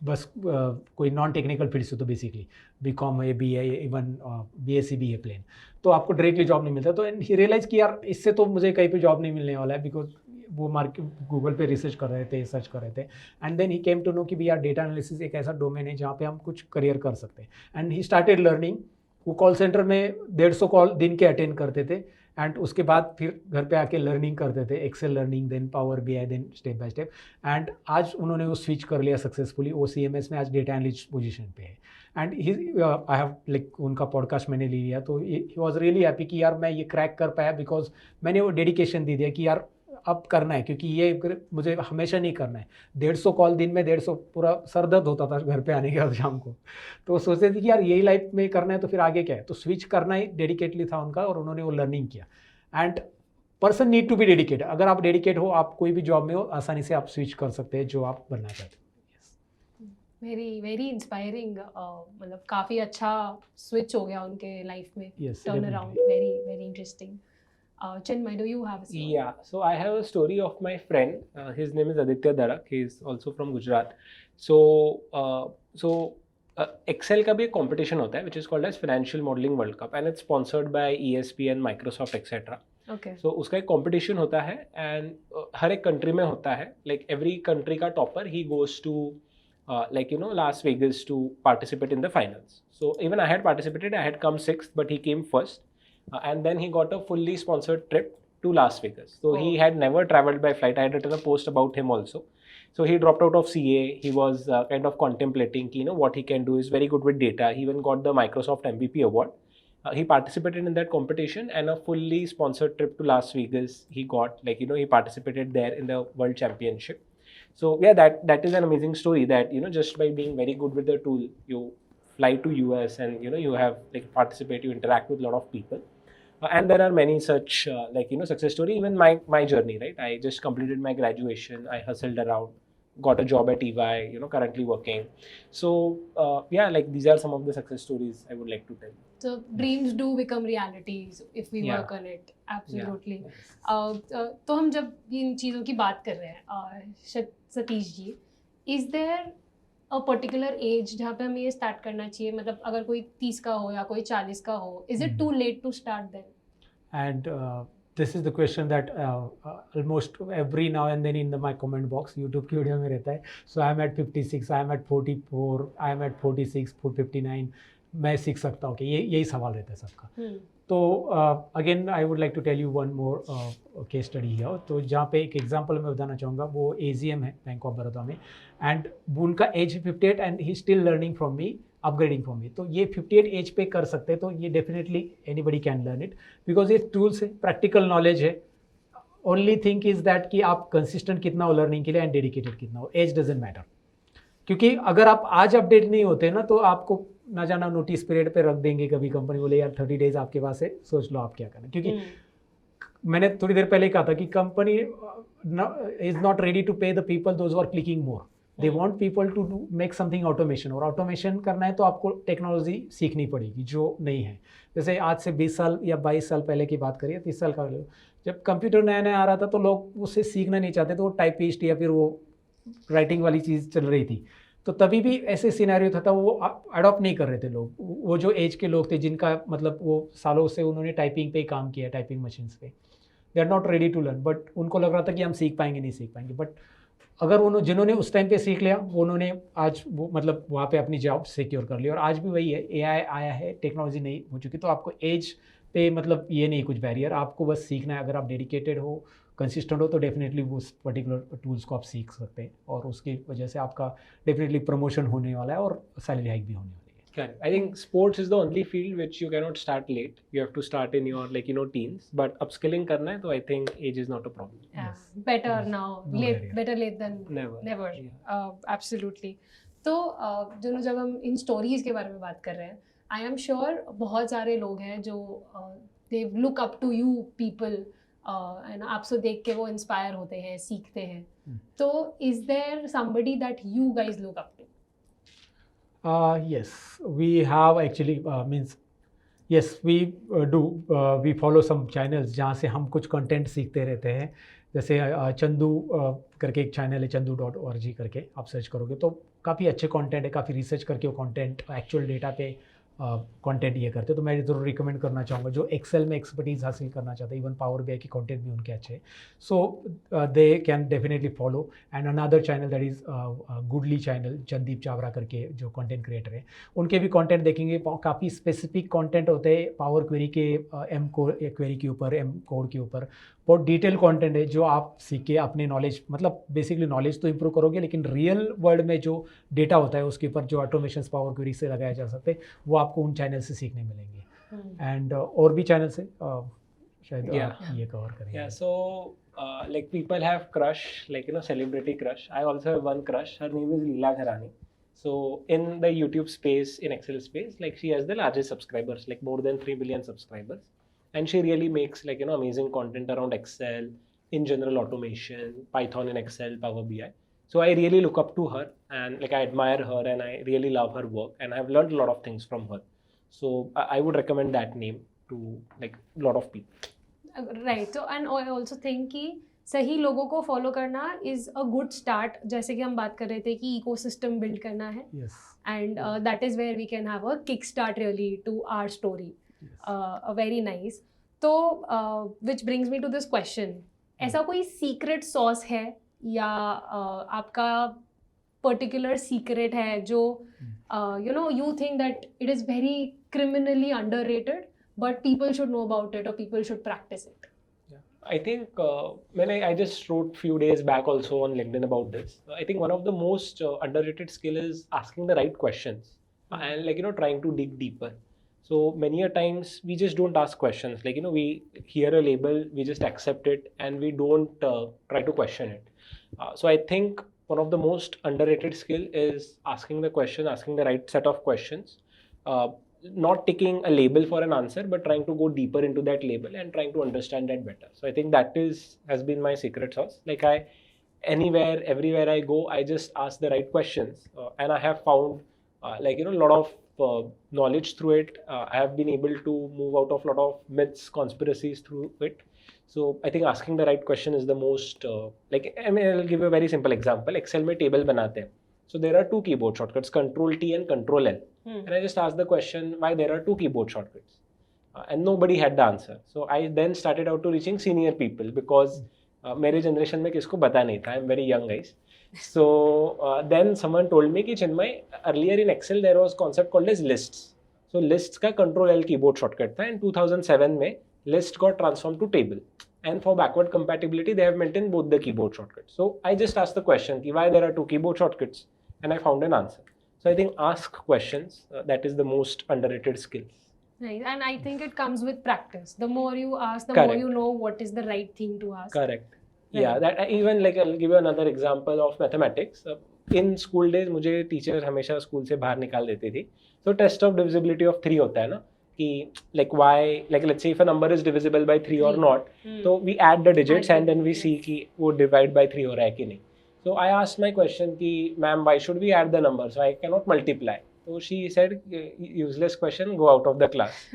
बस कोई नॉन टेक्निकल फील्ड से, तो बेसिकली बीकॉम है, बी है, इवन बीएससी भी है प्लेन, तो आपको डायरेक्टली जॉब नहीं मिलता। तो ही रियलाइज़ कि यार इससे तो मुझे कहीं पे जॉब नहीं मिलने वाला है, बिकॉज वो मार्केट गूगल पे रिसर्च कर रहे थे, सर्च कर रहे थे, and then he came to know कि भी यार डेटा एनालिसिस एक ऐसा डोमेन है जहाँ पे हम कुछ करियर कर सकते हैं। And he started learning. वो कॉल सेंटर में 150 कॉल दिन के अटेंड करते थे, एंड उसके बाद फिर घर पे आके लर्निंग करते थे, Excel learning, then Power BI, then step by step. And आज उन्होंने वो स्विच कर लिया सक्सेसफुली, वो CMS में आज डेटा एनालिस्ट पोजीशन पे है। And he I have like उनका पॉडकास्ट मैंने ले लिया, तो ही वाज रियली हैप्पी कि यार मैं ये क्रैक कर पाया, बिकॉज मैंने वो डेडिकेशन दे दिया कि यार अब करना है, क्योंकि ये मुझे हमेशा नहीं करना है। 150 कॉल दिन में, 150 पूरा सर दर्द होता था घर पे आने के बाद शाम को। तो सोचते थे कि यार यही लाइफ में करना है, तो फिर आगे क्या है। तो स्विच करना ही डेडिकेटली था उनका, और उन्होंने वो लर्निंग किया। And person need to be dedicated. अगर आप डेडिकेट हो, आप कोई भी जॉब में हो, आसानी से आप स्विच कर सकते हैं जो आप बनना चाहते हो। वेरी वेरी इंस्पायरिंग, मतलब काफ़ी अच्छा स्विच हो गया उनके लाइफ में, turn around, very very interesting. Chinmay, do you have a story? Yeah, so I have a story of my friend. His name is Aditya Darak. He is also from Gujarat. So Excel का भी एक competition होता है, which is called as Financial Modeling World Cup, and it's sponsored by ESPN, Microsoft, etc. Okay. So उसका एक competition होता है, and हर एक country में होता है. Like every country का topper, he goes to Las Vegas to participate in the finals. So even I had participated. I had come 6th, but he came first. And then he got a fully sponsored trip to Las Vegas. So he had never traveled by flight. I had written a post about him also. So he dropped out of CA. He was kind of contemplating, what he can do. Is very good with data. He even got the Microsoft MVP award. He participated in that competition, and a fully sponsored trip to Las Vegas he got. He participated there in the World Championship. So yeah, that is an amazing story. That just by being very good with the tool, you fly to US, and you have participate. You interact with a lot of people. And there are many such success story. Even my journey, right? I just completed my graduation. I hustled around, got a job at EY. Currently working. So these are some of the success stories I would like to tell. So dreams do become realities if we work on it. Absolutely. Yeah. तो हम जब इन चीज़ों की बात कर रहे हैं, Satish ji, is there a particular age जहाँ पे हमें ये स्टार्ट करना चाहिए? मतलब अगर कोई 30 का हो या कोई 40 का हो, is it too late to start then? And this is the question that almost every now and then in my comment box, YouTube की वीडियो में रहता है. So I am at 56, I am at 44, I am at 46, 59. मैं सीख सकता हूँ कि यही सवाल रहता है सबका. तो again I would like to tell you one more case study here. तो जहाँ पे एक एग्जांपल मैं बताना चाहूँगा, वो AZM है, बैंक ऑफ बड़ौदा में, एंड उनका age 58 and he still learning from me, upgrading from me. तो ये 58 एज पे कर सकते हैं, तो ये definitely anybody can learn it, because ये टूल्स है, प्रैक्टिकल नॉलेज है. ओनली थिंग इज दैट कि आप कंसिस्टेंट कितना हो लर्निंग के लिए एंड डेडिकेटेड कितना हो. एज डजेंट मैटर, क्योंकि अगर आप आज अपडेट नहीं होते ना, तो आपको ना जाना नोटिस पीरियड पे रख देंगे. कभी कंपनी बोले यार 30 डेज आपके पास है, सोच लो आप क्या करना. क्योंकि मैंने थोड़ी देर पहले कहा था कि company is not ready to pay the people those who are clicking more. They want people to make something automation, और ऑटोमेशन करना है तो आपको टेक्नोलॉजी सीखनी पड़ेगी जो नहीं है. जैसे आज से 20 साल या 22 साल पहले की बात करिए, 30 साल का, जब कंप्यूटर नया नया आ रहा था तो लोग उससे सीखना नहीं चाहते, तो वो टाइपिस्ट या फिर वो राइटिंग वाली चीज़ चल रही थी. तो तभी भी ऐसे सिनेरियो था वो अडॉप्ट नहीं कर रहे थे लोग. वो जो एज के लोग थे जिनका मतलब वो सालों से उन्होंने टाइपिंग पे ही काम किया, टाइपिंग मशीन्स पे, they are not ready to learn. But उनको लग रहा था कि हम सीख पाएंगे, नहीं सीख पाएंगे. बट अगर जिन्होंने उस टाइम पे सीख लिया, उन्होंने आज वो मतलब वहाँ पे अपनी जॉब सिक्योर कर ली. और आज भी वही है, AI आया है, टेक्नोलॉजी नहीं हो चुकी, तो आपको एज पे मतलब ये नहीं कुछ बैरियर, आपको बस सीखना है. अगर आप डेडिकेटेड हो, कंसिस्टेंट हो तो डेफिनेटली वो उस पर्टिकुलर टूल्स को आप सीख सकते हैं और उसकी वजह से आपका डेफिनेटली प्रमोशन होने वाला है और सैलरी हाइक भी होने वाली है. Correct. I think sports is the only field which you cannot start late. You have to start in your teens. But upskilling करना है तो I think age is not a problem. Yeah, Yes. better Yes. now, No late, barrier. better late than Never. never. Yeah. Absolutely. तो जब हम in stories के बारे में बात कर रहे हैं, आई एम श्योर बहुत सारे लोग हैं जो they look up to you people, आपसे देख के वो इंस्पायर होते हैं, सीखते हैं. तो is there somebody that you guys look up to? Yes, we have actually means yes we do we follow some channels जहाँ से हम कुछ कंटेंट सीखते रहते हैं. जैसे चंदू करके एक चैनल है, chandu.org करके आप सर्च करोगे तो काफ़ी अच्छे कंटेंट है, काफ़ी रिसर्च करके वो कंटेंट एक्चुअल डेटा पे कंटेंट ये करते हैं. तो मैं ज़रूर रिकमेंड करना चाहूँगा जो एक्सेल में एक्सपर्टीज़ हासिल करना चाहते हैं, इवन पावर बीआई की कंटेंट भी उनके अच्छे हैं. So they can definitely follow. And another channel that is Goodly channel, Chandeep Chhabra करके जो कंटेंट क्रिएटर है, उनके भी कंटेंट देखेंगे. काफ़ी स्पेसिफिक कंटेंट होते हैं पावर क्वेरी के एम क्वेरी के ऊपर, एम कोड के ऊपर. बहुत डिटेल कंटेंट है जो आप सीख के अपने नॉलेज, मतलब बेसिकली नॉलेज तो इंप्रूव करोगे, लेकिन रियल वर्ल्ड में जो डेटा होता है उसके ऊपर जो ऑटोमेशंस पावर क्वेरी से लगाया जा सकते हैं वो आपको उन चैनल से सीखने मिलेंगे. एंड और भी चैनल से शायद ये कवर करेंगे. Yeah, so like people have crush, like celebrity crush. I also have one crush. Her name is Leela Gharani. So in the YouTube space, in Excel space, like she has the largest subscribers, like more than 3 billion subscribers. And she really makes amazing content around Excel, in general automation, Python in Excel, Power BI. So I really look up to her and I admire her and I really love her work and I've learned a lot of things from her. So I would recommend that name to a lot of people. Right. तो and I also think कि सही लोगों को follow करना is a good start. जैसे कि हम बात कर रहे थे कि इकोसिस्टम बिल्ड करना है, Yes. and that is where we can have a kickstart really to our story. Very nice. तो which brings me to this question. ऐसा कोई सीक्रेट सॉस है या आपका पर्टिकुलर सीक्रेट है जो you think that it is very criminally underrated but people should know about it or people should practice it? I think I just wrote few days back also on LinkedIn about this. I think one of the most underrated skill is asking the right questions and trying to dig deeper. So many a times we just don't ask questions. We hear a label, we just accept it, and we don't try to question it. So I think one of the most underrated skill is asking the question, asking the right set of questions. Not taking a label for an answer, but trying to go deeper into that label and trying to understand that better. So I think that has been my secret sauce. Anywhere, everywhere I go, I just ask the right questions, and I have found a lot of knowledge through it. I have been able to move out of a lot of myths, conspiracies through it. So I think asking the right question is the most I'll give you a very simple example. Excel में table बनाते हैं. So there are two keyboard shortcuts, Control T and Control L. And I just asked the question why there are two keyboard shortcuts. And nobody had the answer. So I then started out to reaching senior people because मेरे generation में किसको पता नहीं था. I'm very young, guys. So then someone told me कि Chinmay, earlier in Excel there was concept called as lists. So lists का Control L keyboard shortcut था. In 2007 में list got transformed to table. And for backward compatibility, they have maintained both the keyboard shortcuts. So I just asked the question, why there are two keyboard shortcuts? And I found an answer. So I think ask questions. That is the most underrated skill. Right. And I think it comes with practice. The more you ask, the Correct. more you know what is the right thing to ask. Correct. Right. Yeah, that even I'll give you another example of mathematics. In school days, मुझे teacher हमेशा school से बाहर निकाल देती थी. So test of divisibility of 3 होता है ना कि why, let's say if a number is divisible by 3 or not, so we add the digits and then we see कि वो divide by 3 हो रहा है कि नहीं. So I asked my question कि ma'am, why should we add the number? So I cannot multiply. So she said, useless question, go out of the class.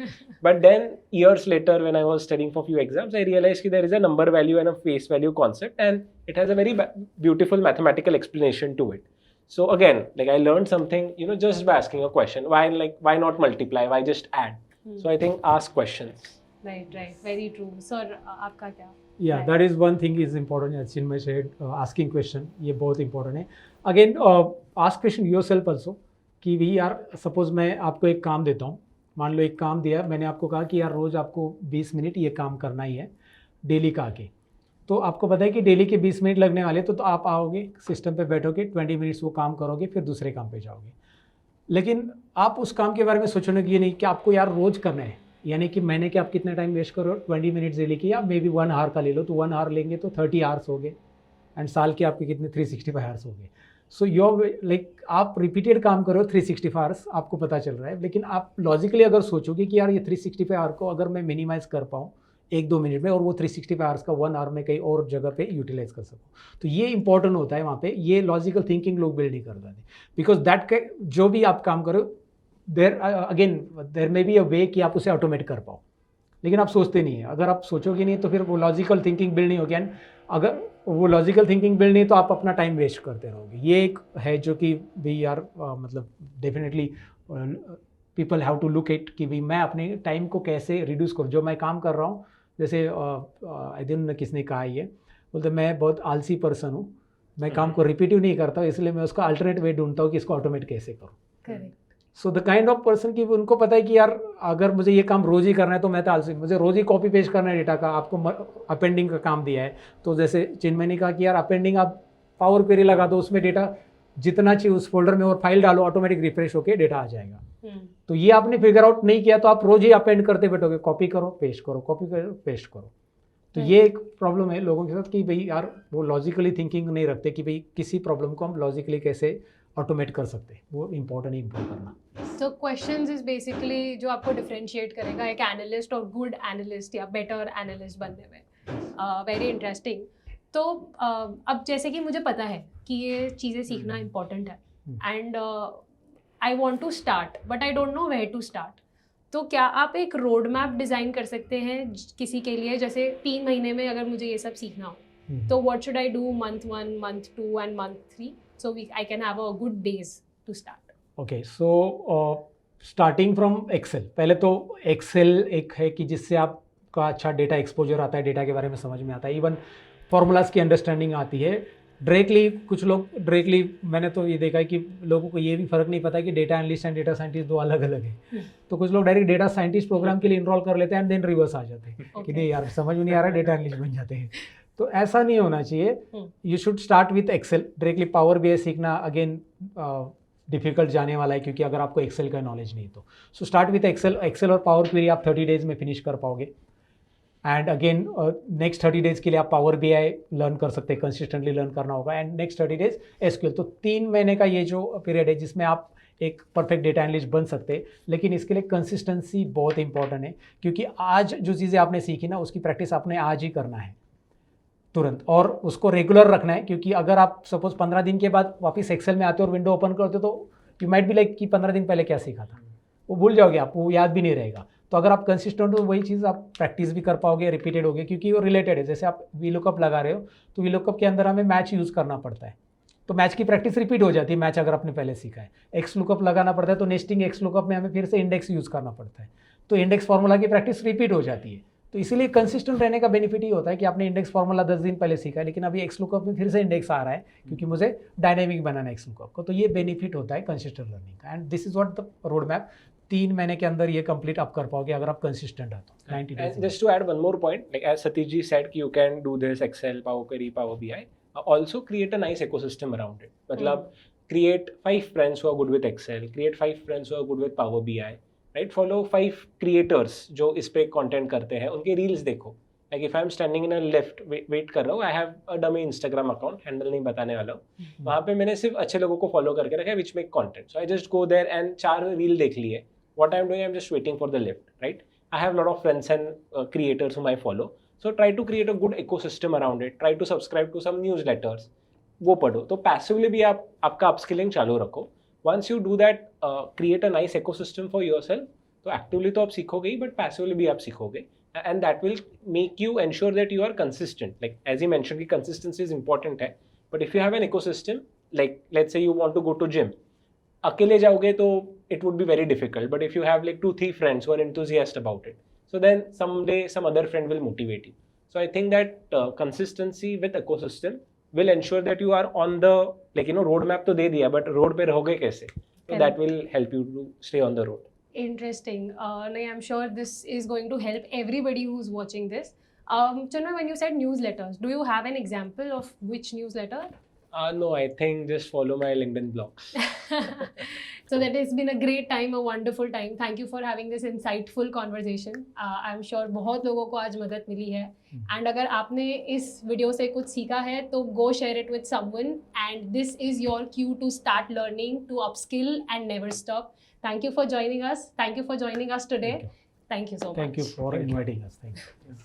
But then years later, when I was studying for few exams, I realized that there is a number value and a face value concept, and it has a very beautiful mathematical explanation to it. So again, I learned something, just by asking a question. Why not multiply? Why just add? So I think ask questions. Right. Very true. Sir, आपका क्या? Yeah, that is one thing is important. As Chinmay said, asking question, ये बहुत important है. Again, ask question yourself also. कि भी यार suppose मैं आपको एक काम देता हूँ, मान लो एक काम दिया, मैंने आपको कहा कि यार रोज़ आपको 20 मिनट ये काम करना ही है डेली का आके. तो आपको पता है कि डेली के 20 मिनट लगने वाले, तो आप आओगे सिस्टम पे बैठोगे, 20 मिनट्स वो काम करोगे, फिर दूसरे काम पे जाओगे। लेकिन आप उस काम के बारे में सोचोगे कि ये नहीं कि आपको यार रोज़ करना है, यानी कि महीने के आप कितना टाइम वेस्ट करो, 20 मिनट्स डेली की, या मे बी 1 आवर का ले लो, तो 1 आवर लेंगे तो 30 आवर्स हो गए, एंड साल के आपके कितने 365 आवर्स हो गए। सो योर लाइक आप रिपीटेड काम करो 365 आवर्स, आपको पता चल रहा है। लेकिन आप लॉजिकली अगर सोचोगे कि यार ये 365 आवर को अगर मैं मिनिमाइज़ कर पाऊँ 1-2 मिनट में, और वो 365 आवर्स का 1 आवर में कहीं और जगह पे यूटिलाइज कर सकूँ, तो ये इंपॉर्टेंट होता है वहाँ पे। ये लॉजिकल थिंकिंग लोग बिल्ड नहीं कर पाते, बिकॉज दैट जो भी आप काम करो देर मे बी अ वे कि आप उसे ऑटोमेट कर पाओ, लेकिन आप सोचते नहीं है। अगर आप सोचोगे नहीं तो फिर वो लॉजिकल थिंकिंग बिल्ड नहीं होगी, एंड अगर वो लॉजिकल थिंकिंग बिल्ड नहीं तो आप अपना टाइम वेस्ट करते रहोगे। ये एक है जो कि वी आर मतलब definitely people have to look it कि भाई मैं अपने टाइम को कैसे रिड्यूस करूँ। जो मैं काम कर रहा हूँ, जैसे आई दिन किसने कहा ये, बोलते मैं बहुत आलसी पर्सन हूँ, मैं काम को रिपीटिव नहीं करता हूँ, इसलिए मैं उसका अल्टरनेट वे ढूंढता हूँ कि इसको ऑटोमेट कैसे करूँ। Correct. So the kind of person की उनको पता है कि यार अगर मुझे ये काम रोज़ ही करना है तो मैं तो आलसी, मुझे रोज़ ही कॉपी पेस्ट करना है डेटा का। आपको अपेंडिंग का काम दिया है, तो जैसे चिन्मय ने कहा कि यार अपेंडिंग आप पावर क्वेरी लगा दो, उसमें डेटा जितना चाहिए उस फोल्डर में और फाइल डालो, ऑटोमेटिक रिफ्रेश होकर डेटा आ जाएगा। तो ये आपने फिगर आउट नहीं किया तो आप रोज ही अपेंड करते बैठोगे, कॉपी करो पेस्ट करो, कॉपी करो पेस्ट करो। तो ये एक प्रॉब्लम है लोगों के साथ कि भाई यार वो लॉजिकली थिंकिंग नहीं रखते कि भाई किसी प्रॉब्लम को हम लॉजिकली कैसे ऑटोमेट कर सकते हैं, वो इंपॉर्टेंट है इम्प्रूव करना। So questions is basically जो आपको डिफरेंशिएट करेगा एक एनालिस्ट और गुड एनालिस्ट या बेटर एनालिस्ट बनने में। Very interesting. तो अब जैसे कि मुझे पता है कि ये चीज़ें सीखना इम्पोर्टेंट है, and I want to start but I don't know where to start. तो क्या आप एक रोड मैप डिज़ाइन कर सकते हैं किसी के लिए, जैसे 3 महीने में अगर मुझे ये सब सीखना हो, तो what should I do month 1, month 2 and month 3 so I can have a good base to start? Okay, so starting from Excel, पहले तो Excel एक है कि जिससे आपका अच्छा डेटा एक्सपोजर आता है, डेटा के बारे में समझ में आता है, इवन फॉर्मूलाज की अंडरस्टैंडिंग आती है। डायरेक्टली कुछ लोग डायरेक्टली, मैंने तो ये देखा है कि लोगों को ये भी फ़र्क नहीं पता कि data analyst and data scientist 2 अलग अलग है। तो कुछ लोग डायरेक्ट डेटा साइंटिस्ट प्रोग्राम के लिए इनरोल कर लेते हैं एंड देन रिवर्स आ जाते हैं कि नहीं यार समझ में नहीं आ रहा, डेटा एनालिस्ट बन जाते हैं। तो ऐसा नहीं होना चाहिए। You should start with Excel. Directly Power BI सीखना अगेन डिफिकल्ट जाने वाला है, क्योंकि अगर आपको एक्सेल का नॉलेज नहीं तो so start with Excel. Excel और पावर क्वेरी आप 30 डेज में फिनिश कर पाओगे, एंड अगेन नेक्स्ट 30 डेज के लिए आप पावर बीआई लर्न कर सकते हैं, कंसिस्टेंटली लर्न करना होगा, एंड नेक्स्ट 30 डेज एसक्यूएल। तो 3 महीने का ये जो पीरियड है जिसमें आप एक परफेक्ट डेटा एनालिस्ट बन सकते हैं। लेकिन इसके लिए कंसिस्टेंसी बहुत इंपॉर्टेंट है, क्योंकि आज जो चीज़ें आपने सीखी ना उसकी प्रैक्टिस आपने आज ही करना है तुरंत, और उसको रेगुलर रखना है। क्योंकि अगर आप सपोज 15 दिन के बाद वापस एक्सेल में आते हो और विंडो ओपन करते हो तो यू माइट बी लाइक कि 15 दिन पहले क्या सीखा था, वो भूल जाओगे आप, वो याद भी नहीं रहेगा। तो अगर आप कंसिस्टेंट हो वही चीज़ आप प्रैक्टिस भी कर पाओगे, रिपीटेड होगे, क्योंकि वो रिलेटेड है। जैसे आप वी लुकअप लगा रहे हो तो वी लुकअप के अंदर हमें मैच यूज़ करना पड़ता है, तो मैच की प्रैक्टिस रिपीट हो जाती है, मैच अगर आपने पहले सीखा है। एक्स लुकअप लगाना पड़ता है तो नेस्टिंग एक्स लुकअप में हमें फिर से इंडेक्स यूज़ करना पड़ता है, तो इंडेक्स फार्मूला की प्रैक्टिस रिपीट हो जाती है। तो इसीलिए कंसिस्टेंट रहने का बेनिफिट ही होता है कि आपने इंडेक्स फार्मूला 10 दिन पहले सीखा है, लेकिन अभी एक्स लुकअप में फिर से इंडेक्स आ रहा है क्योंकि मुझे डायनेमिक बनाना है एक्स लुकअप को। तो ये बेनिफिट होता है कंसिस्टेंट लर्निंग का, and this is what the road map. 3 महीने के अंदर ये कंप्लीट आप कर पाओगे अगर आप कंसिस्टेंट हो तो 90 days। And just to add one more point, like as Satish ji said, you can do this Excel, Power Query, Power BI. Also create a nice ecosystem around it. मतलब create 5 friends who are good with Excel, create 5 friends who are good with Power BI. Right, follow 5 creators जो इस पे content करते हैं, उनके reels देखो। Like if I am standing in a lift weight कर रहा हूँ, I have a dummy Instagram account, handle नहीं बताने वाला हूँ, वहाँ पे मैंने सिर्फ अच्छे लोगों को फॉलो करके रखा है which make content. So I just go there and 4 reel देख लिए। What I am doing, I am just waiting for the lift, right. I have lot of friends and creators whom I follow, so try to create a good ecosystem around it, try to subscribe to some newsletters, वो पढ़ो। तो passively भी आप आपका upskilling चालू रखो। Once you do that, create a nice ecosystem for yourself, तो actively तो आप सीखोगे ही, बट पैसिवली भी आप सीखोगे, and that will make you ensure that you are consistent. Like as you mention कि कंसिस्टेंसी इज इंपॉर्टेंट है, but if you have an ecosystem, like let's say you want to go to gym, अकेले जाओगे तो it would be very difficult, but if you have like 2-3 friends who are enthusiast about it, so then someday some other friend will motivate you. So I think that consistency with ecosystem will ensure that you are on the, like, you know, road map तो दे दिया, but road पे रहोगे कैसे, so that will help you to stay on the road. Interesting. No, I'm sure this is going to help everybody who's watching this. Chinmay, when you said newsletters, do you have an example of which newsletter? No, I think just follow my LinkedIn blogs. So that has been a great time, a wonderful time. Thank you for having this insightful conversation. I'm sure बहुत लोगों को आज मदद मिली है. And अगर आपने इस video से कुछ सीखा है तो go share it with someone. And this is your cue to start learning, to upskill and never stop. Thank you for joining us. Thank you for joining us today. Thank you so much. Thank you for inviting us. Thank you.